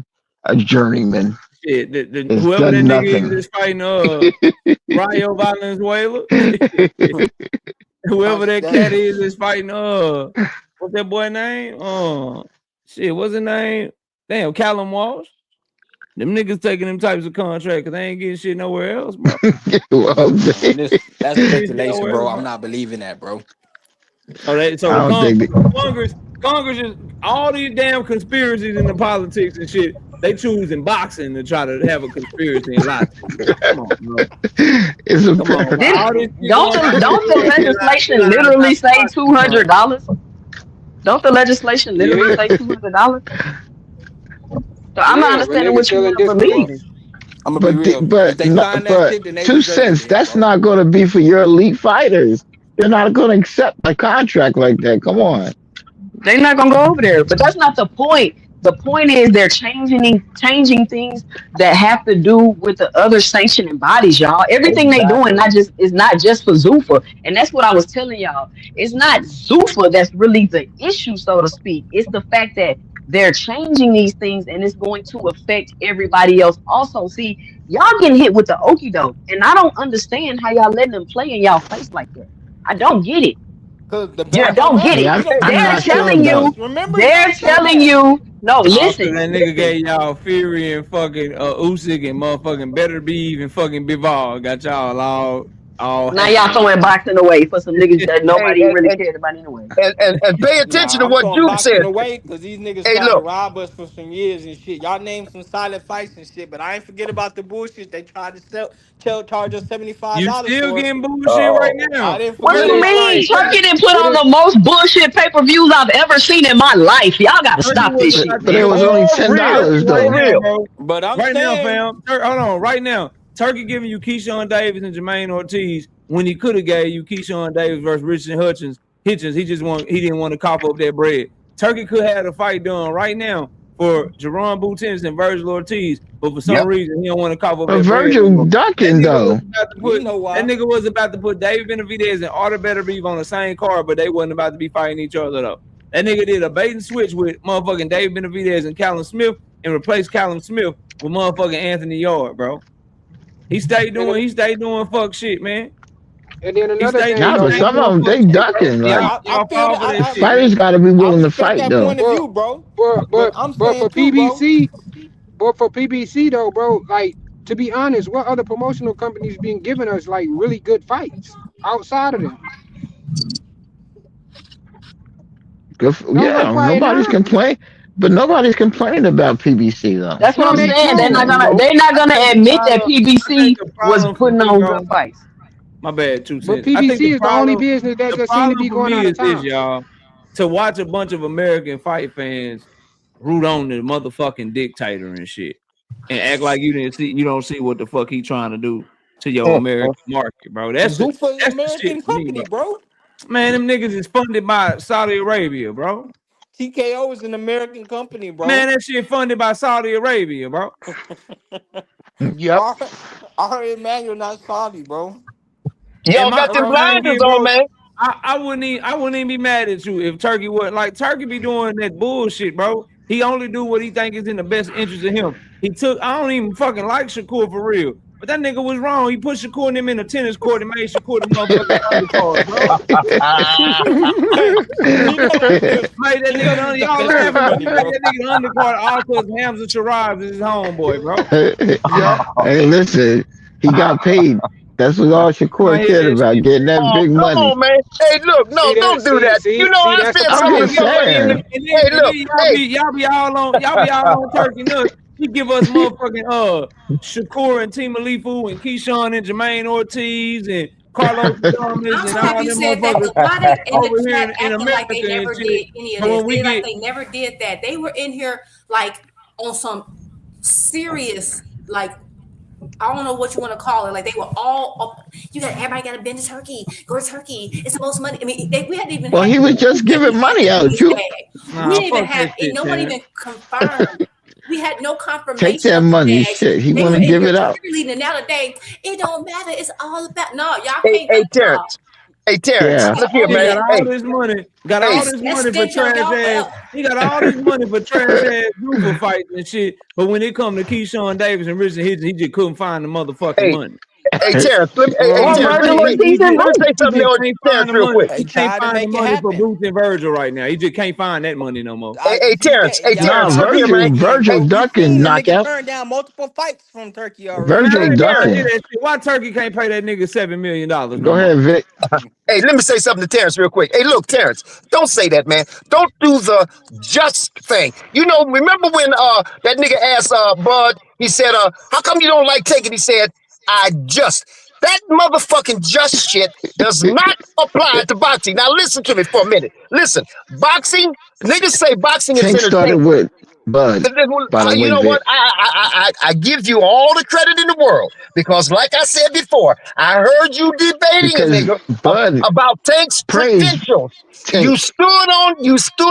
a journeyman. Shit, whoever that nigga is fighting Rayo Valenzuela, whoever that cat is fighting what's that boy name? Shit, what's his name? Damn, Callum Walsh. Them niggas taking them types of contract because they ain't getting shit nowhere else, bro. That's speculation, bro. I'm not believing that, bro. Congress is all these damn conspiracies in the politics and shit. They choosing boxing to try to have a conspiracy and lie. Come on, bro. Don't the legislation literally say $200? Don't the legislation literally say $200? So I'm not understanding what you believe. I'm gonna be real. But 2 cents. That's not going to be for your elite fighters. They're not going to accept a contract like that. Come on. They're not going to go over there. But that's not the point. The point is they're changing things that have to do with the other sanctioning bodies, y'all. Everything they doing Exactly. not just is not just for Zuffa. And that's what I was telling y'all. It's not Zuffa that's really the issue, so to speak. It's the fact that they're changing these things and it's going to affect everybody else also. See, y'all getting hit with the okie doke. And I don't understand how y'all letting them play in y'all face like that. I don't get it. Cause the I belt Yeah. don't don't get matter. it. Yeah, You don't I'm got They're no not sure telling about. you, championships. Remember, you they're ain't say telling that. you, no, Oh, cause that nigga listen. gave y'all Fury and fucking Usyk and motherfucking Better Be even fucking Bivol. Got y'all all Now y'all happy. throwing boxing away for some niggas that Hey, nobody really cared about anyway. and pay attention Nah, to I'm what throwing Juke boxing said. away because these niggas Hey, tried to look. rob us for some years and shit. Y'all named some silent fights and shit, but I ain't forget about the bullshit they tried to charge us You $75 still for. getting bullshit right Oh, I now. didn't What forget you really? about mean? that. Turkey didn't put But on it, the most bullshit pay-per-views I've ever seen in my life. Y'all gotta Turkey stop was this But shit, about to it man. get was only For real. Turkey $10 right For though. now, real. bro. But I'm Right now, saying, fam. Hold on, right now. Turkey giving you Keyshawn Davis and Jermaine Ortiz when he could have gave you Keyshawn Davis versus Richard Hitchens. He didn't want to cough up that bread. Turkey could have a fight done right now for Jerron Boutinnis and Virgil Ortiz, but for some Yep. reason he don't want to cough up But that bread no Virgil more. That ducking nigga was though. about to we put know that why. nigga was about to put David Benavidez and Arthur Better Beef on the same card, but they wasn't about to be fighting each other though. That nigga did a bait and switch with motherfucking David Benavidez and Callum Smith and replaced Callum Smith with motherfucking Anthony Yard, bro. and He stayed doing fuck shit, man. and then He another stayed thing he Nah, though, but stayed some of doing them fuck they shit, bro. ducking. Yeah, Like I Y'all feel fall that. for that shit, fighters man. got to be I willing to respect fight that though. point of but view, bro. but But but I'm but for saying too, bro. PBC, but for PBC though, bro, like to be honest, what other promotional companies been giving us like really good fights outside of them? Don't look Yeah, quiet nobody's now. complaining, but nobody's complaining about PBC though. That's what No, I'm they saying. They're not trolling. gonna Bro, they're not I gonna think the admit that problem I think PBC the was problem for putting me, on bro. good fights. My bad, two But cents. I think PBC is the only business that the just seem to problem be for going me out of is this, town. y'all. To watch a bunch of American fight fans root on the motherfucking dictator and shit. And act like you don't see what the fuck he trying to do to your American market, bro. Zuffa is That's the shit American to me, company, bro. bro. Man, them niggas is funded by Saudi Arabia, bro. TKO is an American company, Man, bro. that shit funded by Saudi Arabia, bro. Yep. Our, our Emmanuel not Saudi, bro. And Y'all got them my thing blinders is, on, bro, man. I wouldn't even be mad at you if Turkey would like Turkey be doing that bullshit, bro. He only do what he think is in the best interest of him. I don't even fucking like Shakur for real. But that nigga was wrong. He put Shakur and him in a tennis court and made Shakur the motherfucking undercard, bro. Hey, he coming with this. Made that He nigga coming with the y'all festive laughing, but he money, made bro. that nigga the undercard all because Hamza Sharab is his homeboy, bro. Yep. Hey, listen, he got paid. That's what all I Shakur hear cared that about, shit, getting man. that Oh, big come money. on, man. Hey, look, no, See that? don't do See, that. see, You know, see, I that's the said I'm something And just problem. before, then, but and then, saying. and then, hey, and then look, hey, y'all be all on Turkey nuts. He give us motherfucking Shakur and Team Alifu and Keyshawn and Jermaine Ortiz and Carlos Adames I'm and so all happy you them said that motherfuckers because why they in the over here chat in acting like America they and never shit. did any of But this? when we They like get they never did that. They were in here like on some serious like I don't know what you want to call it. Like they were all up. Everybody got to bend to Turkey. Go to Turkey. It's the most money. I mean, we hadn't even Well, had he was just he giving had money that in out. his You bag. We nah, didn't even fuck have that it. shit, Nobody Terrence. even confirmed. We had no take confirmation that of the money. bags. Shit, he They want were to in give here it out. cheerleading, and now today it don't matter. It's all about y'all hey, can't hey, no. Terrence. Hey, Terrence, Yeah. Y'all look got here, all of He man. got that. all this money, Hey, That for stench on trash y'all ass. forever. He got all this money for trash ass Zuffa fights and shit. But when it come to Keyshawn Davis and Richard Hitchens, he just couldn't find the motherfucking hey, money. hey, Terrence. You know what Hey, I'm Or Terrence. saying? Virgil Ortiz and Let me say He something just to can't find Terrence the real money. quick. He He can't tried to find the make it money for happen. Boots and Virgil right now. He just can't find that money no more. Hey, Y'all Nah, Terrence. Look here, gotta man. understand, Virgil Hey, bro. We ducking seen the nigga knockout. turn down multiple fights from Turkey already. Man, I Virgil hey, ain't trying to hear Terrence. ducking. that shit. Why Turkey can't pay that nigga $7 million no Go more? ahead, Vic. Hey, let me say something to Terrence real quick. Hey, look, Terrence, don't say that, man. Don't do the just thing. You know, remember when that nigga asked Bud, he said, how come you don't like taking? He said, I just. That motherfucking just shit does not apply to boxing. Now listen to me for a minute. Listen, boxing, niggas say boxing is Tank started entertainment. with Bud, by the You way, know what? Vic. I give you all the credit in the world Because like I said before, I heard you debating a because nigga Bud about Tank's praised credentials. Tank. You stood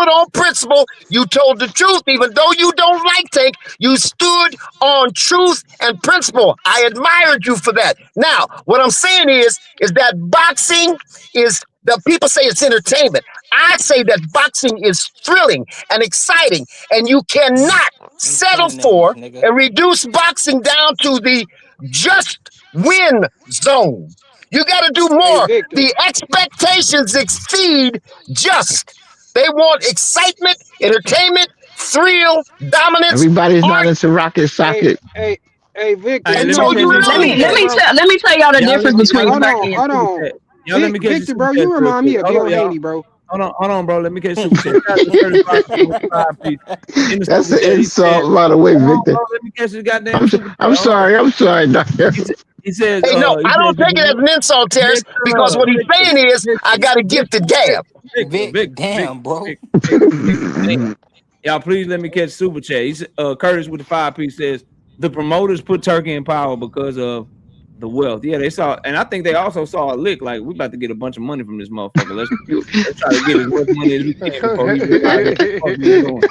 on principle. You told the truth, even though you don't like Tank. You stood on truth and principle. I admired you for that. Now, what I'm saying is that boxing is the people say it's entertainment. I say that boxing is thrilling and exciting, and you cannot settle for and reduce boxing down to the just win zone. You got to do Hey, more. Victor. The expectations exceed just. They want excitement, entertainment, thrill, dominance, Everybody's not art, into rocket Hey, socket. hey, Victor. Hey, and let so me you catch this Let super me lose let chat, me it. bro. tell let me tell y'all the difference between Hold track on, and hold super on. set. Y'all let me catch the Victor, super bro, chat you real remind quick. me of Hold Bill on, y'all. Haney, bro. Hold on, bro. Let me catch super chat. Shout out to Curtis Boxing with the 5-piece. In the That's super an chat, he said, insult, by the way, hold on, Victor. bro. Let me catch this goddamn super chat. I'm Hold on. sorry, Doctor. He says, Hey, no, I don't take it as an insult, Terrence, because what he's saying is I got a gifted gab. Victor, Damn, bro. damn. Y'all, please let me catch super chat. He's Curtis with the 5-piece says the promoters put Turkey in power because of the wealth. Yeah, they saw, and I think they also saw a lick. Like, we about to get a bunch of money from this motherfucker. Let's try to get as much money as we can before he realizes what the fuck he's doing.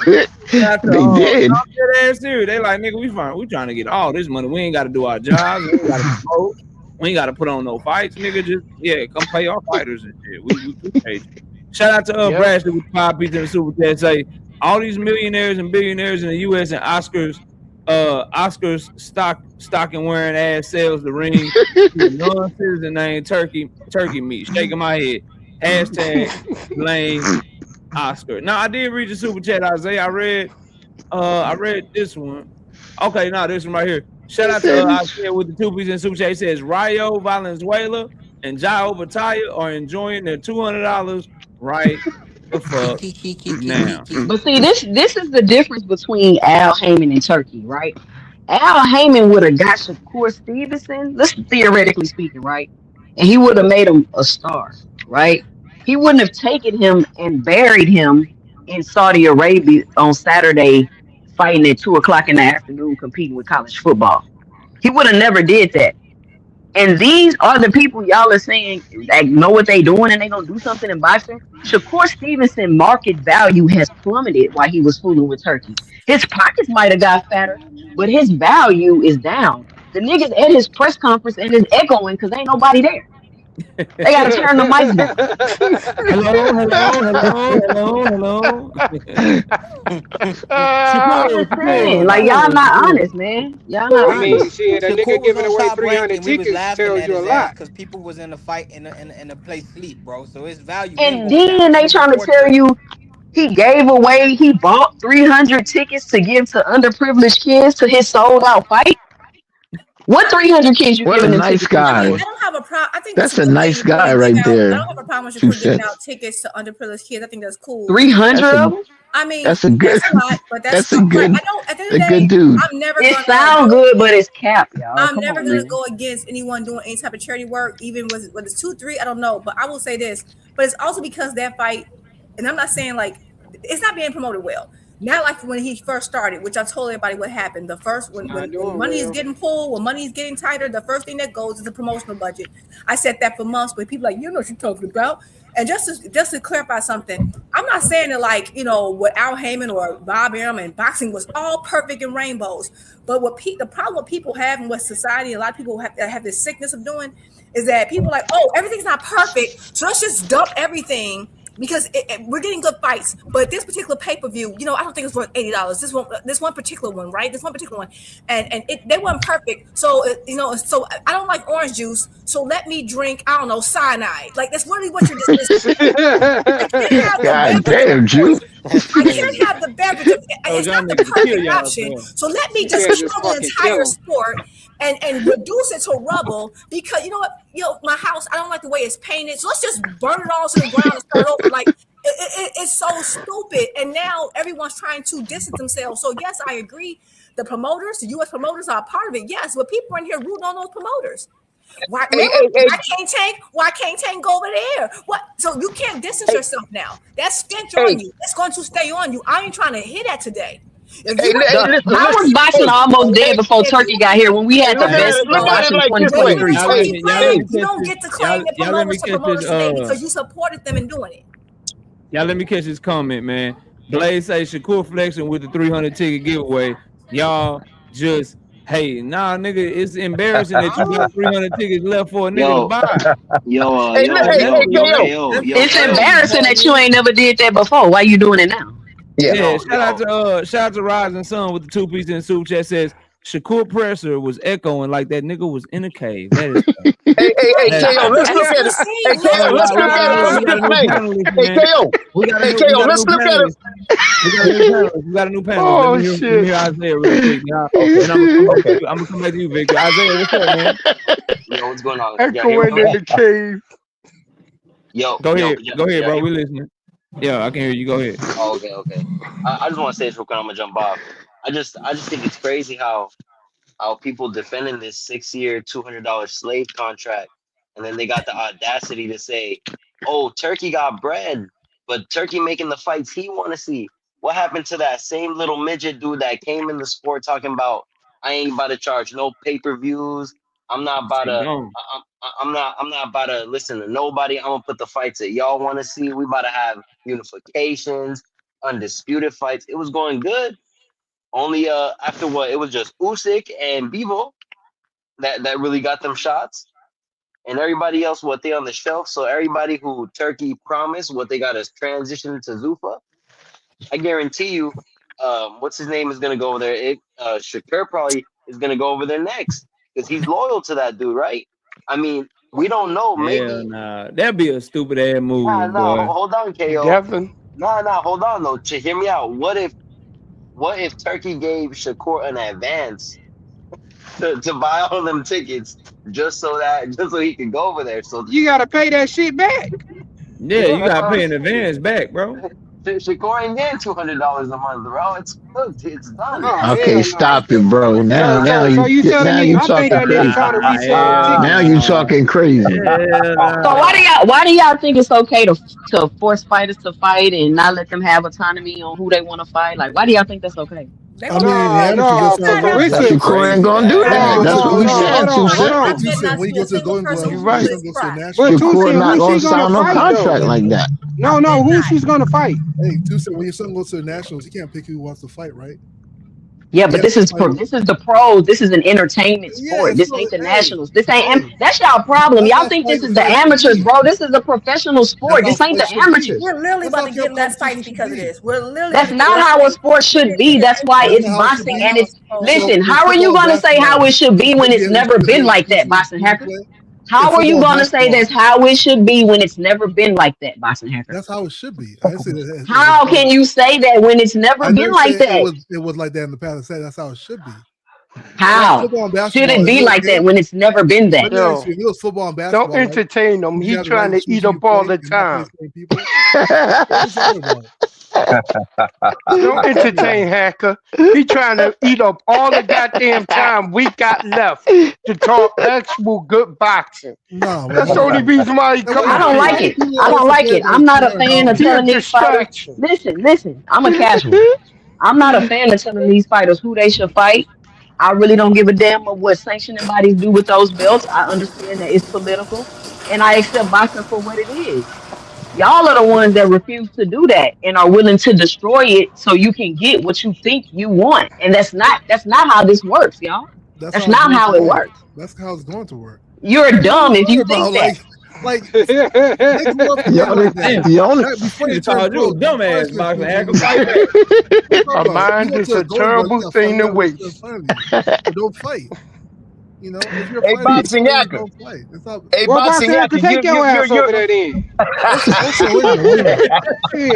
They did. I'm dead serious. They like, nigga, we trying to get all this money. We ain't got to do our jobs. We ain't got to promote. We ain't got to put on no fights, nigga. Just come pay our fighters and shit. We appreciate you. Shout out to Yep. Bradley with 5-piece in the super chat. Say all these millionaires and billionaires in the U.S. and Oscars stock and wearing ass sells the ring to a non-citizen named Turkey meat. Shaking my head. Hashtag blame Oscar. Now I did read the super chat, Isaiah. I read this one. Okay, now this one right here. Shout out to Isaiah with the 2-piece in super chat. He says Rayo Valenzuela and Jairo Batalla are enjoying their $200 right the fuck now. But see, this is the difference between Al Heyman and Turkey, right? Al Heyman would have got Shakur Stevenson, let's theoretically speaking, right? And he would have made him a star, right? He wouldn't have taken him and buried him in Saudi Arabia on Saturday, fighting at 2 o'clock in the afternoon, competing with college football. He would have never did that. And these are the people y'all are saying that know what they doing and they gonna do something in boxing. Shakur Stevenson market value has plummeted while he was fooling with Turkey. His pockets might have got fatter, but his value is down. The niggas at his press conference and is echoing because ain't nobody there. They gotta turn the mics down. Hello. I'm just saying, like y'all not honest, man. Y'all not I mean, honest. shit, a nigga Shakur was giving on away Top Rank 300 and we was tickets laughing tells at you a his ass lot. because people was in the fight in the place sleep, bro. So his value been And going down. then they Even trying to before tell Turkey. you he bought 300 tickets to give to underprivileged kids to his sold out fight. What 300 kids you What a giving them nice tickets to? I mean, guy. I don't have a problem. I think it's That's a a good thing nice to go guy and give right out. I there. don't have a problem with Two Shakur giving out cents. tickets to underprivileged kids. I think that's cool. 300 That's of a them? I mean, that's a good that's a lot, but that's that's a right. good I know at the end a of the good day, dude. I'm never It gonna go sound good, but against. it's cap, y'all. I'm Come never on, gonna man. go against anyone doing any type of charity work, even with whether it's 2, 3. I don't know, but I will say this. But it's also because that fight, and I'm not saying like it's not being promoted well. Not like when he first started, which I told everybody what happened. The first when Not doing money is well. getting pulled, when money is getting tighter, the first thing that goes is the promotional budget. I said that for months, but people like you know what you're talking about. And just to clarify something, I'm not saying that like what Al Heyman or Bob Arum and boxing was all perfect and rainbows. But the problem what people have and what society, a lot of people have this sickness of doing, is that people are like, oh, everything's not perfect, so let's just dump everything because we're getting good fights. But this particular pay-per-view, I don't think it's worth $80. This one particular one, right? This one particular one, and they weren't perfect. So so I don't like orange juice. So let me drink, I don't know, cyanide. Like that's literally what you're dismissing. I can't have the God beverage of damn, Jew. choice. That's I can't crazy. have the beverage of. Oh, It's y'all not the niggas will kill perfect option. y'all. So let me She just said just kill the fucking kill entire him. sport and reduce it to rubble because you know what? My house, I don't like the way it's painted. So let's just burn it all to the ground and start over. Like it's so stupid. And now everyone's trying to distance themselves. So yes, I agree. The promoters, the U.S. promoters are a part of it. Yes, but people are in here rooting on those promoters. Why? Hey, Remember, hey, hey, why can't Tank go over there? What? So you can't distance hey, yourself now. That stench hey, on you. It's going to stay on you. I ain't trying to hear that today. How was boxing almost dead before Turkey got here when we had the best look at it boxing like this When way. you're a 2023? Turkey Y'all let fan, me you catch don't this. get to claim the Y'all let me promoters to catch promote this. us today because you supported them in doing it. Y'all let me catch this comment, man. Blaze say Shakur flexing with the 300 ticket giveaway. Y'all just nah, nigga. It's embarrassing that you got 300 tickets left for a nigga to Yo, buy. Hey, KO. It's embarrassing that you ain't never did that before. Why you doing it now? Yeah. Shout out to Rising Sun with the 2 piece in the soup chat says Shakur Presser was echoing like that nigga was in a cave. That is Hey, that is KO, let's look at it. Hey, KO, let's look at it like we got this a new thing. panelist, Hey, man. KO. We got a Hey, new KO, let's look at it. We got a new panelist. Oh Let me shit! hear Isaiah real quick. Now, Okay. and I'm gonna come back to you, Victor. Isaiah, what's up, man? Yo, what's going on? Can y'all hear me Echoing in okay? the cave. Yo, Go ahead, can y'all bro. hear We me? listening. Yeah, I can hear you. Go ahead. Oh, okay. I just want to say this real quick. I'm gonna jump off. I just think it's crazy how people defending this 6-year, $200 slave contract, and then they got the audacity to say, "Oh, Turkey got bread, but Turkey making the fights he want to see." What happened to that same little midget dude that came in the sport talking about, "I ain't about to charge no pay-per-views. I'm not about He to. gone. I'm not about to listen to nobody. I'm gonna put the fights that y'all want to see. We about to have unifications, undisputed fights." It was going good. Only after what it was just Usyk and Bivol that really got them shots, and everybody else what they on the shelf. So everybody who Turkey promised what they got is transition to Zuffa. I guarantee you, what's his name is gonna go over there. Shakur probably is gonna go over there next because he's loyal to that dude, right? I mean, we don't know. Hell Maybe nah. That'd be a stupid ass move, nah. boy. Hold on, KO. Devin. Nah. Hold on though. Hear me out. What if Turkey gave Shakur an advance to buy all them tickets just so he can go over there? So You gotta pay that shit back. Yeah, you yeah, that's gotta what I'm pay in saying. advance back, bro. Shakur ain't getting $200 a month, bro. It's cooked. It's done. Oh Okay, hell no. stop it, bro. So Now so so you you telling now me you I think talking that nigga crazy. trying to resell them Hell Now tickets? you nah. talking crazy. Hell So nah. why do y'all think it's okay to force fighters to fight and not let them have autonomy on who they want to fight? Like, why do y'all think that's okay? They I gonna mean, the No, amateurs, no, that's how it works, That's Clarissa. Black. Shakur ain't crazy, gonna do Hey, man. you that. No, go to That's the what no, we no. saying, Hold amateurs. Two on, hold Cent. Hey, on. Two there Cent, not when to you be go a to the single Golden person Gloves, who You when your rules right. son this goes to the spot. But Nationals, two Shakur cent, not who gonna she gonna sign no fight though? contract like that. No, who she's gonna fight? hey, Two Cent, when your son goes to the Nationals, he can't pick who wants to fight, right? Yeah, He but has this to is fight. this is the pros. This is an entertainment Yeah, sport. This so ain't the hey, nationals. This ain't hey, that's y'all problem. Y'all that's think how this is the fights should amateurs, be. bro. This is a professional That's sport. how This ain't fights the should be. amateurs. We're literally That's about how to get less competition fights should because of be. this. We're literally about That's to get not less how a fights. sport should be. That's why That's it's not how it should boxing be. and it's So listen, in how are football you and gonna say basketball, how it should in be when it's NBA, never when been like Two that, Cent, Boxing when you Hacker? play in How are you football and gonna say basketball, that's how it should be when it's never been like that, Boxing Hacker? that's how it should be. I didn't say that it was How can better. you say that when it's never I been never like said that? it was like that in the past. I said that's how it should be. Like How football and should basketball, it if be it was like that game, when it's never been let that? me ask Yo, you, if it was football and don't basketball, right? entertain him. Would you He have the right trying to to choose eat who you up all play the and not play the time. same people? What are you talking about? Don't entertain Hacker. He trying to eat up all the goddamn time we got left to talk actual good boxing. No, That's the only man. reason why he And why I come you up don't why like here. you it. people I don't always like complain it. about I'm not a fan of $200? He a telling these fighters. distraction. Listen. I'm a casual. I'm not a fan of telling these fighters who they should fight. I really don't give a damn of what sanctioning bodies do with those belts. I understand that it's political, and I accept boxing for what it is. Y'all are the ones that refuse to do that and are willing to destroy it so you can get what you think you want. And that's not how this works, y'all. That's That's how it's not going to how it work. works. That's how it's going to work. You're What are you dumb if talking you think about? that. Like they grew up Yo, playing like that. Damn, Damn. That before You they just turned called you pro. a Before they dumbass turned boxing pro, hacker. playing like Fight that. back. What are you talking A about? You mind go is to the a Golden Glove, you terrible got to fight thing to whoever is in waste. front of you. So don't fight. You know, if you're Hey, fighting, boxing actor. don't fight. It's not. Hey, Well, boxing boxing actor, actor. take your ass over there then. Also, wait a minute.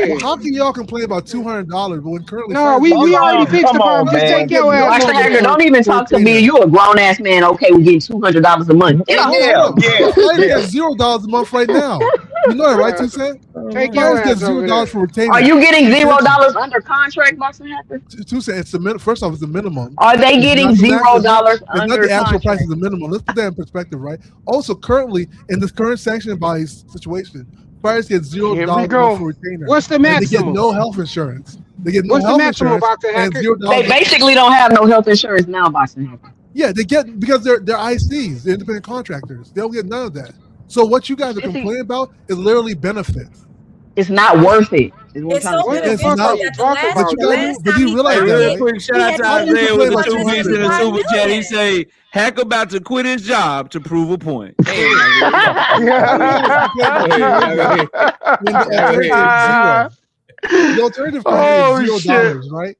Well, Yeah. how can y'all complain about $200, but when currently No, fighters we are already Oh, fixed come the problem. on, Just getting take man. your ass Boxing over Hacker, there. don't even for a talk to me. payday? You a grown ass man, okay, with getting $200 a month. Get Hey, off. hold Yeah, up. yeah, Fighters yeah. get $0 a month right now. You know that, right, Yeah. Two Cent? Take your Fighters get ass over $0 there. for Are retainers, you getting retention. $0 under contract, Boxing Hacker? Two Cent, it's the first off, it's the minimum. Are they It's getting not the max. $0 It's not under the actual price. contract? It's the minimum. Let's put that in perspective, right? Also, currently in this current sanctioning body situation, fighters get $0 Here we a go. month for retainer. What's the And they get maximum? no health insurance. They get no What's the health maximum, insurance Boxer and Hacker? $0. They basically don't have no health insurance now, Boxing Hacker. Yeah, they get because they're ICs, they're independent contractors. They don't get none of that. So what you guys are complaining about is literally benefits. It's not worth it. It's so What the beneficial fuck are that you the talking last, about? the last But time you he realize Hey, that, fought, real right? quick, shout he out had to to you Isaiah with complain the about 2 weeks in the 225 super chat. He million. say, Hack about to quit his job to prove a point. Hey, When the alternative is zero. The alternative currently is Oh shit! $0, right?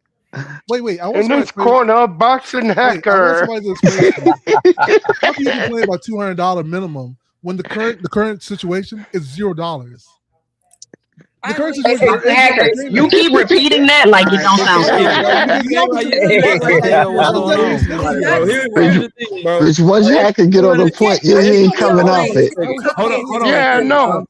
Wait. I want In somebody this to explain. corner, Boxing Wait, I want Hacker. somebody to explain this to me. How can you complain about $200 minimum when the current situation is $0? The current situation there Boxing is no Hacker, you retainer. keep repeating that like it don't sound hey, stupid. bro, you act like How does that KO, make sense to bro. you? Here's the thing, bro. Which once Hacker get on the point, you ain't coming off it. Hold on. Yeah, I know.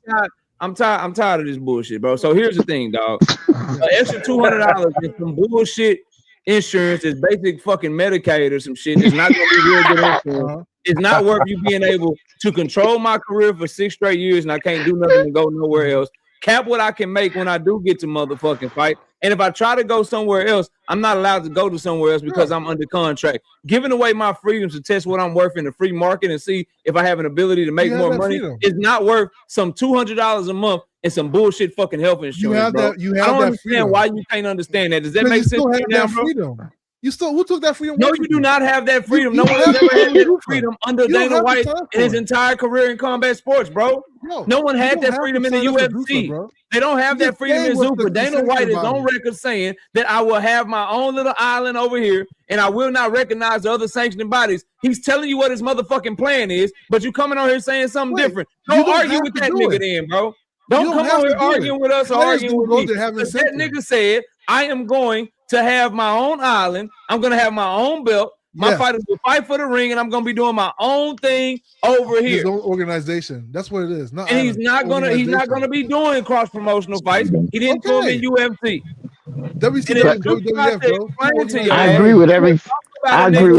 I'm tired of this bullshit, bro. So here's the thing, dog. An extra $200 is some bullshit insurance is basic fucking Medicaid or some shit. It's not gonna be real good insurance. It's not worth you being able to control my career for 6 straight years and I can't do nothing to go nowhere else. Cap what I can make when I do get to motherfucking fight. And if I try to go somewhere else, I'm not allowed to go to somewhere else because I'm under contract. Giving away my freedoms to test what I'm worth in the free market and see if I have an ability to make more money is not worth some $200 a month and some bullshit fucking health insurance. You have bro. that. You have I don't that understand freedom. why you can't understand that. Does that Because make you sense still to have you now, that bro? freedom. You still who took that freedom? No, away you from do not have that freedom. No you one has have ever to had do that it. freedom under You don't Dana have the White time in his for it. entire career in combat sports, bro. No, No one you had don't that have freedom to in the sign up for UFC. Zuffa, bro. They don't have You that just freedom say in what's the Zuffa. Dana consensus White is about on it. record saying that I will have my own little island over here and I will not recognize the other sanctioning bodies. He's telling you what his motherfucking plan is, but you coming on here saying something different. you Don't don't argue have with to that do nigga it. then, bro. You Don't don't come have on to here do arguing it. with us or Players arguing don't with go me. there have Because that incentive. nigga said, I am going to have my own island. I'm going to have my own belt. My fighters will fight for the ring, and I'm going to be doing my own thing over here. His own organization. That's what it is. Not And he's island. not gonna be doing cross promotional fights. He didn't do them in UFC. WCW, WWF, bro. I agree with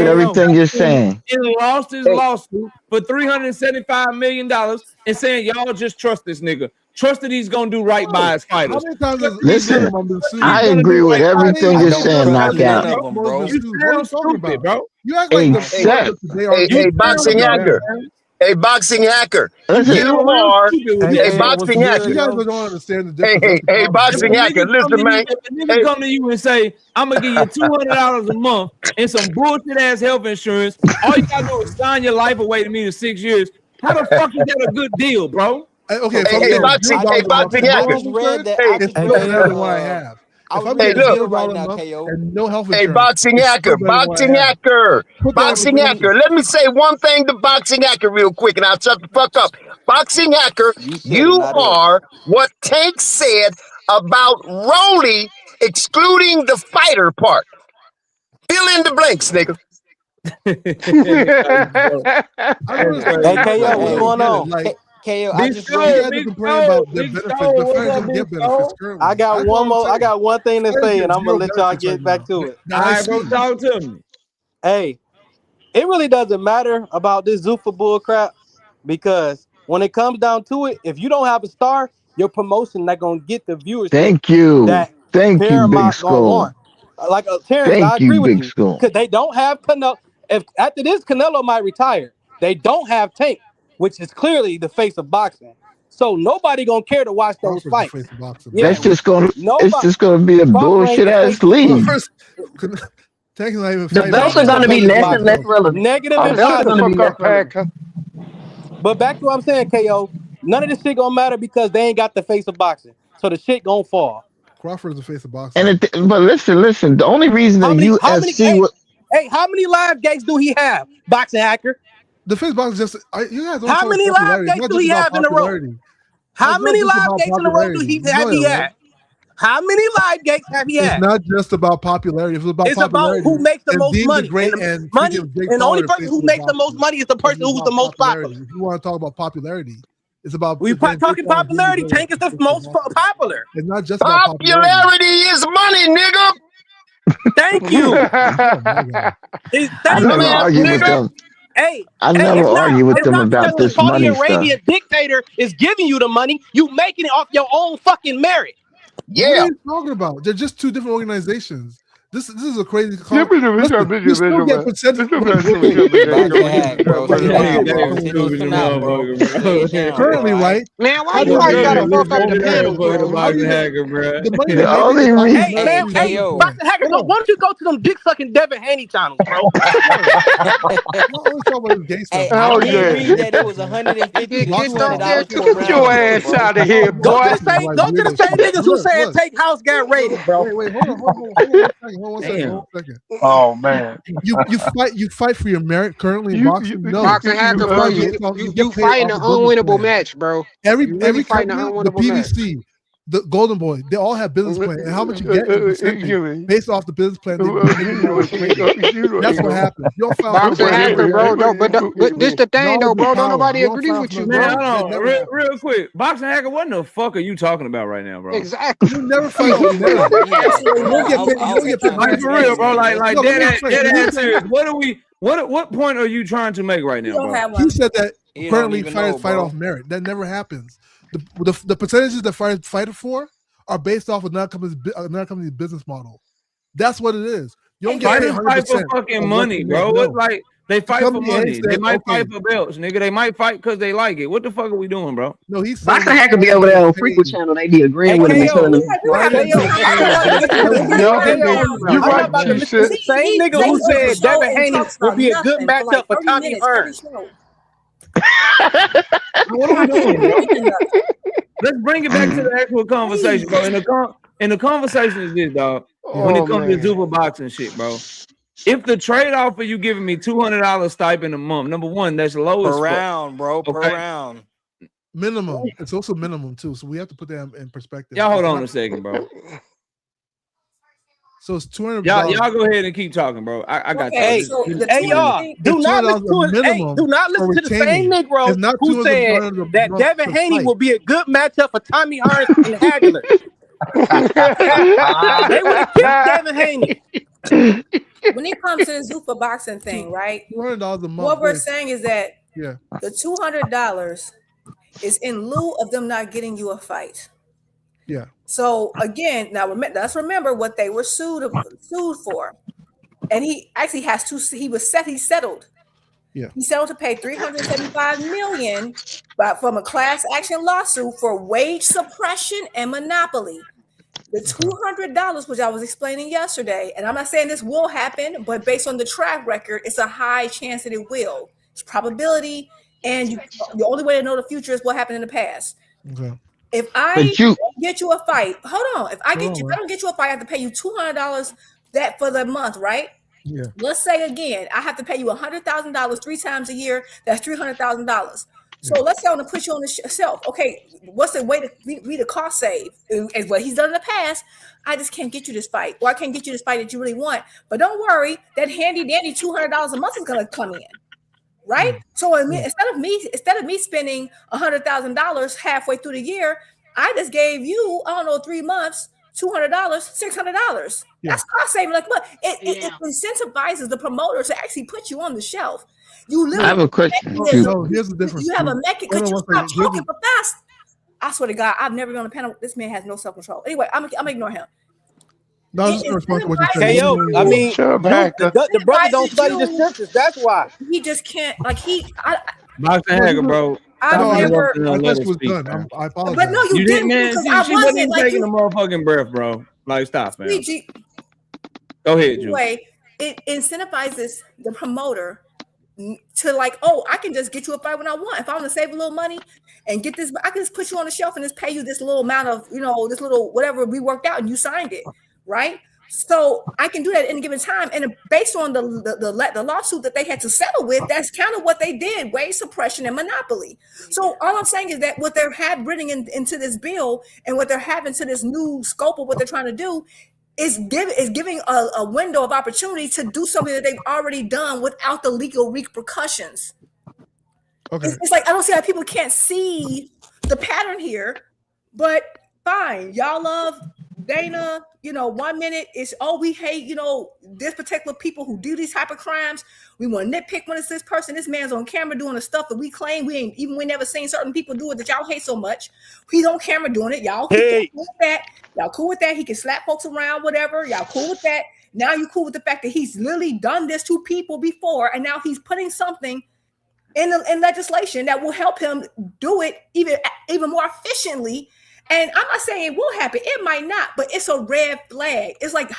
everything you're saying. And lost his lawsuit for $375 million and saying y'all just trust this nigga. Trust that he's gonna do right by his fighters. Listen, I agree with everything you're saying, Knockout. You sound stupid, bro. You act like Except, Hey, boxing hacker. Hey, boxing hacker. Listen. You are a boxing hacker. You guys don't understand the difference. Hey, boxing hacker. Listen, man. If a nigga come to you and say, I'm gonna give you $200 a month and some bullshit ass health insurance, all you gotta do is sign your life away to me in 6 years. How the fuck is that a good deal, bro? Okay, hey, boxing hacker. It's better than what I have. If I'm getting $0 a month and no health insurance, hey, boxing hacker, boxing hacker, boxing hacker. Let me say one thing to boxing hacker real quick, and I'll shut the fuck up. Boxing hacker, you are what Tank said about Rolly excluding the fighter part. Fill in the blanks, nigga. Hey, KO, what's going on? KO, I just I got one more. I got one thing to say, and I'm gonna let y'all get back to it. All right, bro, talk to me. Hey, it really doesn't matter about this Zuffa bull crap because when it comes down to it, if you don't have a star, your promotion not gonna get the viewership. Thank you, Big Paramount Skull. gonna want. Like Terrence, I Thank agree you, with Big you Skull. because they don't have Canelo. If after this Canelo might retire, they don't have Tank, which is clearly the face of boxing. So nobody gonna care to watch those fights. That's just gonna. It's just gonna be a bullshit ass league. The belts are gonna be less and less relevant. Negative and positive. But back to what I'm saying, KO. None of this shit gonna matter because they ain't got the face of boxing. So the shit gonna fall. Crawford is the face of boxing. And but listen. The only reason the UFC Hey, how many live gates do he have? Boxing hacker. The face of boxing just. You guys don't how many live gates do he have in a row? How many live gates in a row do he had? How many live gates have he had? It's not just about popularity. It's about popularity. Who makes the most money. And the only person who makes the most money is the person who's the most popular. If you want to talk about popularity, it's about. We're talking popularity. Tank is the most popular. It's not just about popularity is money, nigga. Thank you. I never argue with them. Hey, I hey, never it's not. argue with It's them not because about the this Saudi money stuff. Arabian dictator is giving you the money. You making it off your own fucking merit. What are Yeah. you talking about? They're just two different organizations. This is a crazy. Listen, you still get percentage. Boxing hack, bro. Wait, Chill out, bro. wait, Chill out, bro. Lay it down, currently, bro. right? Man, why How do you always you gotta get fuck up the panel, bro? the money The that they only make is reason, Hey, man, hey, KO. Boxing Hacker, Hold on. why don't you go to them dick sucking Devin Haney channels, bro? Not always talk about this gay stuff. Hey, man. I Oh, did yeah. read that it was $150 to Get kicked off there $200 too. for a Get your round kick, ass bro. out of here, Go boy. to the same, go to the same niggas who said Take House got rated, bro. Wait, hold on one second. Damn. Hold on one second. Oh, man. You fight for your merit currently in boxing. No, Boxing Hacker, bro, currently you based off- you, get you paid fighting off an a business unwinnable plan. match, bro. Every You really fighting an company, the unwinnable match. PVC, the Golden Boy, they all have business plan, and how much you get in percentage based off the business plan. That's what happens. You don't file Boxing Hacker, bro. But this the thing, though, bro. Don't nobody agree with you, Man, bro. hold on, real quick. Boxing Hacker, what the fuck are you talking about right now, bro? Exactly. You never fight off merit. You don't get paid. Like for real, bro. Like No, let me dead explain. ass serious. What point are you trying to make right now, bro? He said that You don't currently even fighters know, fight bro. off merit. That never happens. The percentages that fighters fight for are based off of another company's business model. That's what it is. You don't get paid Fighters 100%. fight for fucking money, bro. No. It's like they The fight for company money. said, They might okay. fight for belts, nigga. They might fight because they like it. What the fuck are we doing, bro? No, he's saying Boxing Hacker be over there on Frequent Channel. They be agreeing with him and telling him. You're right, the same nigga who said Devin Haney would be a good matchup for Tommy Hearn. What are we doing, bro? Let's bring it back to the actual conversation, bro. And the conversation is this, dog. When it comes to Zuffa Boxing shit, bro. If the trade-off for you giving me $200 stipend a month, number one, that's low as Per fuck. round, bro. Per round. Minimum. It's also minimum too. So we have to put that in perspective. Y'all hold on a second, bro. So it's $200. Y'all go ahead and keep talking, bro. I got Hey, hey, y'all, do not listen to the same Negro who said that Devin Haney will be a good matchup for Tommy Hearns and Hagler. They would have killed Devin Haney. When it comes to the Zuffa Boxing thing, right? $200 a month. What we're saying is that the $200 is in lieu of them not getting you a fight. Yeah. So again, now let's remember what they were sued for, and he actually has to. He settled. Yeah. He settled to pay $375 million, from a class action lawsuit for wage suppression and monopoly. The $200, which I was explaining yesterday, and I'm not saying this will happen, but based on the track record, it's a high chance that it will. It's probability, and the only way to know the future is what happened in the past. Okay. If I get you a fight, hold on. If I don't get you a fight, I have to pay you $200 that for the month, right? Yeah. Let's say again, I have to pay you $100,000 3 times a year. That's $300,000. So let's say I want to put you on the shelf. Okay, what's the way to be the cost save? Is what he's done in the past. I just can't get you this fight, or I can't get you this fight that you really want. But don't worry, that handy dandy $200 a month is gonna come in. Right? So instead of me spending $100,000 halfway through the year, I just gave you, 3 months, $200, $600. That's cost saving. Like, but it incentivizes the promoter to actually put you on the shelf. You literally I have a question. No, here's the difference. You have a mechanism because you stop talking for fast. I swear to God, I've never been on a panel. This man has no self-control. Anyway, I'm ignore him. No, I'm just gonna respond to what you said. KO, I mean, the brother don't study the scriptures. That's why he just can't. Boxing Hacker, bro. I thought she was done. I apologize. But no, you didn't, man. She wasn't even taking a motherfucking breath, bro. Like, stop, man. Go ahead, Ju. Anyway, it incentivizes the promoter to I can just get you a fight when I want. If I want to save a little money and get this, I can just put you on the shelf and just pay you this little amount of, this little whatever we worked out and you signed it, right? So I can do that at any given time, and based on the lawsuit that they had to settle with, that's kind of what they did: wage suppression and monopoly. So all I'm saying is that what they're bringing into this bill and what they're having to this new scope of what they're trying to do is giving a window of opportunity to do something that they've already done without the legal repercussions. Okay, it's like I don't see how people can't see the pattern here, but fine, y'all love Dana, 1 minute is, we hate, this particular people who do these type of crimes. We want to nitpick when it's this person. This man's on camera doing the stuff that we claim we never seen certain people do it that y'all hate so much. He's on camera doing it. Y'all cool with that. Y'all cool with that. He can slap folks around, whatever. Y'all cool with that. Now you cool with the fact that he's literally done this to people before, and now he's putting something in legislation that will help him do it even more efficiently. And I'm not saying it will happen. It might not, but it's a red flag. It's like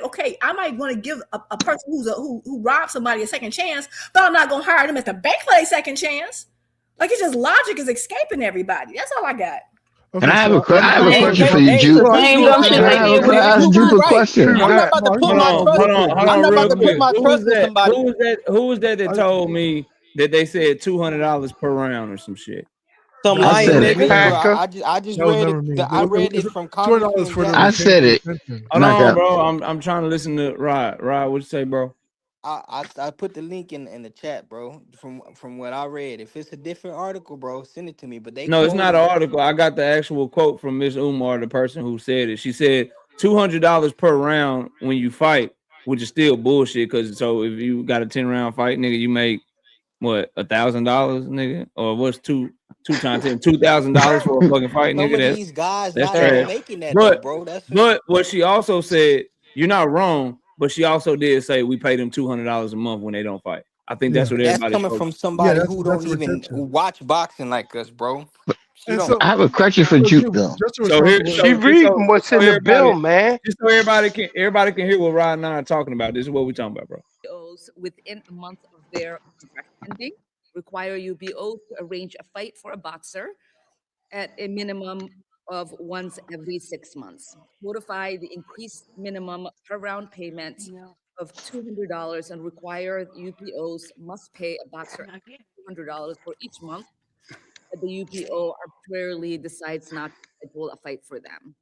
okay, I might want to give a person who robbed somebody a second chance, but I'm not gonna hire them at the bank for a second chance. Like, it's just logic is escaping everybody. That's all I got. Okay, and I have a question for you, Juke. I ask Juke a question. I'm not about to put my trust. I'm not about to put my trust in somebody. Who was that told me that they said $200 per round or some shit? Some lying nigga. I just read it. I read it from Congressman. I said it. Hold on, bro. I'm trying to listen to Rod. Rod, what you say, bro? I put the link in the chat, bro. From what I read, if it's a different article, bro, send it to me. But no, it's not an article. I got the actual quote from Miss Umar, the person who said it. She said $200 per round when you fight, which is still bullshit. Because so if you got a 10-round fight, nigga, you make what, $1,000, nigga, or what's two times 10, $2,000 for a fucking fight, nigga. Some of these guys not even making that, though, bro. But what she also said, you're not wrong. But she also did say we pay them $200 a month when they don't fight. I think that's what everybody's coming from somebody who don't even watch boxing like us, bro. So I have a question for Juke, though. She reading what's in the bill, man. Just so everybody can hear what Rod and I are talking about. This is what we're talking about, bro. Within a month of their contract ending, require UBOs to arrange a fight for a boxer at a minimum of once every 6 months. Notify the increased minimum per round payment of $200 and require UPOs must pay a boxer $200 for each month that the UPO arbitrarily decides not to schedule a fight for them.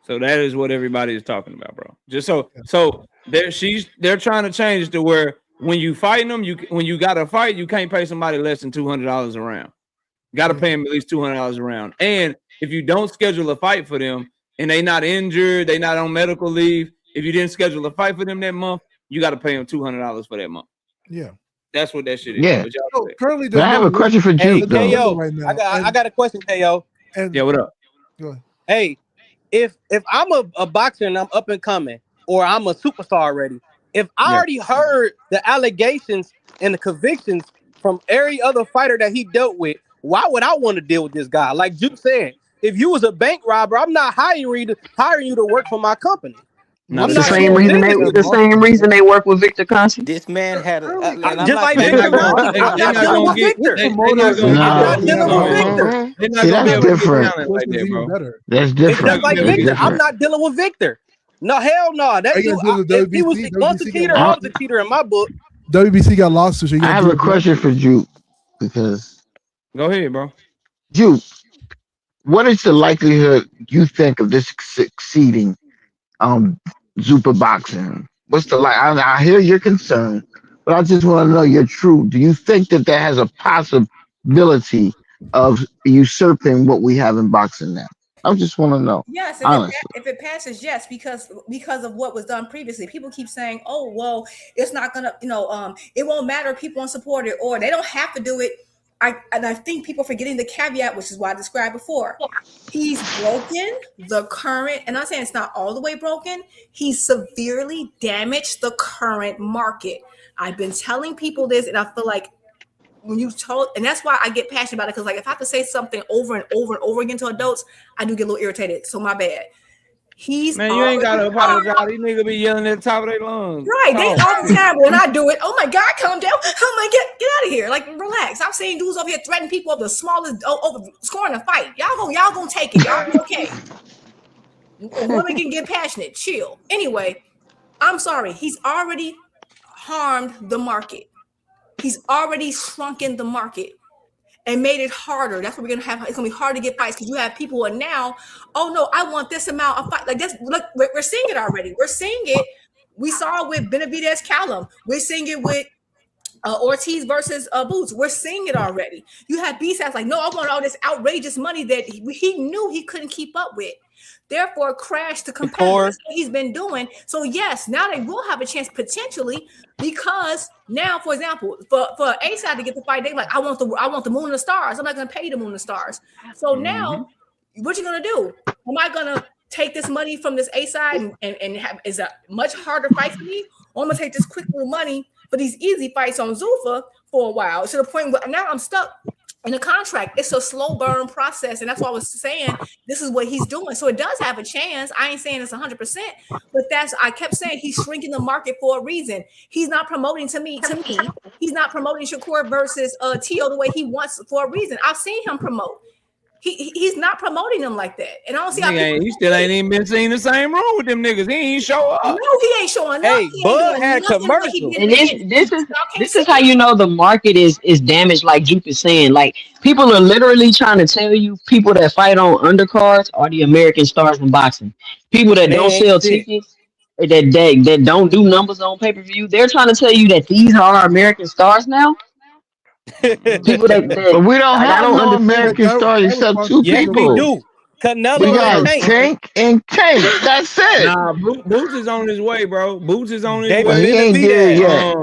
So that is what everybody is talking about, bro. Just so they're trying to change to where when you fighting them, when you got to fight, you can't pay somebody less than $200 a round. Got to pay them at least $200 a round. And if you don't schedule a fight for them and they not injured, they not on medical leave, if you didn't schedule a fight for them that month, you got to pay them $200 for that month. Yeah. That's what that shit is. Yeah. So currently, but I have a question for Juke, though. KO, I got a question, KO. Yeah, what up? Go ahead. Hey, if I'm a boxer and I'm up and coming, or I'm a superstar already, if I already heard the allegations and the convictions from every other fighter that he dealt with, why would I want to deal with this guy? Like Juke said, if you was a bank robber, I'm not hiring you to work for my company. That's the same reason they work with Victor Conti. This man had just like Victor Conti. I'm not dealing with Victor. See, that's different. That's different. It's just like Victor. I'm not dealing with Victor. No, hell no. That dude, if he was a cheater, I was a cheater in my book. WBC got lawsuits. I have a question for Juke because. Go ahead, bro. Juke, what is the likelihood you think of this succeeding? Zuffa Boxing. What's the I hear your concern, but I just want to know your truth. Do you think that has a possibility of usurping what we have in boxing now? I just want to know. Yes, if it passes, yes, because of what was done previously. People keep saying, "Oh, well, it's not gonna, it won't matter if people won't support it, or they don't have to do it." I think people are forgetting the caveat, which is what I described before. He's broken the current, and I'm saying it's not all the way broken. He's severely damaged the current market. I've been telling people this, and I feel like when you told, and that's why I get passionate about it, because like if I have to say something over and over and over again to adults, I do get a little irritated. So my bad. Man, you ain't gotta apologize. These niggas be yelling at the top of their lungs. Right, they all the time when I do it. Oh my God, calm down. Oh my God, get out of here. Like, relax. I'm saying dudes over here threatening people of the smallest over scoring a fight. Y'all gonna take it. Y'all okay? Women can get passionate. Chill. Anyway, I'm sorry. He's already harmed the market. He's already shrunken the market and made it harder. That's what we're gonna have. It's gonna be hard to get fights because you have people who are now, oh no, I want this amount of fight. Like this, look, we're seeing it already. We're seeing it. We saw it with Benavidez Callum. We're seeing it with Ortiz versus Boots. We're seeing it already. You have B-sides like, no, I want all this outrageous money that he knew he couldn't keep up with. Therefore, crashed the competitor. That's what he's been doing. So yes, now they will have a chance potentially because now, for example, for A-side to get the fight, they like, I want the moon and the stars. I'm not going to pay you the moon and the stars. So now, what you going to do? Am I going to take this money from this A-side and have is a much harder fight for me? Or I'm going to take this quick little money for these easy fights on Zuffa for a while to the point where now I'm stuck in a contract. It's a slow burn process, and that's why I was saying this is what he's doing. So it does have a chance. I ain't saying it's 100%, but I kept saying he's shrinking the market for a reason. He's not promoting to me. He's not promoting Shakur versus Tio the way he wants for a reason. I've seen him promote. He's not promoting them like that, and I don't see how he still ain't even been seen the same room with them niggas. He ain't show up. No, he ain't showing up. Hey, Bud had a commercial. And this is how you know the market is damaged, like Juke is saying. Like, people are literally trying to tell you people that fight on undercards are the American stars in boxing. People that don't sell tickets, that don't do numbers on pay-per-view, they're trying to tell you that these are our American stars now. People that but we don't have no American stars except two yes, people. We do. Canelo we got and Tank and Tank. That's it. Nah, Boots is on his way, bro. Boots is on his David way. He ain't there yet.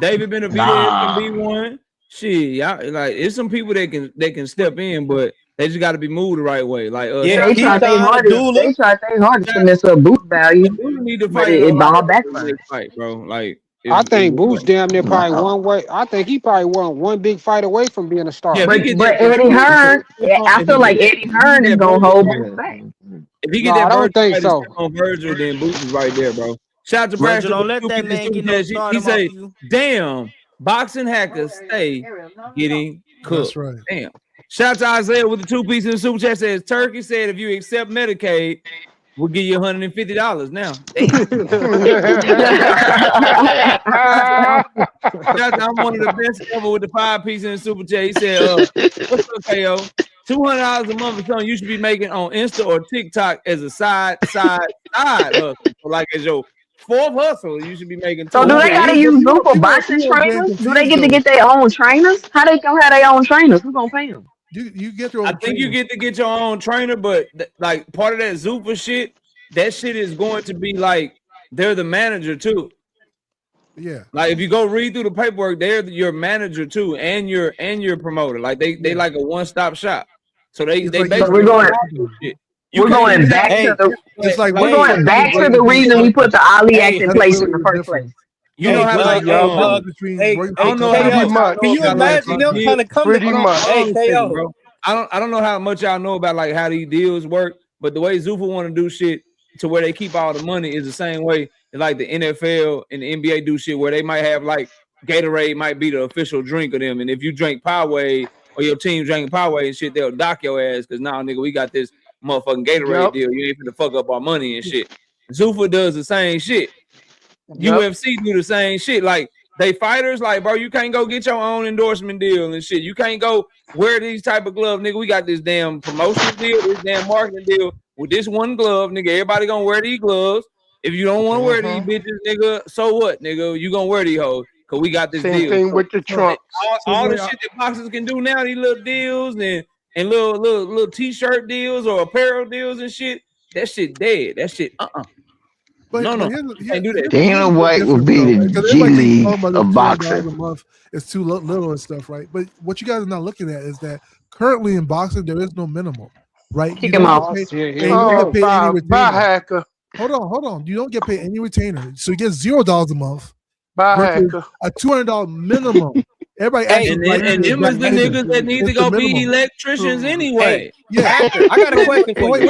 David Benavidez can be one. Shit, y'all, like it's some people that can step in, but they just got to be moved the right way. Like they try their hardest to mess up Boots value. Need to but fight it all backfired. Fight, bro. Like I think Boots damn near probably one way. I think he probably one big fight away from being a star. Yeah, but Eddie Hearn, I feel like Eddie Hearn is gonna hold Boots back. If he get that, I don't think so. On Virgil, then Boots is right there, bro. Shout out to Brad. Don't let that man get no start. He say, "Damn, boxing hackers stay getting cooked." That's right. Damn. Shout out to Isaiah with the 2 pieces in the super chat. Says Turkey said if you accept Medicaid, we'll give you $150 now. I'm one of the best ever with the 5 pieces in the super chat. He said, "What's up, KO? $200 a month is something you should be making on Insta or TikTok as a side hustle. So like as your 4th hustle, you should be making." So do they gotta use Zuffa boxing trainers? Do they get their own trainers? How they gonna have their own trainers? Who's gonna pay them? You get your own I think you get to get your own trainer, but like part of that Zuffa shit, that shit is going to be like they're the manager too. Yeah. Like if you go read through the paperwork, they're your manager too, and your promoter. Like they like a one-stop shop. So they basically we're going back to the reason we put the Ali Act in place in the first place. You know how like y'all can you imagine them trying to come pretty much? Hey, KO. I don't know how much y'all know about like how these deals work, but the way Zuffa want to do shit to where they keep all the money is the same way like the NFL and the NBA do shit, where they might have like Gatorade might be the official drink of them, and if you drink Powerade or your team drinking Powerade and shit, they'll dock your ass because now nigga we got this motherfucking Gatorade deal. You ain't finna fuck up our money and shit. Zuffa does the same shit. UFC do the same shit. Like they fighters, like bro, you can't go get your own endorsement deal and shit. You can't go wear these type of gloves, nigga. We got this damn promotion deal, this damn marketing deal with this one glove, nigga. Everybody gonna wear these gloves. If you don't want to wear these bitches, nigga, so what, nigga? You gonna wear these hoes? Cause we got this Same deal. thing with the trunks. All the shit that boxers can do now, these little deals and little t-shirt deals or apparel deals and shit. That shit dead. That shit But no, can't do that. Dana White will be the G League of boxing. A month is too little and stuff, right? But what you guys are not looking at is that currently in boxing there is no minimum, right? Kick him off. Hacker. Hold on. You don't get paid any retainer, so you get $0 a month. Hacker. A $200 minimum. Everybody and them is the niggas that need to go be electricians anyway. Yeah, I got a question for you.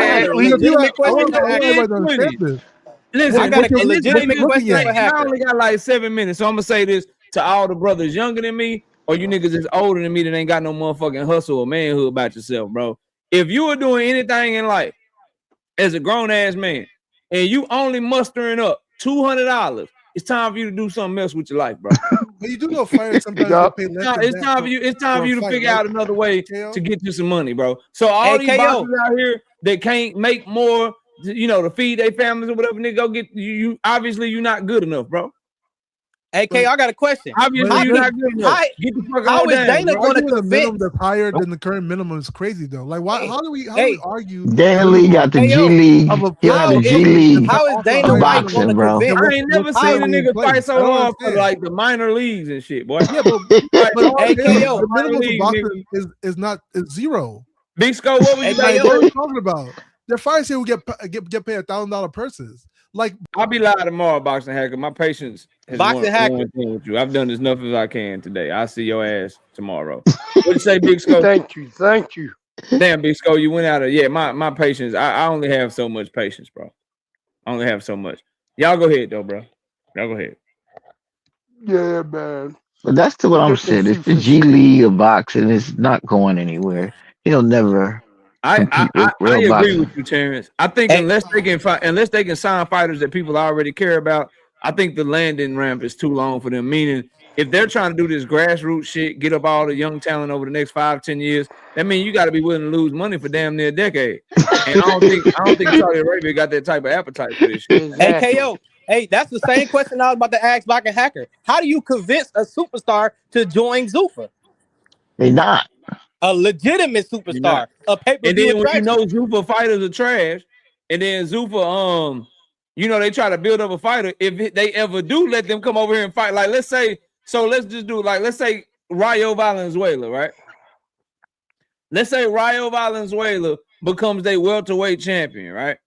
Listen, I got a legitimate question for I Hacker. only got like 7 minutes, so I'm gonna say this to all the brothers younger than me, or you niggas that's older than me that ain't got no motherfucking hustle or manhood about yourself, bro. If you are doing anything in life as a grown ass man and you only mustering up $200, it's time for you to do something else with your life, bro. But you do know fighters sometimes pay less. It's time for you to figure out another way to get you some money, bro. So all these boxers out here that can't make more, to feed their families or whatever, nigga, go get you. Obviously, you're not good enough, bro. Hey, K, I got a question. Obviously, you're not good enough. Get the fuck How on is down, Dana bro. going to Arguing the minimum convince? that's higher than the current minimum is crazy though. Like, why? How do we argue Dana Lee minimum got the Hey, G yo, League. of a He got the of G something League that's how is also Dana higher White than going boxing, to bro. convince? I ain't what's never seen a currently in nigga fight place? so I don't hard for understand. like the minor leagues and shit, boy. Yeah, but all Hey, it is, KO. the minor minimum for league, nigga. boxing is not zero. Big Skull, what was Hey, you about to Like, what are KO. we say? talking about? Their fighters here will get paid $1,000 purses. Like, I'll be live tomorrow, Boxing Hacker. My patience has Boxing Hacker. one thing with you. I've done as enough as I can today. I'll see your ass tomorrow. What'd you say, Big Skull? Thank you. Thank you. Damn, Big Skull, you went out of my patience. I only have so much patience, bro. I only have so much. Y'all go ahead though, bro. Y'all go ahead. Yeah, man. But that's to what I'm Good to saying. see It's the for G sure. League of boxing. It's not going anywhere. He'll never compete with I real agree with boxing. you, Terrence. I think Hey, unless they can sign fighters that people already care about, I think the landing ramp is too long for them. Meaning, if they're trying to do this grassroots shit, get up all the young talent over the next 5-10 years, that means you got to be willing to lose money for damn near a decade. And I don't think Saudi Arabia got that type of appetite for this shit. hey, Exactly. KO. Hey, that's the same question I was about to ask Boxing Hacker. How do you convince a superstar to join Zuffa? They not. A legitimate You're not. superstar, a And pay-per-view then when you attraction. know Zuffa fighters are trash, and then Zuffa, they try to build up a fighter. If they ever do let them come over here and fight, like let's say Rayo Valenzuela, right? Let's say Rayo Valenzuela becomes their welterweight champion, right?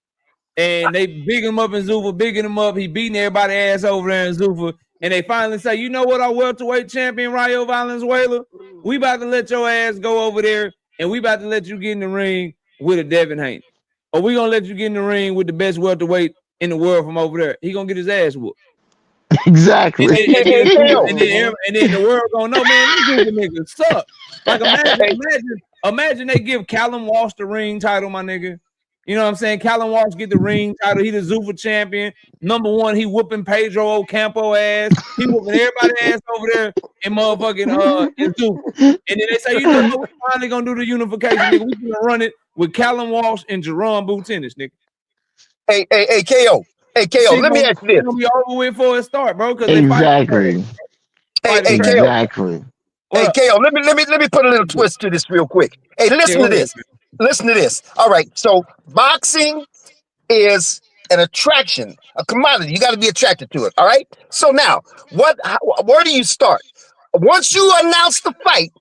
And they big him up in Zuffa, bigging him up. He beating everybody ass over there in Zuffa. And they finally say, you know what, our welterweight champion, Rayo Valenzuela, we about to let your ass go over there, and we about to let you get in the ring with a Devin Haney. Or we going to let you get in the ring with the best welterweight in the world from over there. He going to get his ass whooped. And Exactly. then, and, then, and then the world gonna know, man, these Zuffa niggas suck. Like imagine they give Callum Walsh the ring title, my nigga. You know what I'm saying? Callum Walsh get the ring title. He the Zuffa champion. Number one, he whooping Pedro Ocampo ass. He whooping everybody ass over there in motherfucking in Zuffa. And then they say, you know what? We finally gonna do the unification, nigga. We gonna run it with Callum Walsh and Jerome Tennis, nigga. Hey, KO. Hey, KO, Shit let me ask you this. gonna be over with for a start, bro, because they fight. Exactly. Hey, Trash. KO. Exactly. Hey, KO, let me put a little twist to this real quick. Hey, Yeah, listen go to ahead, this. man. Listen to this. All right. So boxing is an attraction, a commodity. You got to be attracted to it. All right. So now, where do you start? Once you announce the fight,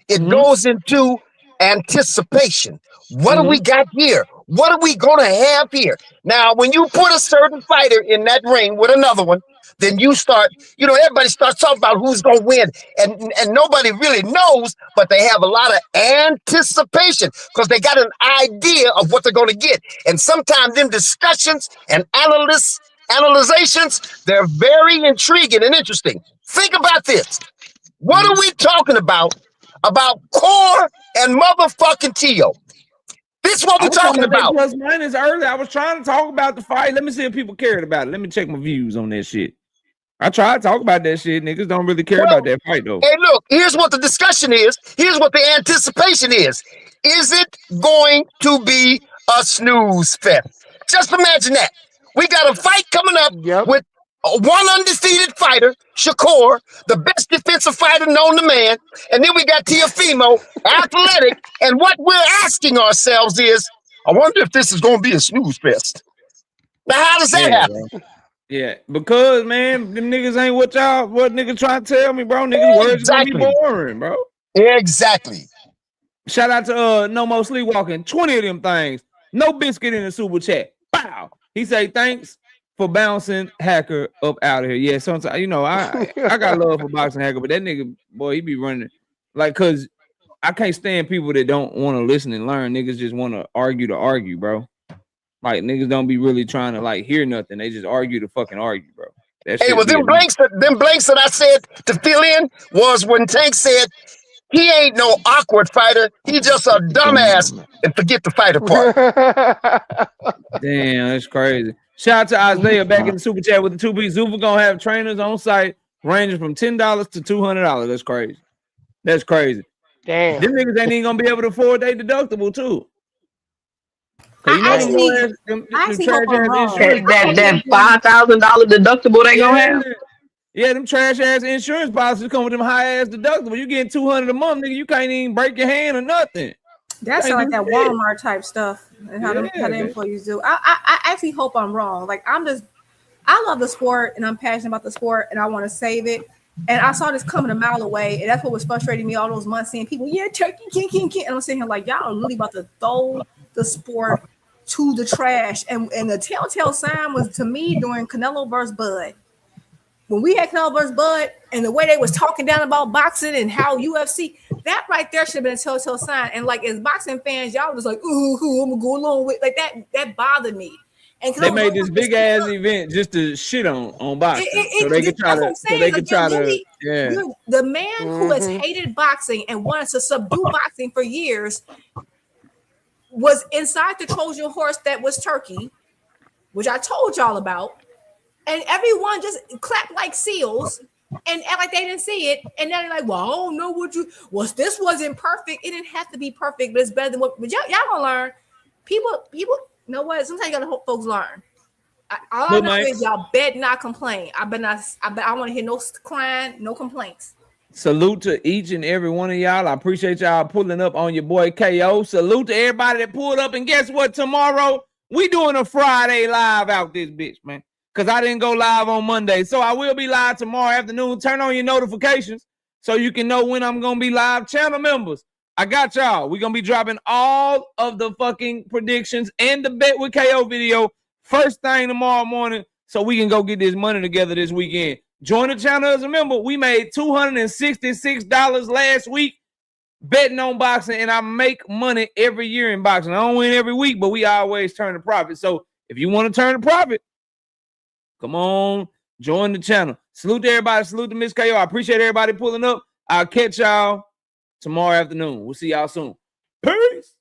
it goes into anticipation. What do we got here? What are we going to have here? Now, when you put a certain fighter in that ring with another one, then you start, everybody starts talking about who's going to win. And nobody really knows, but they have a lot of anticipation because they got an idea of what they're going to get. And sometimes them discussions and analyzations, they're very intriguing and interesting. Think about this. What are we talking about? About Core and motherfucking Tio. This is what I we're was talking talking about that about. plus minus earlier. I was trying to talk about the fight. Let me see if people cared about it. Let me check my views on that shit. I tried to talk about that shit. Niggas don't really care about Well, that fight though. hey, look, here's what the discussion is. Here's what the anticipation is. Is it going to be a snooze fest? Just imagine that. We got a fight coming up with one undefeated fighter, Shakur, the best defensive fighter known to man. And then we got Tiafimo, athletic. And what we're asking ourselves is, I wonder if this is going to be a snooze fest. Now, how does that happen? Bro. Yeah, because man, them niggas ain't what niggas trying to tell me, bro. Niggas words gonna be boring, bro. Exactly. Shout out to No More Sleepwalking. 20 of them things. No biscuit in the super chat. Bow. He say thanks for bouncing Hacker up out of here. Yeah, sometimes I got love for boxing Hacker, but that nigga, boy, he be running like cause I can't stand people that don't want to listen and learn. Niggas just want to argue, bro. Like niggas don't be really trying to like hear nothing. They just argue to fucking argue, bro. That Hey, shit well, them blanks that I said to fill in was when Tank said he ain't no awkward fighter. He just a dumbass, and forget the fighter part. Damn, that's crazy. Shout out to Isaiah back in the super chat with the 2B. Zuffa gonna have trainers on site ranging from $10 to $200. That's crazy. That's crazy. Damn. Them niggas ain't even gonna be able to afford their deductible too. Cause you know I actually hope I'm wrong. That $5,000 deductible they gonna have. Yeah, them trash ass insurance policies come with them high ass deductibles. You getting $200 a month, nigga. You can't even break your hand or nothing. That's like that Walmart type stuff and how the employees do. I actually hope I'm wrong. Like I love the sport and I'm passionate about the sport and I want to save it. And I saw this coming a mile away, and that's what was frustrating me all those months, seeing people, turkey, can't. And I'm sitting here like, y'all are really about to throw the sport to the trash. And the telltale sign was to me during Canelo versus Bud. When we had Canelo versus Bud and the way they was talking down about boxing and how UFC, that right there should have been a telltale sign. And like as boxing fans, y'all was like, ooh, I'm gonna go along with like that bothered me. And they made this big ass event just to shit on boxing, so they could try to. The man who has hated boxing and wanted to subdue boxing for years was inside the Trojan horse that was Turkey, which I told y'all about. And everyone just clapped like seals and act like they didn't see it. And then they're like, well, I don't know this wasn't perfect. It didn't have to be perfect, but it's better than what. But y'all gonna learn. People, you know what? Sometimes you gotta hope folks learn. All I know is y'all bet not complain. I want to hear no crying, no complaints. Salute to each and every one of y'all. I appreciate y'all pulling up on your boy KO. Salute to everybody that pulled up. And guess what? Tomorrow, we doing a Friday live out this bitch, man. Because I didn't go live on Monday. So I will be live tomorrow afternoon. Turn on your notifications so you can know when I'm going to be live. Channel members, I got y'all. We're going to be dropping all of the fucking predictions and the Bet with KO video first thing tomorrow morning so we can go get this money together this weekend. Join the channel as a member. We made $266 last week betting on boxing, and I make money every year in boxing. I don't win every week, but we always turn a profit. So if you want to turn a profit, come on, join the channel. Salute to everybody. Salute to Miss KO. I appreciate everybody pulling up. I'll catch y'all tomorrow afternoon. We'll see y'all soon. Peace.